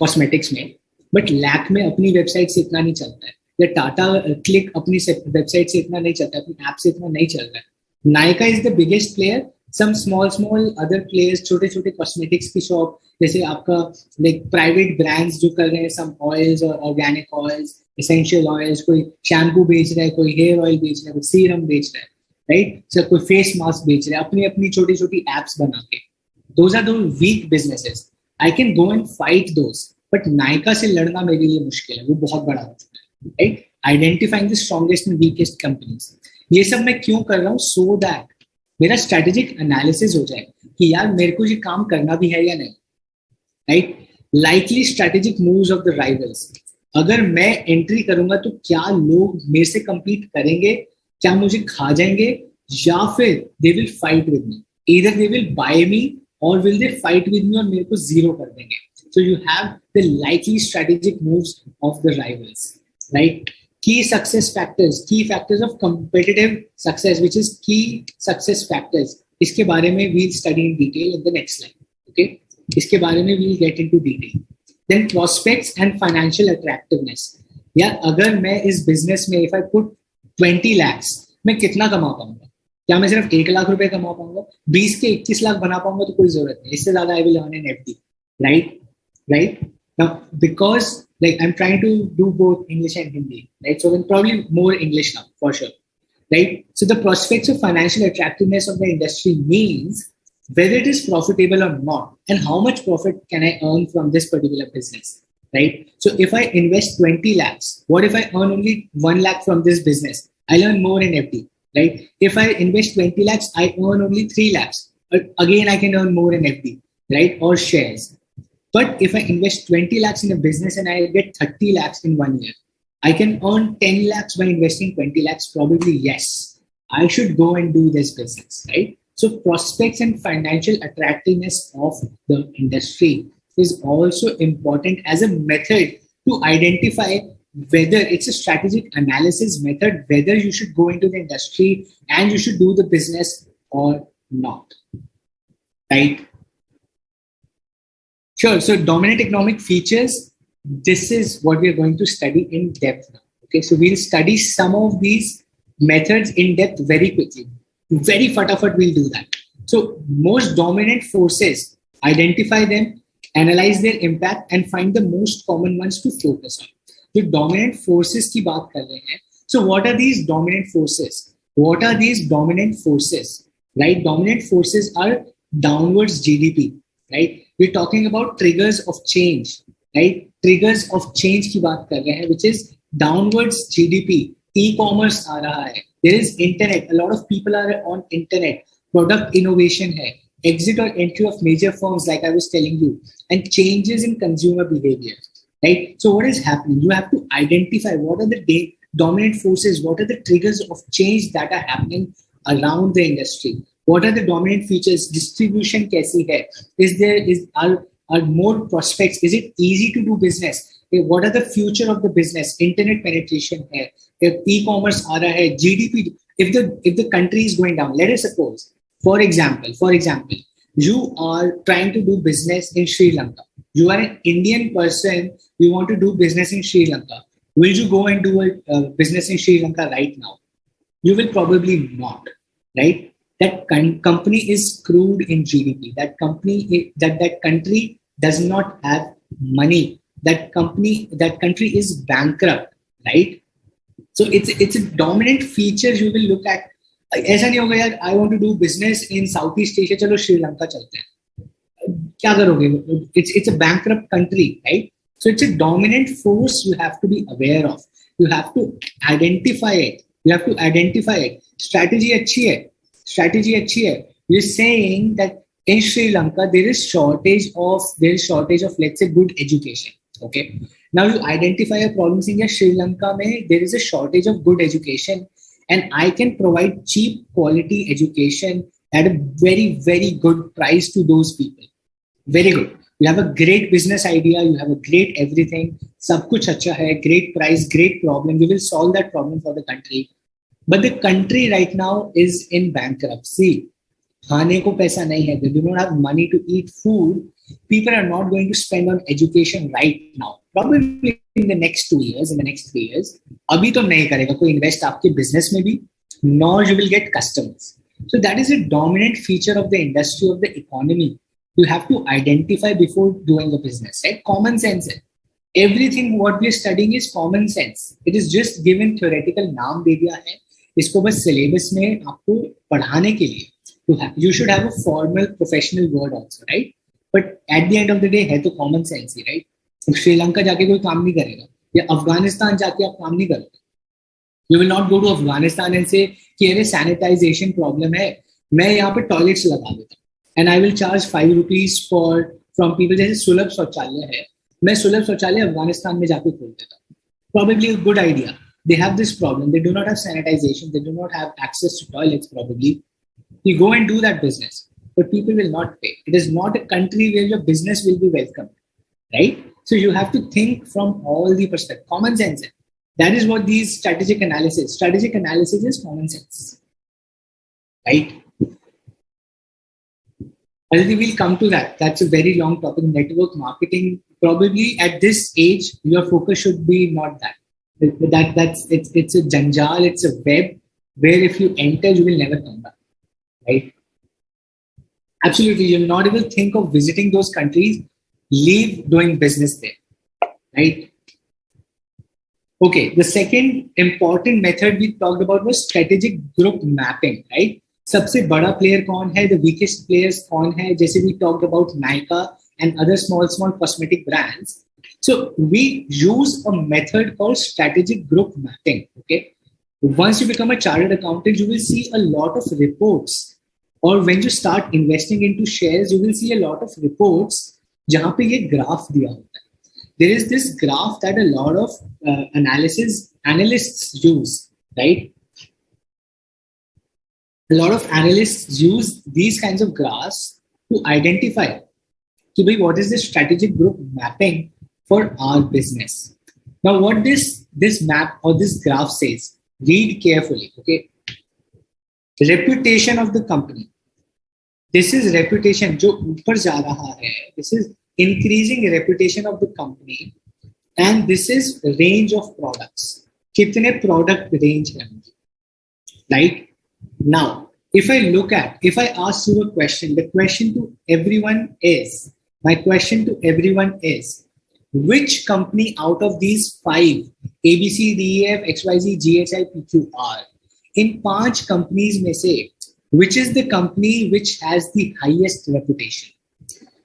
cosmetics में, but Lakme अपनी वेबसाइट से इतना नहीं चलता है, या टाटा क्लिक अपनी वेबसाइट से इतना नहीं चलता है, अपनी ऐप से इतना नहीं चल रहा है. Nykaa is the biggest player. Some small other players, छोटे छोटे कॉस्मेटिक्स की शॉप, जैसे आपका लाइक प्राइवेट ब्रांड्स जो कर रहे हैं, सम ऑयल्स और ऑर्गेनिक ऑयल्स, एसेंशियल ऑयल्स, कोई शैम्पू बेच रहा है, कोई हेयर ऑयल बेच रहा है, कोई सीरम बेच रहा है, राइट? सर कोई फेस मास्क बेच रहा है, अपनी अपनी छोटी छोटी एप्स बना के. Those are the weak businesses. I can go and fight those, but Nykaa से लड़ना मेरे लिए मुश्किल है, वो बहुत बड़ा हो चुका है, right? Identifying the strongest and weakest companies. ये सब मैं क्यों कर रहा हूँ? सो दैट मेरा स्ट्रेटेजिक एनालिसिस हो जाए कि यार मेरे को ये काम करना भी है या नहीं, right? Likely strategic moves of the rivals. अगर मैं एंट्री करूंगा तो क्या लोग मेरे से compete करेंगे, क्या मुझे खा जाएंगे, या फिर they will fight with me. Either they will buy me और will they fight with me और मेरे को जीरो कर देंगे. So you have the likely strategic moves of the rivals, right? Key success factors, key factors of competitive success, which is key success factors. इसके बारे में we'll study in detail in the next slide. Okay? इसके बारे में we'll get into detail. Then prospects and financial attractiveness. यार अगर मैं इस बिजनेस में इफ आई पुट 20 lakhs, मैं कितना कमा पाऊंगा? क्या मैं सिर्फ 1 लाख रुपए कमा पाऊंगा? 20 के 21 लाख बना पाऊंगा तो कोई जरूरत नहीं, इससे ज्यादा I will earn in FD, right? Right now, because like I'm trying to do both English and Hindi, right? So then probably more English now for sure, right? So the prospects of financial attractiveness of the industry means whether it is profitable or not, and how much profit can I earn from this particular business, right? So if I invest 20 lakhs, what if I earn only 1 lakh from this business? I'll earn more in FD, right? If I invest 20 lakhs, I earn only 3 lakhs. But again, I can earn more in FD, right? Or shares. But if I invest 20 lakhs in a business and I get 30 lakhs in 1 year, I can earn 10 lakhs by investing 20 lakhs. Probably, yes, I should go and do this business, right? So prospects and financial attractiveness of the industry is also important as a method to identify whether it's a strategic analysis method, whether you should go into the industry and you should do the business or not, right? Sure. So dominant economic features, this is what we are going to study in depth now. Okay. So we'll study some of these methods in depth very quickly. Very fatafat we'll do that. So most dominant forces, identify them, analyze their impact and find the most common ones to focus on. जो dominant forces की बात कर रहे हैं. So what are these dominant forces? What are these dominant forces? Right? Dominant forces are downwards GDP. Right? We're talking about triggers of change. Right? Triggers of change की बात कर रहे हैं, which is downwards GDP. E-commerce आ रहा है. There is internet. A lot of people are on internet. Product innovation है. Exit or entry of major firms, like I was telling you, and changes in consumer behavior. Right? So what is happening? You have to identify what are the dominant forces, what are the triggers of change that are happening around the industry. What are the dominant features? Distribution कैसी है? Are more prospects? Is it easy to do business? What are the future of the business? Internet penetration है. If e-commerce आ रहा है, GDP. If the country is going down, let us suppose, for example, you are trying to do business in Sri Lanka. You are an Indian person. You want to do business in Sri Lanka. Will you go and do a business in Sri Lanka right now? You will probably not, right? That company is screwed in GDP. That country does not have money. That country is bankrupt, right? So it's a dominant feature you will look at. ऐसा नहीं होगा यार, I want to do business in Southeast Asia, चलो श्रीलंका चलते हैं. क्या करोगे? It's a bankrupt country, right? So it's a dominant force you have to be aware of. You have to identify it. Strategy अच्छी है. You're saying that in Sri Lanka there is shortage of let's say good education. Okay. Now you identify a problem saying that Sri Lanka mein there is a shortage of good education, and I can provide cheap quality education at a very, very good price to those people. Very good. You have a great business idea, you have a great everything, सब कुछ अच्छा है, great price, great problem. You will solve that problem for the country. But the country right now is in bankruptcy. खाने को पैसा नहीं है. They do not have money to eat food. People are not going to spend on education right now. Probably in the next 2 years, in the next 3 years. अभी तो नहीं करेगा कोई invest आपके business में भी, nor you will get customers. So that is a dominant feature of the industry, of the economy. You have to identify before doing a business, right? Common sense. Everything what we are studying is common sense. It is just given theoretical नाम दे दिया है. इसको बस syllabus में आपको पढ़ाने के लिए. You should have a formal professional word also, right? But at the end of the day है तो common sense ही, right? श्रीलंका जाके कोई काम नहीं करेगा, या अफगानिस्तान जाके आप काम नहीं करोगे. You will not go to Afghanistan and say कि अरे sanitation problem है, मैं यहाँ पे toilets लगा देता हूँ and I will charge 5 rupees from people. जैसे सुलभ शौचालय है, मैं सुलभ शौचालय अफगानिस्तान में जाके खोल देता हूँ. Probably a good idea. They have this problem. They do not have sanitization. They do not have access to toilets probably. You go and do that business, but people will not pay. It is not a country where your business will be welcomed, right? So you have to think from all the perspectives. Common sense. That is what these strategic analysis is common sense, right? I think we'll come to that. That's a very long topic. Network marketing, probably at this age, your focus should be not that. It's a janjal, it's a web where if you enter, you will never come back, right? Absolutely, you'll not even think of visiting those countries. Leave doing business there, right? Okay, the second important method we talked about was strategic group mapping, right? सबसे बड़ा player कौन है? The weakest players कौन है? जैसे we talked about Nykaa and other small cosmetic brands. So we use a method called strategic group mapping. Okay, once you become a chartered accountant, you will see a lot of reports, or when you start investing into shares, you will see a lot of reports जहाँ पे ये graph दिया होता है. There is this graph that a lot of analysts use, right? A lot of analysts use these kinds of graphs to identify what is the strategic group mapping for our business. Now, what this map or this graph says, read carefully, okay? Reputation of the company. This is reputation जो ऊपर जा रहा है. This is increasing reputation of the company, and this is range of products. कितने product range है, right? Now, if I ask you a question, my question to everyone is, which company out of these 5, A, B, C, D, E, F, X, Y, Z, G, H, I, P, Q, R, in 5 companies में से, which is the company which has the highest reputation?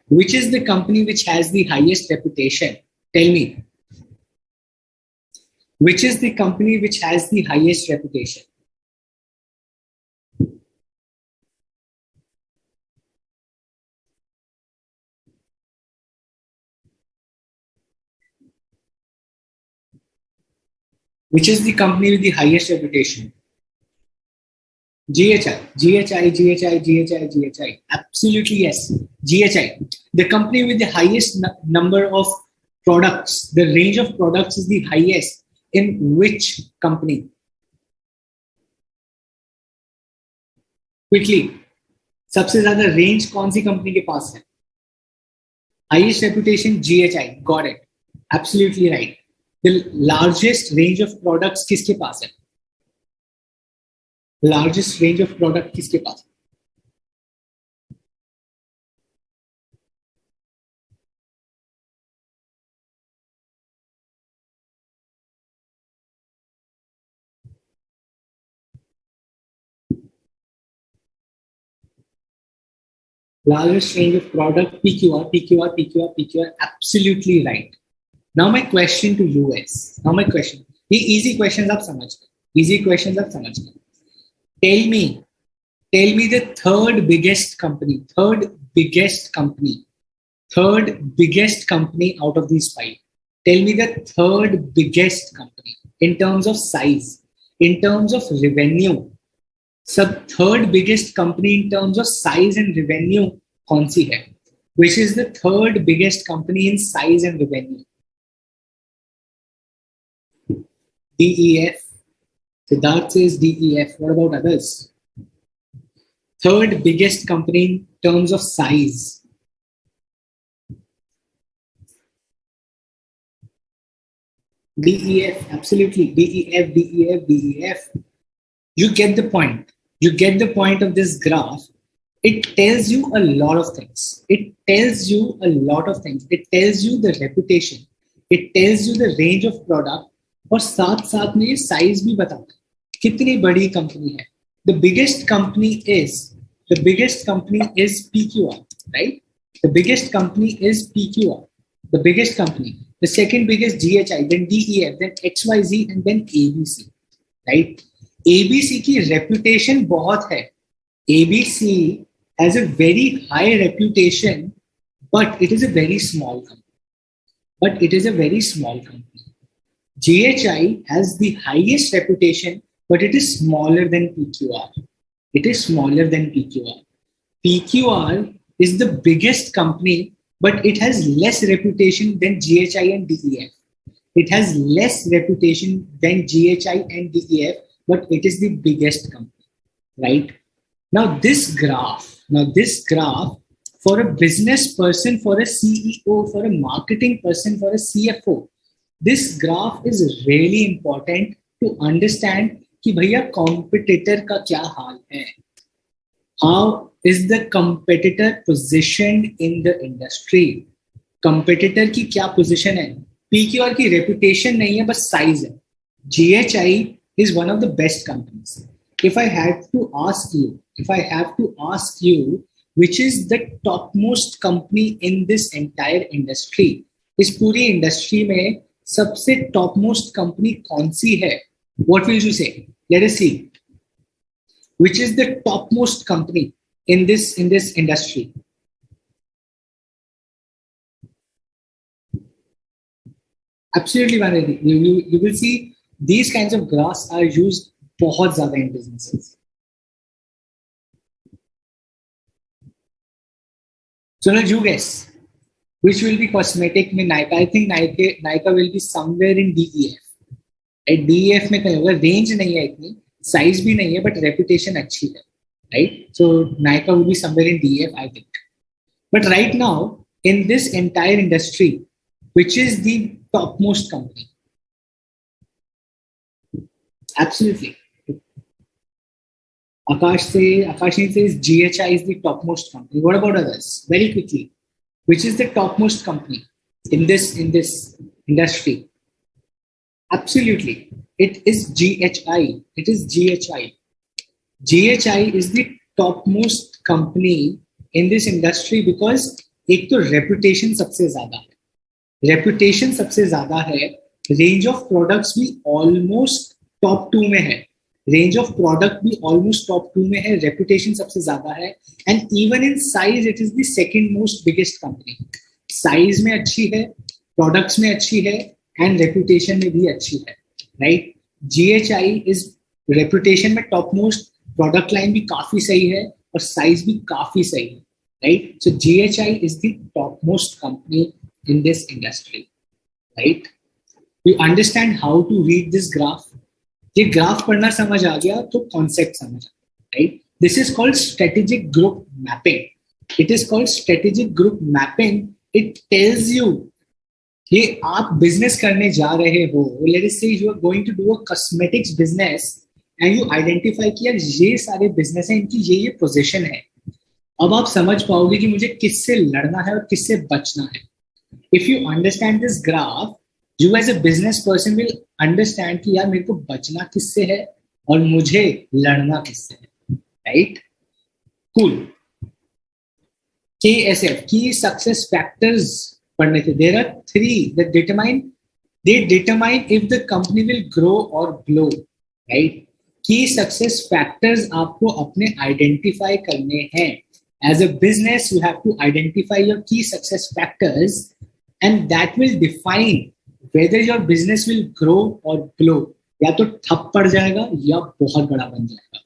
Which is the company which has the highest reputation? Tell me. Which is the company which has the highest reputation? Which is the company with the highest reputation? GHI, GHI, GHI, GHI, GHI. Absolutely yes. GHI. The company with the highest number of products, the range of products is the highest in which company? Quickly. सबसे ज्यादा range कौन सी company के पास है? Highest reputation, GHI. Got it. Absolutely right. The largest range of products किसके पास है? Largest range of product किसके पास? Largest range of product, PQR, PQR, PQR, PQR. Absolutely right. Now my question to you is, ये easy questions आप समझ गए. Easy questions आप समझ गए. Tell me the third biggest company out of these 5. Tell me the third biggest company in terms of size, in terms of revenue. सब third biggest company in terms of size and revenue कौन सी है? Which is the third biggest company in size and revenue? DEF. Siddharth says DEF. What about others? Third biggest company in terms of size. DEF. Absolutely. DEF, DEF, DEF. You get the point. You get the point of this graph. It tells you a lot of things. It tells you the reputation. It tells you the range of product. और साथ साथ में size भी बताता है कितनी बड़ी company है. The biggest company is PQR, right? The biggest company is PQR. The biggest company. The second biggest GHI, then DEF, then XYZ, and then ABC, right? ABC की reputation बहुत है. ABC has a very high reputation, but it is a very small company. GHI has the highest reputation, but it is smaller than PQR. PQR is the biggest company, but it has less reputation than GHI and DEF. It has less reputation than GHI and DEF, but it is the biggest company, right? Now this graph, for a business person, for a CEO, for a marketing person, for a CFO, This graph is really important to understand कि भैया competitor का क्या हाल है. How is the competitor positioned in the industry? Competitor की क्या position है? PQR की reputation नहीं है, बस size है. GHI is one of the best companies. If I have to ask you, which is the topmost company in this entire industry, इस पूरी industry में सबसे topmost company कौन सी है? What will you say? Let us see. Which is the topmost company in this industry? Absolutely, Vanity. You will see these kinds of graphs are used बहुत ज़्यादा in businesses. So now you guess, which will be cosmetic में Nykaa? I think Nykaa will be somewhere in DEF. At DEF में कहीं होगा, range नहीं है इतनी, size भी नहीं है, but reputation अच्छी है, right? So Nykaa will be somewhere in DEF, I think. But right now, in this entire industry, which is the topmost company? Absolutely. Akash says GHI is the topmost company. What about others? Very quickly, which is the topmost company in this industry? Absolutely, it is GHI. It is GHI. GHI is the topmost company in this industry because एक तो reputation सबसे ज़्यादा है. Reputation सबसे ज़्यादा है. Range of products भी almost top 2 में है. Range of product भी almost top 2 में है. Reputation सबसे ज़्यादा है. And even in size, it is the second most biggest company. Size में अच्छी है, products में अच्छी है, and reputation में भी अच्छी है. Right? GHI is reputation में topmost, product line भी काफी सही है, और size भी काफी सही है. Right? So GHI is the topmost company in this industry. Right? You understand how to read this graph? ये ग्राफ पढ़ना समझ आ गया तो कॉन्सेप्ट समझ आ गया, right? This is called strategic group mapping. It is called strategic group mapping. It tells you कि आप business करने जा रहे हो. Let us say you are going to do a cosmetics business and you identify किया ये सारे business हैं, इनकी ये पोजीशन है. अब आप समझ पाओगे कि मुझे किससे लड़ना है और किससे बचना है. If you understand this graph, you as a business person will understand कि यार मेरे को बचना किससे है और मुझे लड़ना किससे है, right? Cool. KSF, key success factors पढ़ने थे. There are 3 that determine if the company will grow or blow, right? Key success factors आपको अपने identify करने हैं. As a business, you have to identify your key success factors, and that will define whether your business will grow or blow. या तो ठप पड़ जाएगा या बहुत बड़ा बन जाएगा.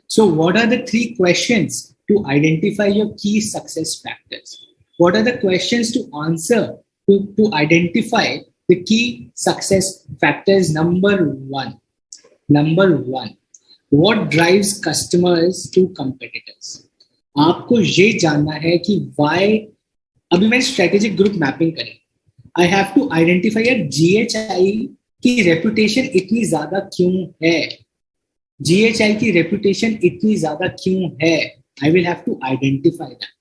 So what are the 3 questions to identify your key success factors? What are the questions to answer to identify the key success factors? Number one, what drives customers to competitors? आपको ये जानना है कि why. अभी मैं strategic group mapping करें, I have to identify यार GHI की reputation इतनी ज़्यादा क्यों है. GHI की reputation इतनी ज़्यादा क्यों है. I will have to identify that.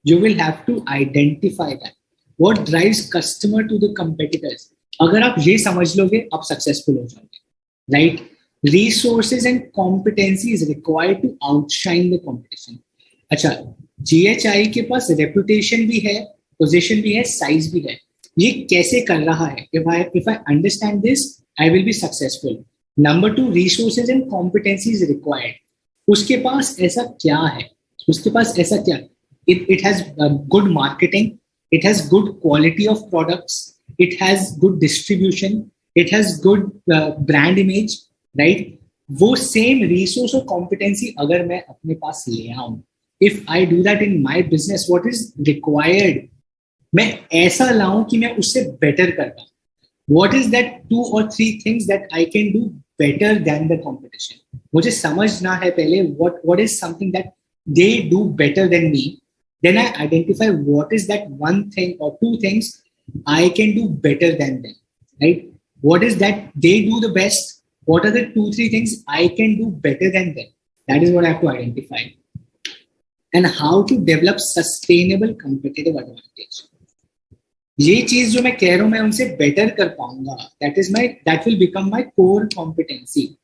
You will have to identify that. What drives customer to the competitors? अगर आप ये समझ लोगे, आप successful हो जाओगे. Right? Resources and competencies required to outshine the competition. अच्छा, GHI के पास reputation भी है, position भी है, size भी है. ये कैसे कर रहा है? If I understand this, I will be successful. Number 2, resources and competencies required. उसके पास ऐसा क्या है? It has good marketing. It has good quality of products. It has good distribution. It has good brand image, right? वो same resource और competency अगर मैं अपने पास ले आऊं, if I do that in my business, what is required? मैं ऐसा लाऊं कि मैं उससे बेटर कर पाऊं. What is that 2 or 3 things that I can do better than the competition? मुझे समझना है पहले what is something that they do better than me. Then I identify what is that 1 thing or 2 things I can do better than them. Right? What is that they do the best? What are the 2-3 things I can do better than them? That is what I have to identify. And how to develop sustainable competitive advantage. ये चीज जो मैं कह रहा हूं मैं उनसे better कर पाऊंगा, that will become my core competency.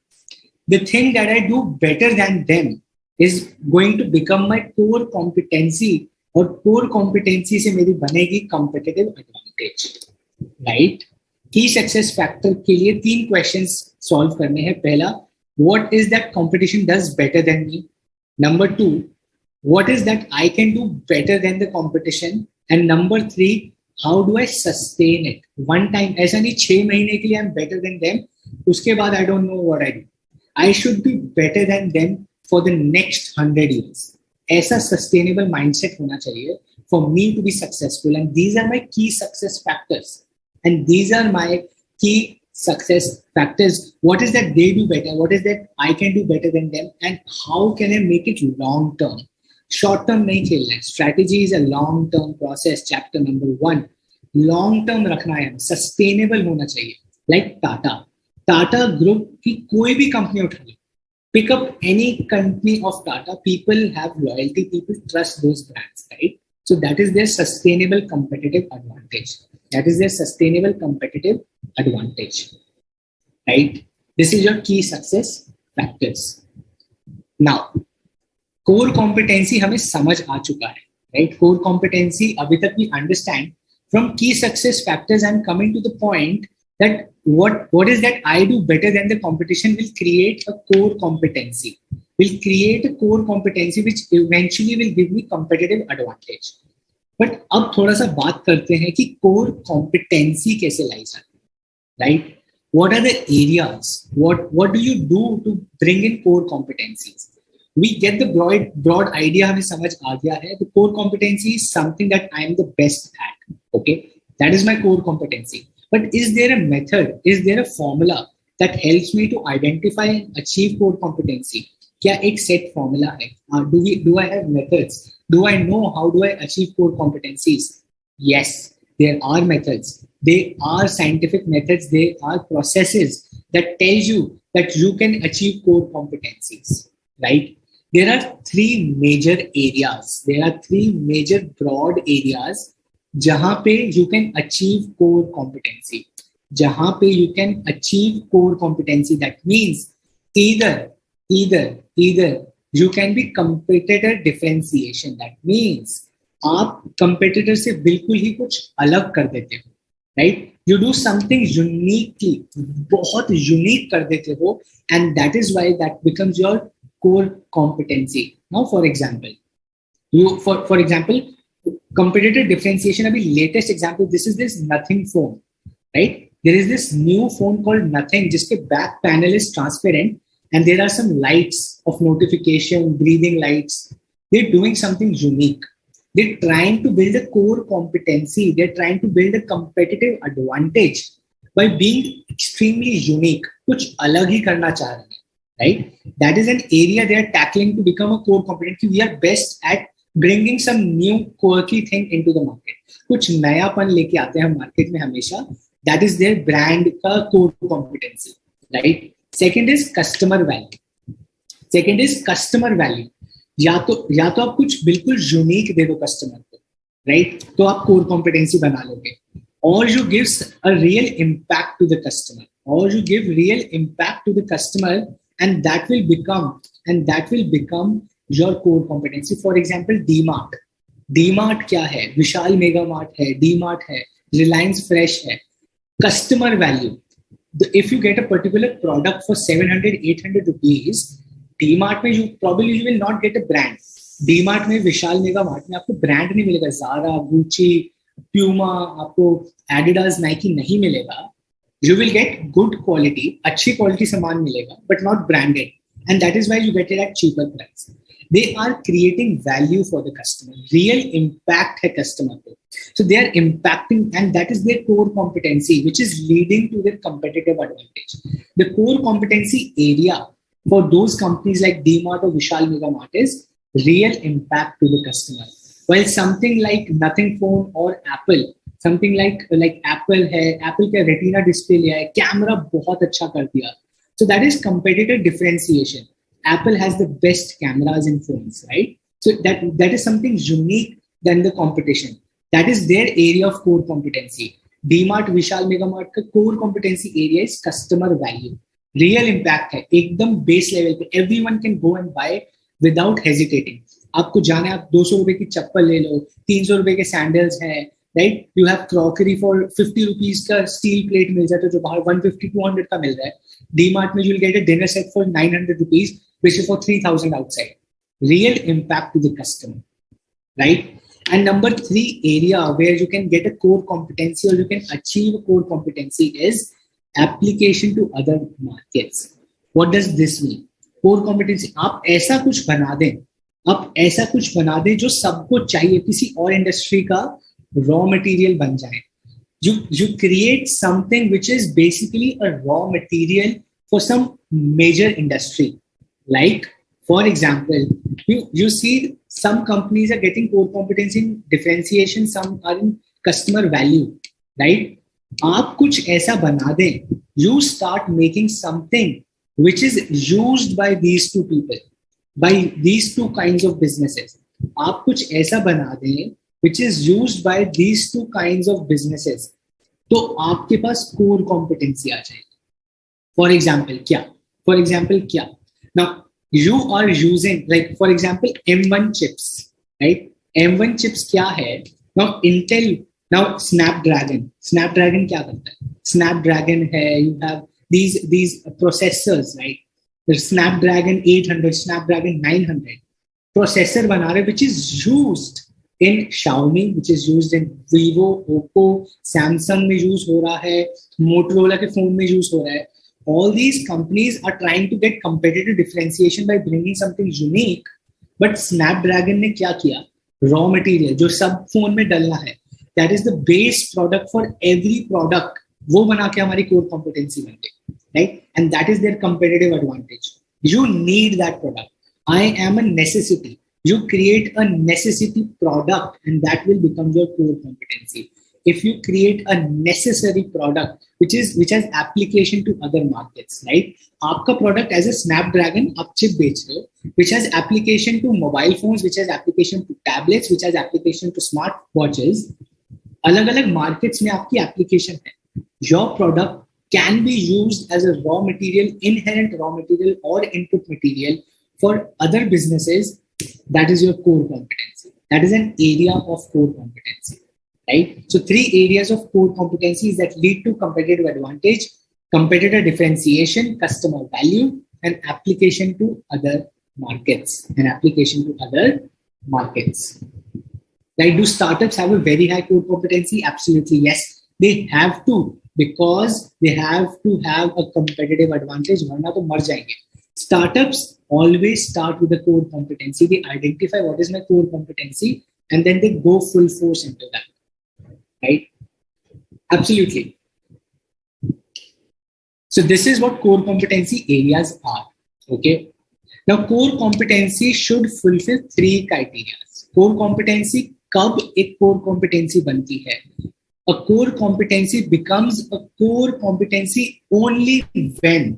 The thing that I do better than them is going to become my core competency, और core competency से मेरी बनेगी competitive advantage, right? Key success factor के लिए 3 questions solve करने हैं. पहला, what is that competition does better than me? Number 2, what is that I can do better than the competition? And number 3, how do I sustain it? One time, ऐसा नहीं 6 महीने के लिए I'm better than them, उसके बाद I don't know what I do. I should be better than them for the next 100 years. ऐसा sustainable mindset होना चाहिए for me to be successful. And these are my key success factors. And these are my key success factors. What is that they do better? What is that I can do better than them? And how can I make it long term? Short term नहीं खेलना है. Strategy is a long term process. Chapter number 1. Long term रखना है, sustainable होना चाहिए. Like Tata Group की कोई भी कंपनी उठा लो. Pick up any company of Tata. People have loyalty. People trust those brands, right? So that is their sustainable competitive advantage. That is their sustainable competitive advantage, right? This is your key success factors. Now, core competency हमें समझ आ चुका है, right? Core competency अभी तक we understand. From key success factors, I'm coming to the point that what is that I do better than the competition will create a core competency. Will create a core competency which eventually will give me competitive advantage. But अब थोड़ा सा बात करते हैं कि core competency कैसे लाई जाए, right? What are the areas? What do you do to bring in core competencies? We get the broad idea, हमें समझ आ गया है. The core competency is something that I am the best at. Okay, that is my core competency. But is there a method? Is there a formula that helps me to identify and achieve core competency? क्या एक set formula है? Do I have methods? Do I know how do I achieve core competencies? Yes, there are methods. They are scientific methods. They are processes that tells you that you can achieve core competencies, right? There are 3 major areas. There are 3 major broad areas जहां पे you can achieve core competency. जहां पे you can achieve core competency. That means either you can be competitor differentiation. That means आप competitor से बिल्कुल ही कुछ अलग कर देते हो, right? You do something uniquely, बहुत unique कर देते हो, and that is why that becomes your core competency. Now, for example, for example, competitive differentiation. अभी latest example, this is this Nothing phone, right? There is this new phone called Nothing, जिसके back panel is transparent, and there are some lights of notification, breathing lights. They're doing something unique. They're trying to build a core competency. They're trying to build a competitive advantage by being extremely unique. कुछ अलग ही करना चाह रहे हैं, right? That is an area they are tackling to become a core competency. We are best at bringing some new quirky thing into the market. कुछ नयापन लेके आते हैं मार्केट में हमेशा. That is their brand का core competency, right? Second is customer value. या तो आप कुछ बिल्कुल यूनिक दे दो कस्टमर को, राइट? तो आप कोर कॉम्पिटेंसी बना लोगे. Or you give a real impact to the customer, and that will become your core competency. For example, DMart क्या है? विशाल मेगा मार्ट है, DMart है, Reliance Fresh है. Customer value. If you get a particular product for 700-800 rupees, DMart में you will not get a brand. DMart में, विशाल mega mart में आपको brand नहीं मिलेगा. Zara, Gucci, Puma, आपको Adidas, Nike नहीं मिलेगा. You will get good quality, अच्छी quality सामान मिलेगा, but not branded. And that is why you get it at cheaper price. They are creating value for the customer. Real impact है customer को. So they are impacting, and that is their core competency, which is leading to their competitive advantage. The core competency area for those companies like DMart or Vishal Mega Mart is real impact to the customer. While something like Nothing Phone or Apple something like Apple है, Apple का retina display लिया है, camera बहुत अच्छा कर दिया. So that is competitive differentiation. Apple has the best cameras in phones, right? So that is something unique than the competition. That is their area of core competency. DMart, Vishal Mega Mart का core competency area is customer value. Real impact है, एकदम base level पे. Everyone can go and buy without hesitating. आपको जाना है, आप 200 रुपए की चप्पल ले लो, 300 रुपए के सैंडल्स हैं, right. You have crockery for 50 rupees का स्टील प्लेट मिल जाता है जो बाहर 150-200 का मिल रहा है. डीमार्ट में you will get a dinner set for 900 rupees which is for 3000 outside. Real impact to the customer, right? And number 3 area where you can get a core competency or you can achieve a core competency is application to other markets. What does this mean? Core competency, आप ऐसा कुछ बना दें, आप ऐसा कुछ बना दें जो सबको चाहिए, किसी और इंडस्ट्री का रॉ मटेरियल बन जाए. You create something which is basically a raw material for some major industry. Like, for example, you see some companies are getting core competency in differentiation, some are in customer value, right? आप कुछ ऐसा बना दें, you start making something which is used by these two people, by these two kinds of businesses. आप कुछ ऐसा बना दें which is used by these two kinds of businesses, तो आपके पास core competency आ जाएगी. For example, क्या? Now, you are using, like, for example, M1 chips, right? M1 chips क्या है? Now, Intel, now Snapdragon क्या करता है? Snapdragon है, you have these processors, right? The Snapdragon 800, Snapdragon 900 processor बना रहे, which is used in Xiaomi, which is used in Vivo, Oppo, Samsung में use हो रहा है, Motorola के phone में use हो रहा है. All these companies are trying to get competitive differentiation by bringing something unique. But Snapdragon ने क्या किया? Raw material जो सब phone में डलना है, that is the base product for every product, वो बना के हमारी core competency बन गई, right? And that is their competitive advantage. You need that product. I am a necessity. You create a necessity product and that will become your core competency. If you create a necessary product which has application to other markets, right? आपका product as a Snapdragon आप chip बेच रहे हो, which has application to mobile phones, which has application to tablets, which has application to smart watches. अलग-अलग markets में आपकी application है. Your product can be used as a raw material, inherent raw material or input material for other businesses. That is your core competency. That is an area of core competency. Right? So 3 areas of core competencies that lead to competitive advantage: competitor differentiation, customer value, and application to other markets. Like, do startups have a very high core competency? Absolutely, yes. They have to, because they have to have a competitive advantage. वरना तो मर जाएंगे. Startups always start with a core competency. They identify what is my core competency and then they go full force into that. Right? Absolutely. So this is what core competency areas are. Okay. Now, core competency should fulfill 3 criteria. Core competency कब एक core competency बनती है? A core competency becomes a core competency only when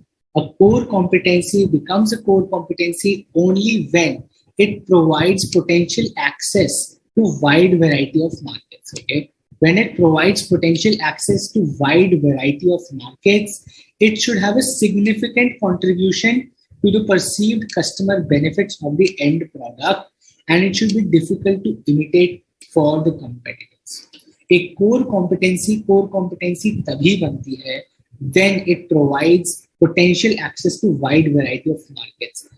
it provides potential access to wide variety of markets. Okay. When it provides potential access to wide variety of markets, it should have a significant contribution to the perceived customer benefits of the end product, and it should be difficult to imitate for the competitors. A core competency तभी बनती है when it provides potential access to wide variety of markets.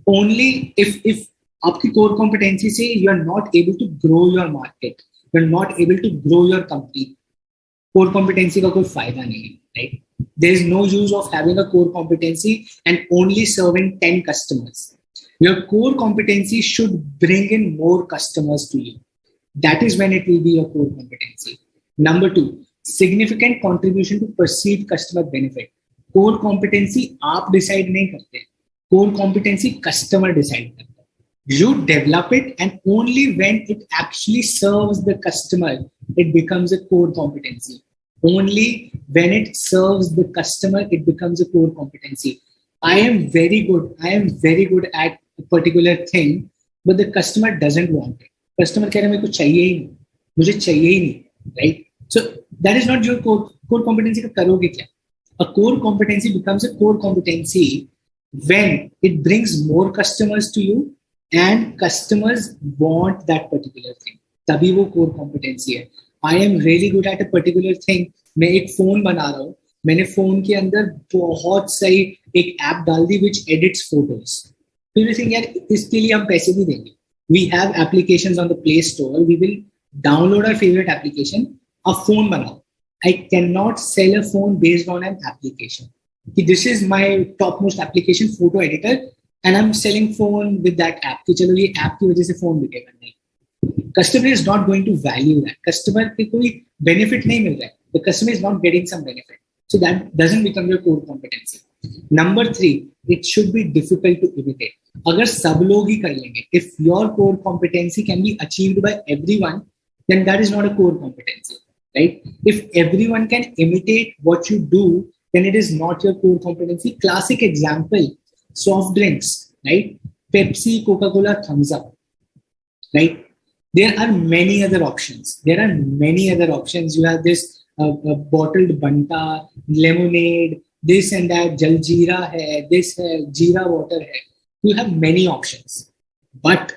Only if आपकी core competency से you are not able to grow your market, you're not able to grow your company, core competency का कोई फायदा नहीं है, right? There is no use of having a core competency and only serving 10 customers. Your core competency should bring in more customers to you. That is when it will be your core competency. Number 2, significant contribution to perceived customer benefit. Core competency आप decide नहीं करते, core competency customer decide करता है. You develop it, and only when it actually serves the customer, it becomes a core competency. Only when it serves the customer, it becomes a core competency. I am very good. I am very good at a particular thing, but the customer doesn't want it. Customer कह रहा है मेरे को चाहिए ही नहीं, मुझे चाहिए ही नहीं, right? So that is not your core competency. का करोगे क्या? A core competency becomes a core competency when it brings more customers to you and customers want that particular thing. तभी वो core competency है. I am really good at a particular thing. मैं एक phone बना रहा हूँ, मैंने phone के अंदर बहुत सही एक ऐप डाल दी which edits photos. फिर मैं think यार इसके लिए हम पैसे भी देंगे. We have applications on the Play Store. We will download our favorite application. A phone बनाओ. I cannot sell a phone based on an application. This is my topmost application, photo editor, and I'm selling phone with that app. कि चलो ये app की वजह से phone बिकेगा नहीं. Customer is not going to value that. Customer को कोई benefit नहीं मिल रहा है. The customer is not getting some benefit. So that doesn't become your core competency. Number 3, it should be difficult to imitate. अगर सब लोग ही कर लेंगे, if your core competency can be achieved by everyone, then that is not a core competency, right? If everyone can imitate what you do, then it is not your core competency. Classic example, soft drinks, right? Pepsi, Coca-Cola, Thumbs Up, right? There are many other options. You have this bottled Banta, lemonade, this and that, Jaljeera hai, this hai, Jeera water hai. You have many options. But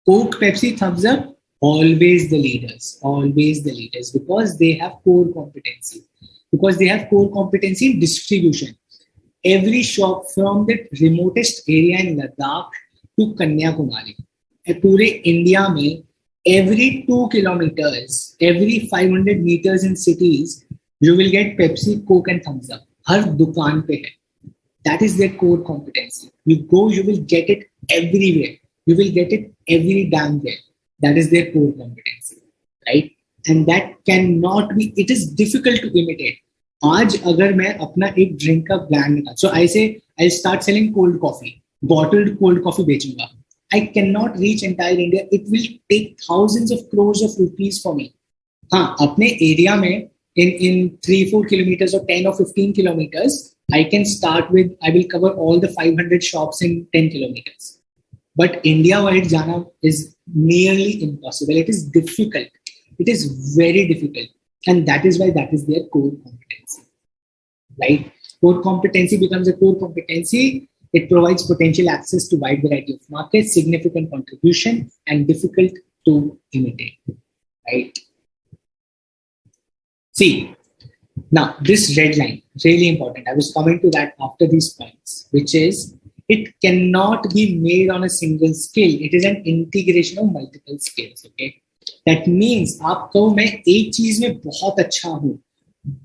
Coke, Pepsi, Thumbs Up, always the leaders, because they have core competency. Because they have core competency in distribution. Every shop from the remotest area in Ladakh to Kanyakumari, पूरे India में every 2 kilometers, every 500 meters in cities, you will get Pepsi, Coke and Thumbs Up. हर दुकान पे है. That is their core competency. You go, you will get it everywhere. You will get it every damn where. That is their core competency, right? And that cannot be, it is difficult to imitate. आज अगर मैं अपना एक drink का brand निकाल, so I say I'll start selling cold coffee, bottled cold coffee बेचूंगा. I cannot reach entire India. It will take thousands of crores of rupees for me. हाँ, अपने area में in 3-4 kilometers or 10 or 15 kilometers, I can start with, I will cover all the 500 shops in 10 kilometers. But India-wide jana is nearly impossible. It is difficult. It is very difficult. And that is why that is their core competency, right? Core competency becomes a core competency. It provides potential access to wide variety of markets, significant contribution, and difficult to imitate, right? See, now this red line, really important. I was coming to that after these points, which is it cannot be made on a single skill. It is an integration of multiple skills, okay? That means आप कहो मैं एक चीज में बहुत अच्छा हूँ,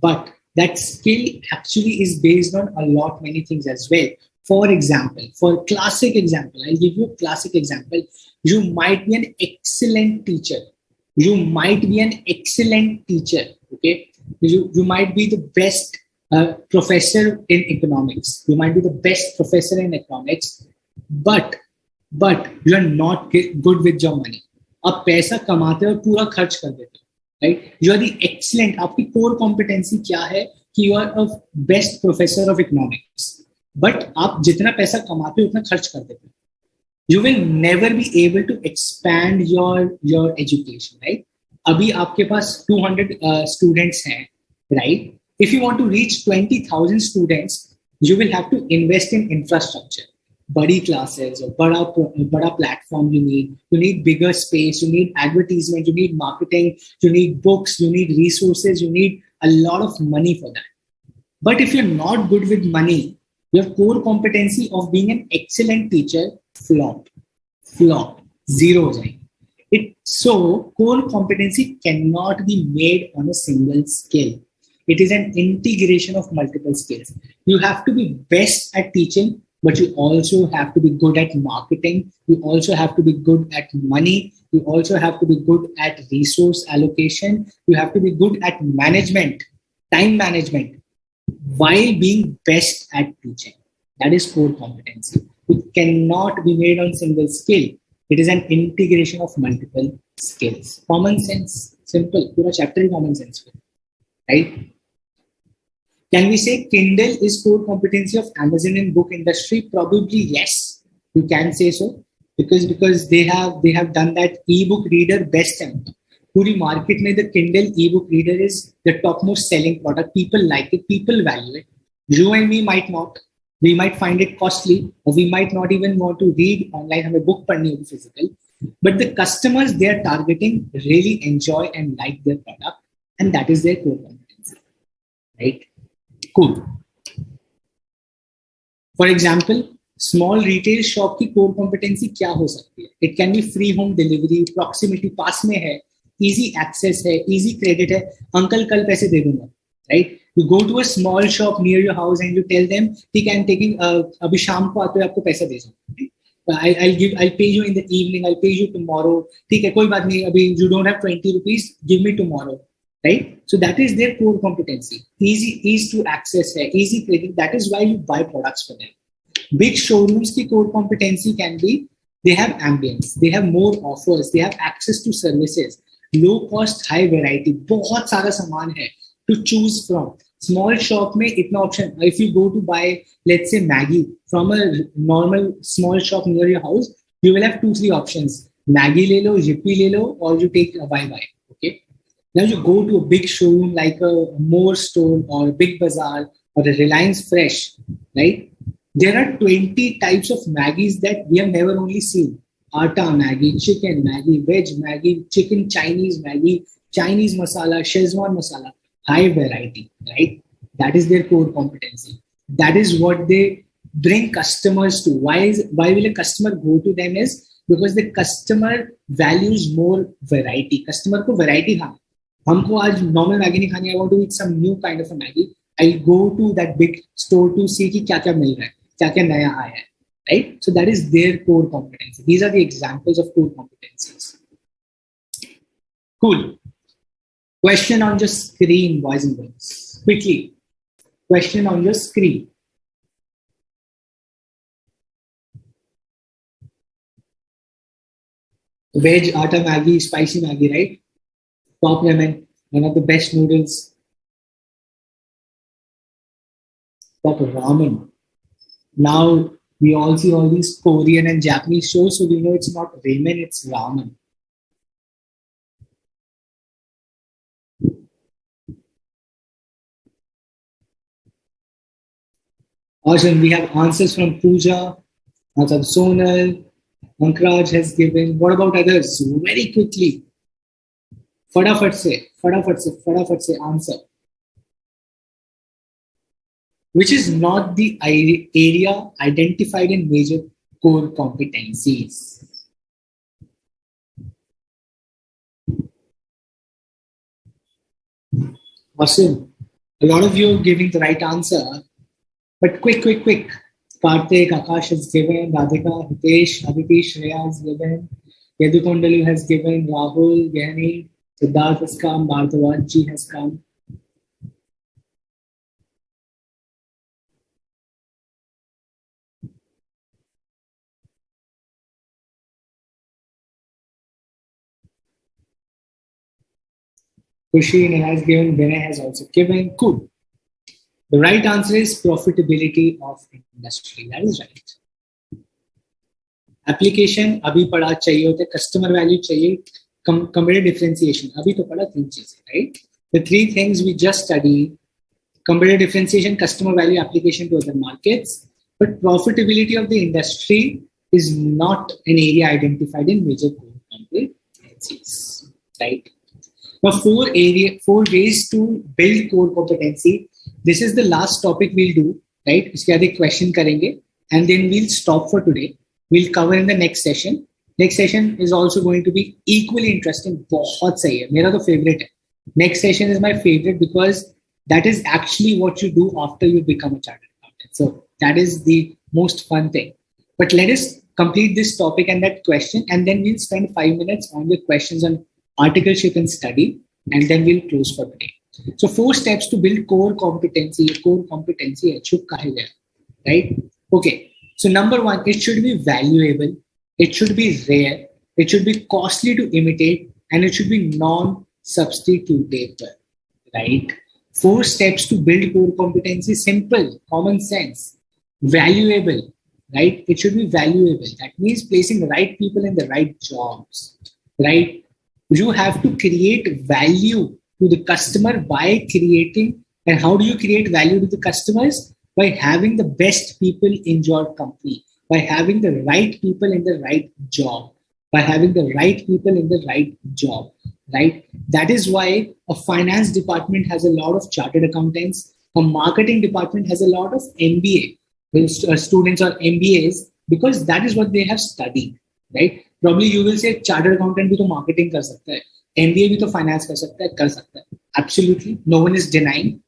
but that skill actually is based on a lot many things as well. For example, for classic example, I'll give you a classic example. You might be an excellent teacher. Okay? You might be the best professor in economics. You might be the best professor in economics, but you are not good with your money. आप पैसा कमाते हो और पूरा खर्च कर देते हो, right? You are the excellent. आपकी core competency क्या है कि you are a best professor of economics. But आप जितना पैसा कमाते हो उतना खर्च कर देते हो. You will never be able to expand your education, right? अभी आपके पास 200 students हैं, right? If you want to reach 20,000 students, you will have to invest in infrastructure. Body classes or bada platform you need bigger space, you need advertisement, you need marketing, you need books, you need resources, you need a lot of money for that. But if you're not good with money, your core competency of being an excellent teacher flop, zero. So core competency cannot be made on a single skill. It is an integration of multiple skills. You have to be best at teaching, but you also have to be good at marketing. You also have to be good at money. You also have to be good at resource allocation. You have to be good at management, time management, while being best at teaching. That is core competency. It cannot be made on single skill. It is an integration of multiple skills. Common sense, simple. Pura chapter is common sense, right? Can we say Kindle is core competency of Amazon in book industry? Probably yes. We can say so because they have done that ebook reader best ever. पूरी market में the Kindle ebook reader is the topmost selling product. People like it, people value it. You and me might not. We might find it costly, or we might not even want to read online. हमें book पढ़नी होगी physical. But the customers they are targeting really enjoy and like their product, and that is their core competency, right? Cool. For example, small retail shop की core competency क्या हो सकती है? It can be free home delivery, proximity पास में है, easy access है, easy credit है, uncle कल पैसे दे दूंगा, right? You go to a small shop near your house and you tell them, ठीक है, I'm taking अभी शाम को आते हो आपको पैसा दे दूंगा. I'll pay you in the evening. I'll pay you tomorrow. ठीक है, कोई बात नहीं. अभी you don't have 20 rupees. Give me tomorrow. Right? So that is their core competency. Easy to access है, easy credit. That is why you buy products for them. Big showrooms की core competency can be they have ambience, they have more offers, they have access to services, low cost, high variety. बहुत सारा सामान है to choose from. Small shop में इतना option. If you go to buy, let's say Maggie from a normal small shop near your house, you will have 2-3 options. Maggie ले लो, Yippee ले लो, or you take a bye. Okay. Now you go to a big showroom like a More store or a Big Bazaar or a Reliance Fresh, right? There are 20 types of Maggies that we have never only seen. Atta Maggie, chicken Maggie, veg Maggie, chicken Chinese Maggie, Chinese masala, Szechuan masala, high variety, right? That is their core competency. That is what they bring customers to. Why will a customer go to them is because the customer values more variety. Customer को variety खाना. हमको आज normal Maggie नहीं खानी. I want to eat some new kind of a Maggie. I go to that big store to see कि क्या क्या मिल रहा है, क्या क्या नया आया है, right? So that is their core competency. These are the examples of core competencies. Cool. Question on your screen, boys and girls. Quickly. Question on your screen. Veg atta Maggie, spicy Maggie, right? Top ramen, one of the best noodles. Top ramen. Now we all see all these Korean and Japanese shows, so we know it's not ramen, it's ramen. Awesome. We have answers from Pooja, Sonal, Ankraj has given. What about others? Very quickly. फटाफट से answer. Which is not the area identified in major core competencies. Awesome. A lot of you are giving the right answer. But quick. Karthik, Akash has given, Radhika, Hitesh, Aditi, Shreya has given, Yadu Kondalu has given, Rahul, Gehani, Siddharth has come, Bhartavadji has come. Kushi has given, Vinay has also given. Cool. The right answer is profitability of industry. That is right. Application अभी पढ़ा चाहिए होते, customer value चाहिए, competitive differentiation अभी तो पढ़ा 3 चीजें, right? The 3 things we just studied: competitive differentiation, customer value, application to other markets. But profitability of the industry is not an area identified in major core competencies, right? Now, 4 ways to build core competency. This is the last topic we'll do, right? इसके बाद एक question करेंगे, and then we'll stop for today. We'll cover in the next session. Next session is also going to be equally interesting. बहुत सही है, मेरा तो favorite है. Next session is my favorite because that is actually what you do after you become a chartered accountant. So that is the most fun thing. But let us complete this topic and that question, and then we'll spend 5 minutes on the questions on articleship and study, and then we'll close for today. So 4 steps to build core competency. Core competency है, छुप कहे गया, right? Okay. So number one, it should be valuable, it should be rare, it should be costly to imitate, and it should be non-substitutable, right? 4 steps to build core competency: simple, common sense, valuable, right? It should be valuable. That means placing the right people in the right jobs, right? You have to create value to the customer by creating. And how do you create value to the customers? By having the best people in your company, by having the right people in the right job, by having the right people in the right job, right? That is why a finance department has a lot of chartered accountants, a marketing department has a lot of MBA students or MBAs, because that is what they have studied, right? Probably you will say chartered accountant भी तो marketing कर सकता है, MBA भी तो finance कर सकता है. Absolutely, no one is denying,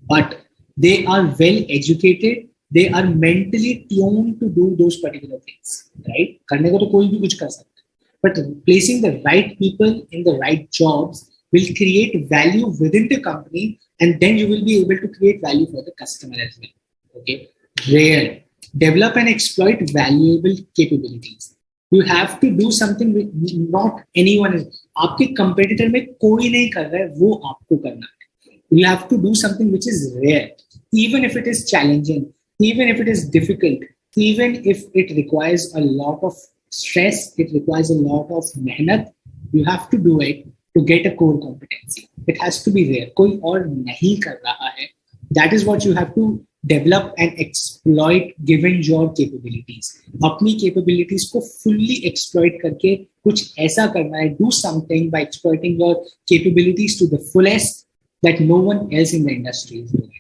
but they are well educated, they are mentally tuned to do those particular things, right? करने को तो कोई भी कुछ कर सकता है, but placing the right people in the right jobs will create value within the company, and then you will be able to create value for the customer as well. Okay. Rare. Develop and exploit valuable capabilities. You have to do something which not anyone is. आपके competitor में कोई नहीं कर रहा है, वो आपको करना है. You have to do something which is rare, even if it is challenging, even if it is difficult, even if it requires a lot of stress, it requires a lot of mehnat. You have to do it to get a core competency. It has to be rare. कोई और नहीं कर रहा है. That is what you have to develop and exploit given your capabilities. अपनी capabilities को fully exploit करके कुछ ऐसा करना है. Do something by exploiting your capabilities to the fullest that no one else in the industry is doing.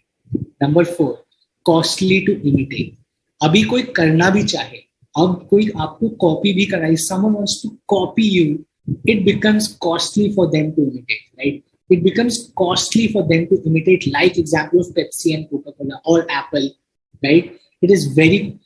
Number 4, costly to imitate. अभी कोई करना भी चाहे, अब कोई आपको कॉपी भी कराए, someone wants to copy you, it becomes costly for them to imitate, right? It becomes costly for them to imitate, like example of Pepsi and Coca-Cola or Apple, right? It is very,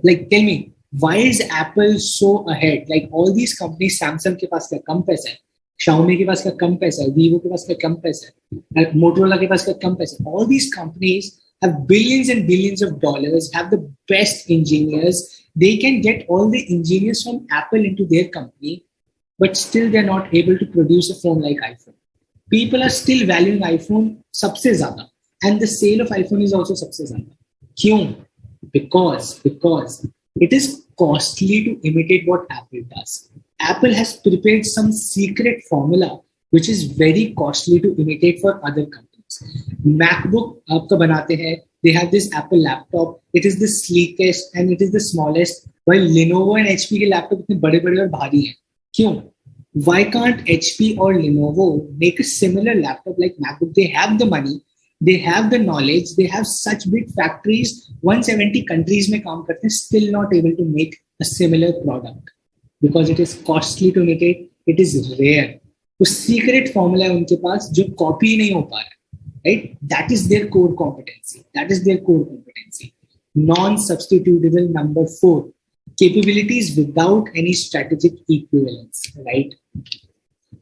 like, tell me, why is Apple so ahead? Like all these companies, Samsung के पास क्या कम पैसा है, Xiaomi के पास क्या कम पैसा है, Vivo के पास क्या कम पैसा है, Motorola के पास क्या कम पैसा है. All these companies have billions and billions of dollars, have the best engineers. They can get all the engineers from Apple into their company, but still they're not able to produce a phone like iPhone. People are still valuing iPhone सबसे ज़्यादा, and the sale of iPhone is also सबसे ज़्यादा. क्यों? Because it is costly to imitate what Apple does. Apple has prepared some secret formula which is very costly to imitate for other companies. MacBook आपका बनाते हैं, they have this Apple laptop. It is the sleekest and it is the smallest, while Lenovo and HP के laptop इतने बड़े-बड़े और भारी हैं. क्यों? Why can't HP or Lenovo make a similar laptop like MacBook? They have the money, they have the knowledge, they have such big factories, 170 countries में काम करते हैं, still not able to make a similar product because it is costly to imitate, it is rare. तो secret formula है उनके पास जो copy नहीं हो पा रहा है, right? That is their core competency. That is their core competency. Non-substitutable. Number 4. Capabilities without any strategic equivalence, right?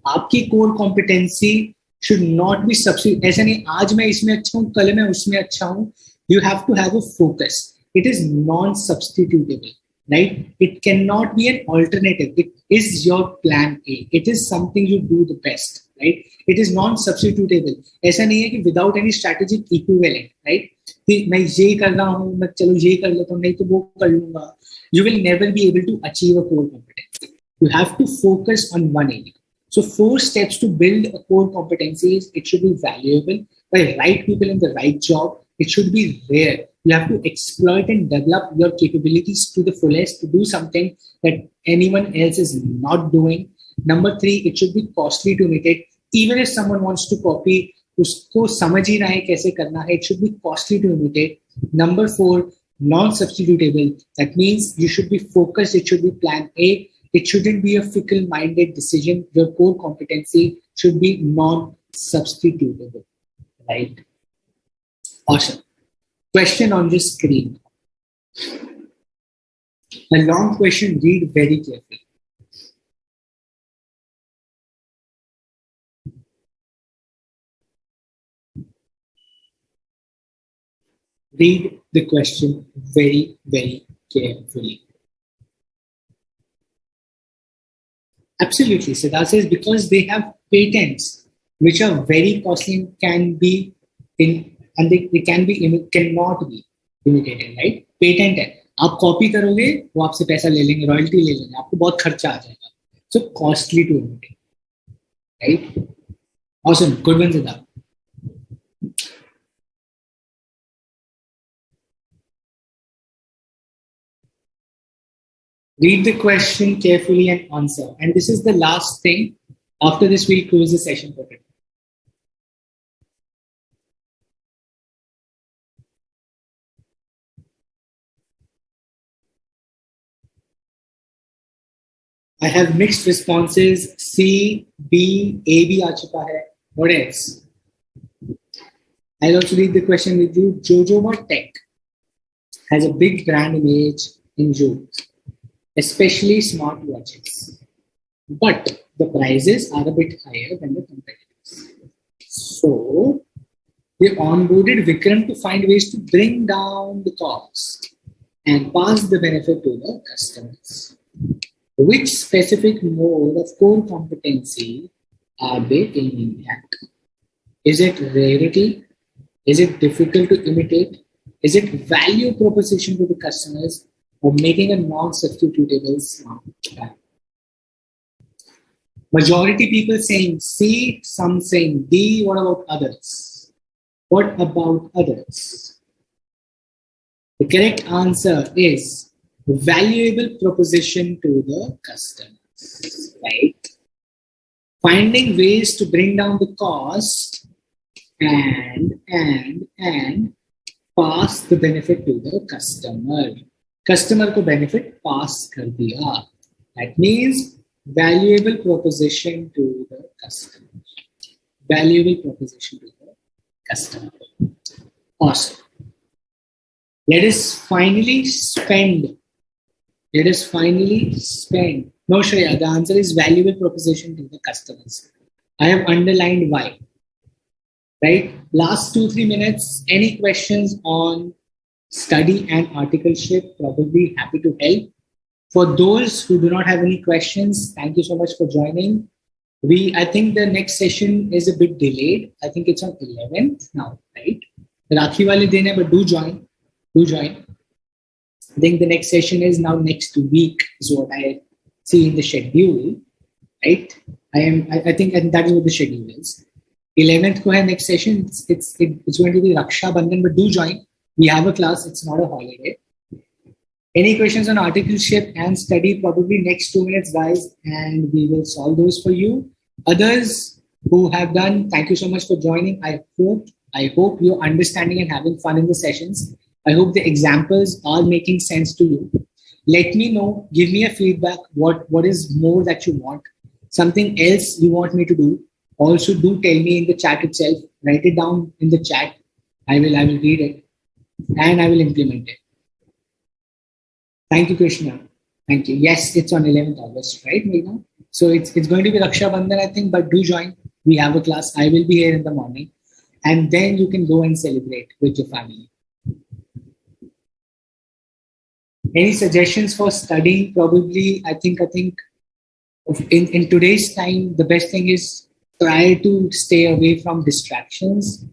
आपकी core competency should not be substitute. ऐसा नहीं आज मैं इसमें अच्छा हूँ, कल मैं उसमें अच्छा हूँ. You have to have a focus. It is non-substitutable, right? It cannot be an alternative. It is your plan A. It is something you do the best, right? It is non-substitutable. ऐसा नहीं है कि without any strategic equivalent, right? कि मैं ये कर रहा हूँ, मैं चलो ये कर लेता हूँ, नहीं तो वो कर लूँगा. You will never be able to achieve a core competency. You have to focus on one area. So 4 steps to build a core competency is: it should be valuable by right people in the right job. It should be rare. You have to exploit and develop your capabilities to the fullest to do something that anyone else is not doing. Number 3, it should be costly to imitate. Even if someone wants to copy, उसको समझ ही ना है कैसे करना है. It should be costly to imitate. Number 4, non-substitutable. That means you should be focused. It should be plan A. It shouldn't be a fickle-minded decision. Your core competency should be non-substitutable, right? Awesome. Question on the screen. A long question. Read very carefully. Read the question very, very carefully. Absolutely. Siddharth says because they have patents which are very costly and can be and they can be cannot be imitated, right? Patent है, आप copy करोगे वो आपसे पैसा ले लेंगे, royalty ले लेंगे, आपको बहुत खर्चा आ जाएगा. So costly to imitate, right? Awesome, good one, Siddharth. Read the question carefully and answer. And this is the last thing. After this, we'll close the session for today. I have mixed responses. C, B, A भी आ चुका है. What else? I'll also read the question with you. Jojoba Tech has a big brand image in youth, especially smartwatches. But the prices are a bit higher than the competitors. So they onboarded Vikram to find ways to bring down the cost and pass the benefit to the customers. Which specific mode of core competency are they aiming at? Is it rarity? Is it difficult to imitate? Is it value proposition to the customers or making a non-substitutable smart brand? Majority people saying C, some saying D. What about others? What about others? The correct answer is valuable proposition to the customers, right? Finding ways to bring down the cost and pass the benefit to the customer. Customer को benefit pass कर दिया. That means valuable proposition to the customer. Valuable proposition to the customer. Awesome. Let us finally spend. No, Shreya, the answer is valuable proposition to the customers. I have underlined why. Right? Last 2-3 minutes, any questions on study and articleship? Probably happy to help. For those who do not have any questions, thank you so much for joining. I think the next session is a bit delayed. I think it's on 11th now, right? Rakhi wale din hai, but do join. I think the next session is now next week is what I see in the schedule, right? I think that is what the schedule is. 11th ko hai next session. It's going to be Raksha Bandhan, but do join. We have a class. It's not a holiday. Any questions on articleship and study? Probably next 2 minutes, guys, and we will solve those for you. Others who have done, thank you so much for joining. I hope you're understanding and having fun in the sessions. I hope the examples are making sense to you. Let me know, give me a feedback, what is more that you want, something else you want me to do. Also do tell me in the chat itself, write it down in the chat. I will read it and I will implement it. Thank you, Krishna. Thank you. Yes, it's on 11th August, right, Meena? So it's going to be Raksha Bandhan, I think, but do join. We have a class. I will be here in the morning. And then you can go and celebrate with your family. Any suggestions for studying? Probably, I think in today's time, the best thing is try to stay away from distractions.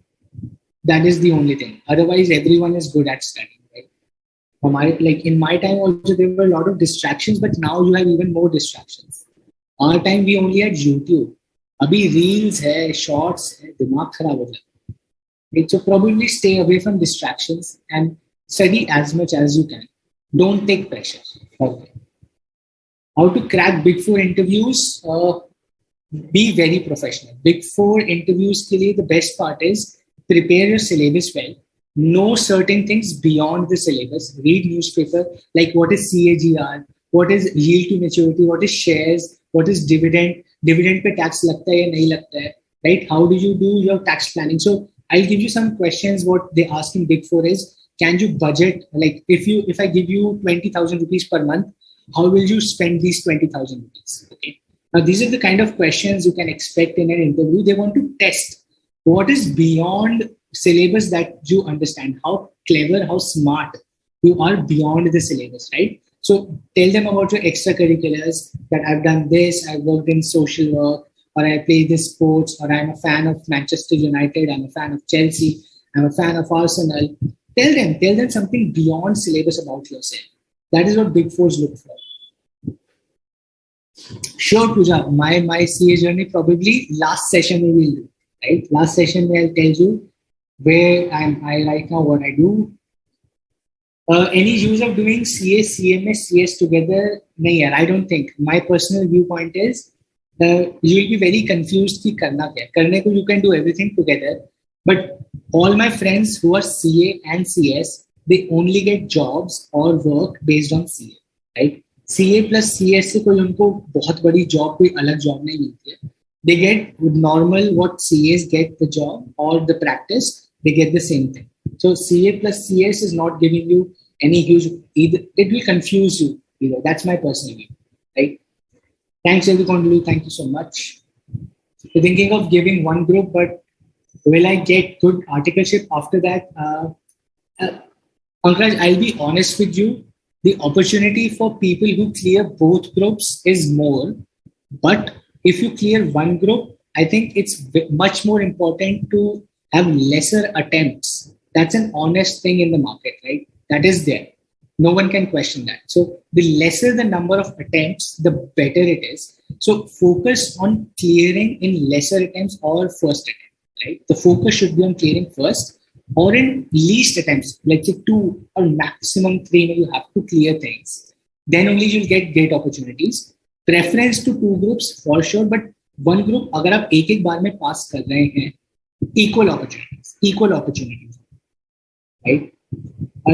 That is the only thing. Otherwise, everyone is good at studying, right? Like in my time also, there were a lot of distractions, but now you have even more distractions. Our time, we only had YouTube. Abhi reels hai, shorts hai, dimag kharab ho jata. Right? So probably stay away from distractions and study as much as you can. Don't take pressure. Okay. How to crack Big Four interviews? Be very professional. Big Four interviews ke liye the best part is prepare your syllabus well. Know certain things beyond the syllabus. Read newspaper, like what is CAGR, what is yield to maturity, what is shares, what is dividend. Dividend pe tax lagta hai ya nahi lagta hai, right? How do you do your tax planning? So I'll give you some questions. What they ask in Big Four is, can you budget? Like if I give you 20,000 rupees per month, how will you spend these 20,000 rupees? Okay. Now these are the kind of questions you can expect in an interview. They want to test what is beyond syllabus that you understand, how clever, how smart you are beyond the syllabus, right? So tell them about your extracurriculars, that I've done this, I've worked in social work, or I play this sports, or I'm a fan of Manchester United, I'm a fan of Chelsea, I'm a fan of Arsenal. Tell them something beyond syllabus about yourself. That is what Big Fours look for. Sure, Pooja, my CA journey probably last session we will do, right? Last session where I'll tell you where I right now, what I do. Any use of doing CA, CMS, CS together? No, yeah, I don't think. My personal viewpoint is you will be very confused कि करना क्या है. करने को you can do everything together, but all my friends who are CA and CS, they only get jobs or work based on CA, right? CA plus CS से कोई उनको बहुत बड़ी job, कोई अलग job नहीं मिलती है. They get normal what CAs get the job or the practice, they get the same thing. So CA plus CS is not giving you any huge either. It will confuse you either. That's my personal view, right? Thanks everyone. Thank you so much. So thinking of giving one group, but will I get good articleship after that? Pankaj, I'll be honest with you. The opportunity for people who clear both groups is more, but if you clear one group, I think it's much more important to have lesser attempts. That's an honest thing in the market, right? That is there. No one can question that. So the lesser the number of attempts, the better it is. So focus on clearing in lesser attempts or first attempt, right? The focus should be on clearing first or in least attempts, let's say 2 or maximum 3, you have to clear things. Then only you'll get great opportunities. Preference to 2 groups for sure, but one group, अगर आप एक बार में pass कर रहे हैं, equal opportunities, right?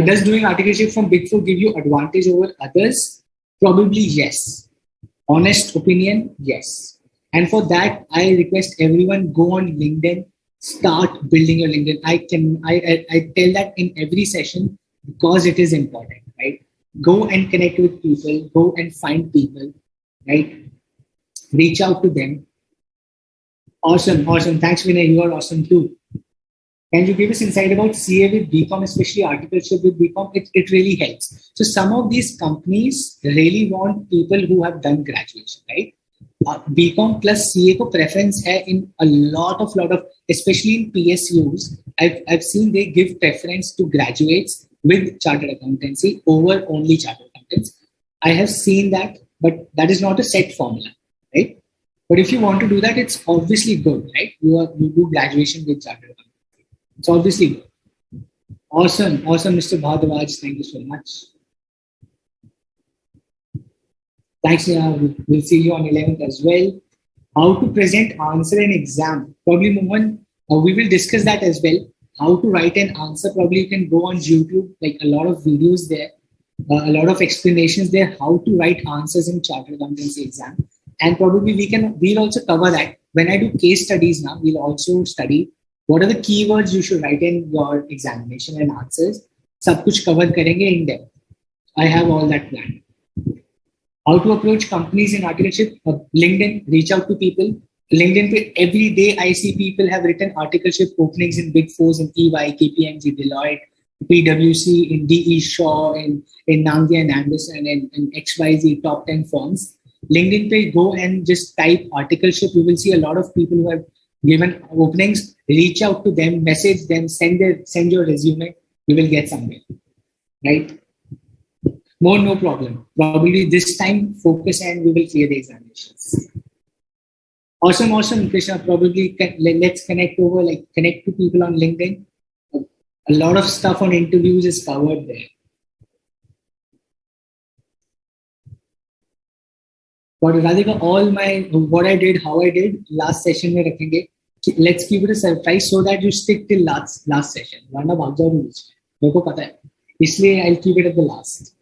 Does doing articleship from Big Four give you advantage over others? Probably yes. Honest opinion, yes. And for that, I request everyone go on LinkedIn, start building your LinkedIn. I tell that in every session because it is important, right? Go and connect with people, go and find people, right? Reach out to them. Awesome. Thanks, Vinay. You are awesome too. Can you give us insight about CA with BCom, especially articleship with BCom? It really helps. So some of these companies really want people who have done graduation, right? BCom plus CA ko preference hai in a lot of, especially in PSUs. I've seen they give preference to graduates with chartered accountancy over only chartered accountants. I have seen that, but that is not a set formula, right? But if you want to do that, it's obviously good, right? You do graduation with chartered accountancy. It's obviously good. Awesome, Mr. Bhardwaj. Thank you so much. Thanks, we'll see you on 11th as well. How to present answer in exam. Probably, Mohan, we will discuss that as well. How to write an answer. Probably you can go on YouTube, like a lot of videos there, a lot of explanations there, how to write answers in chartered accountancy exam. And probably we'll also cover that. When I do case studies now, we'll also study what are the keywords you should write in your examination and answers. Sab kuch cover karenge in depth. I have all that planned. How to approach companies in articleship? LinkedIn, reach out to people. LinkedIn, every day I see people have written articleship openings in Big Fours, in EY, KPMG, Deloitte, PwC, in DE Shaw, in Nangia and Anderson, in XYZ top 10 firms. LinkedIn, go and just type articleship. You will see a lot of people who have given openings. Reach out to them, message them, send your resume. You will get somewhere, right? More, no problem. Probably this time focus and we will clear the examinations. Awesome, Krishna. Probably let's connect over, like connect to people on LinkedIn. A lot of stuff on interviews is covered there. But Radhika, what I did, how I did, last session mein rakhenge. Let's keep it a surprise so that you stick till last session. Wanda bhag jao बीच में. मेरे को पता है. इसलिए I'll keep it at the last.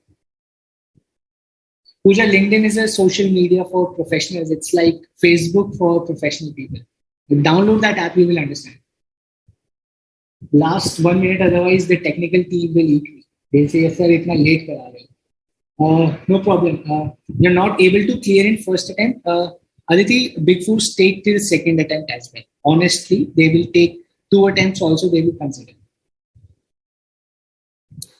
Pooja, LinkedIn is a social media for professionals. It's like Facebook for professional people. You download that app, you will understand. Last 1 minute, otherwise the technical team will eat me. They'll say, yes, sir, itna late kara rahe. No problem. You're not able to clear in first attempt. Aditi, Big Four take till second attempt as well. Honestly, they will take 2 attempts also, they will consider.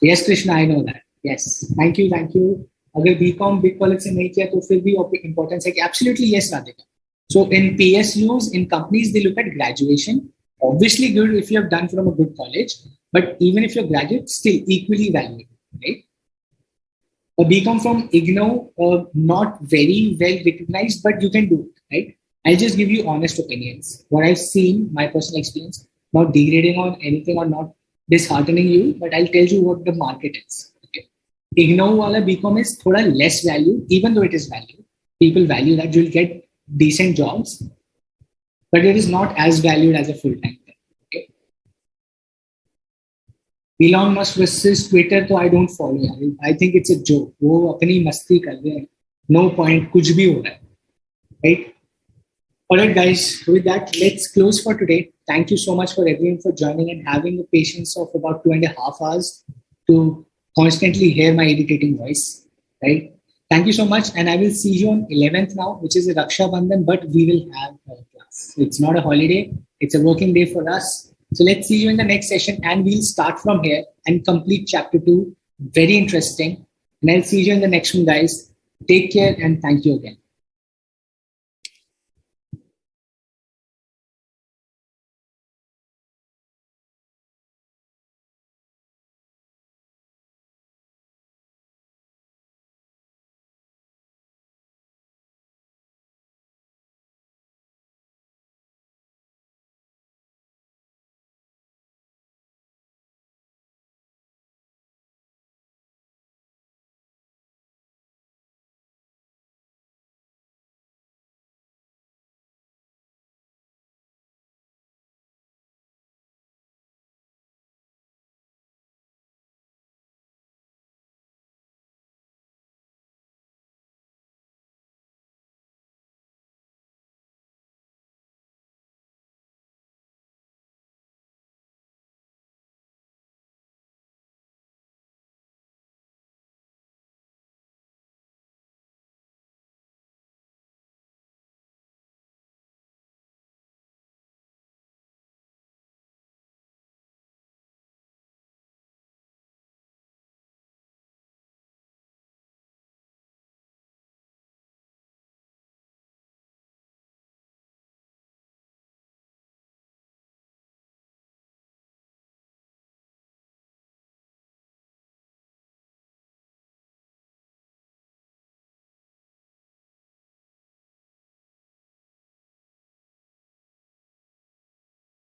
Yes, Krishna, I know that. Yes, thank you, thank you. अगर BCom big college से नहीं किया तो फिर भी importance है कि absolutely yes Radhika. So in PSUs, in companies, they look at graduation. Obviously good if you have done from a good college, but even if you're graduate, still equally valuable, right? A BCom from IGNO, not very well recognized, but you can do it, right? I'll just give you honest opinions. What I've seen, my personal experience, not degrading on anything or not disheartening you, but I'll tell you what the market is. Okay. IGNO wala BCom is thoda less value, even though it is value. People value that you'll get decent jobs, but it is not as valued as a full-time thing. Okay? Elon Musk versus Twitter, तो I don't follow यार. I think it's a joke. वो अपनी मस्ती कर रहे हैं. No point, कुछ भी हो रहा है. Right? Alright guys, with that, let's close for today. Thank you so much for everyone for joining and having the patience of about 2.5 hours to constantly hear my irritating voice. Right? Thank you so much, and I will see you on 11th now, which is a Raksha Bandhan, but we will have a class. It's not a holiday; it's a working day for us. So let's see you in the next session, and we'll start from here and complete chapter 2. Very interesting, and I'll see you in the next one, guys. Take care, and thank you again.